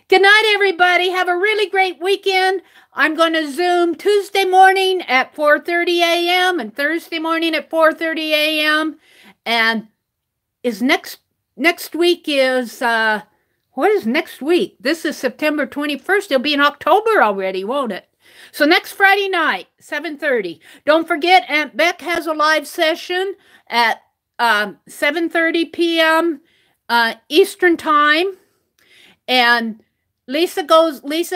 Good night, everybody. Have a really great weekend. I'm going to Zoom Tuesday morning at 4:30 a.m. and Thursday morning at 4:30 a.m. And next week is, what is next week? This is September 21st. It'll be in October already, won't it? So next Friday night, 7:30. Don't forget, Aunt Beck has a live session at 7:30 p.m. Eastern Time. And Lisa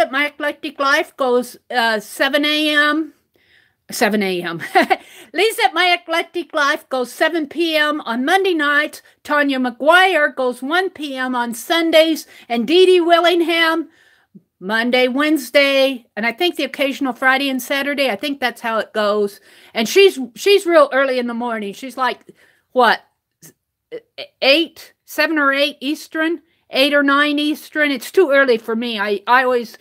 at My Eclectic Life goes 7 a.m. 7 a.m. Lisa at My Eclectic Life goes 7 p.m. on Monday nights. Tanya McGuire goes 1 p.m. on Sundays. And Dee Dee Willingham, Monday, Wednesday, and I think the occasional Friday and Saturday. I think that's how it goes. And she's real early in the morning. She's like, what, 7 or 8 Eastern? 8 or 9 Eastern. It's too early for me. I always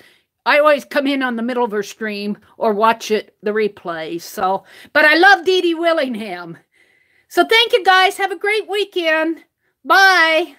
come in on the middle of her stream or watch the replay. So, but I love Dee Dee Willingham. So thank you guys. Have a great weekend. Bye.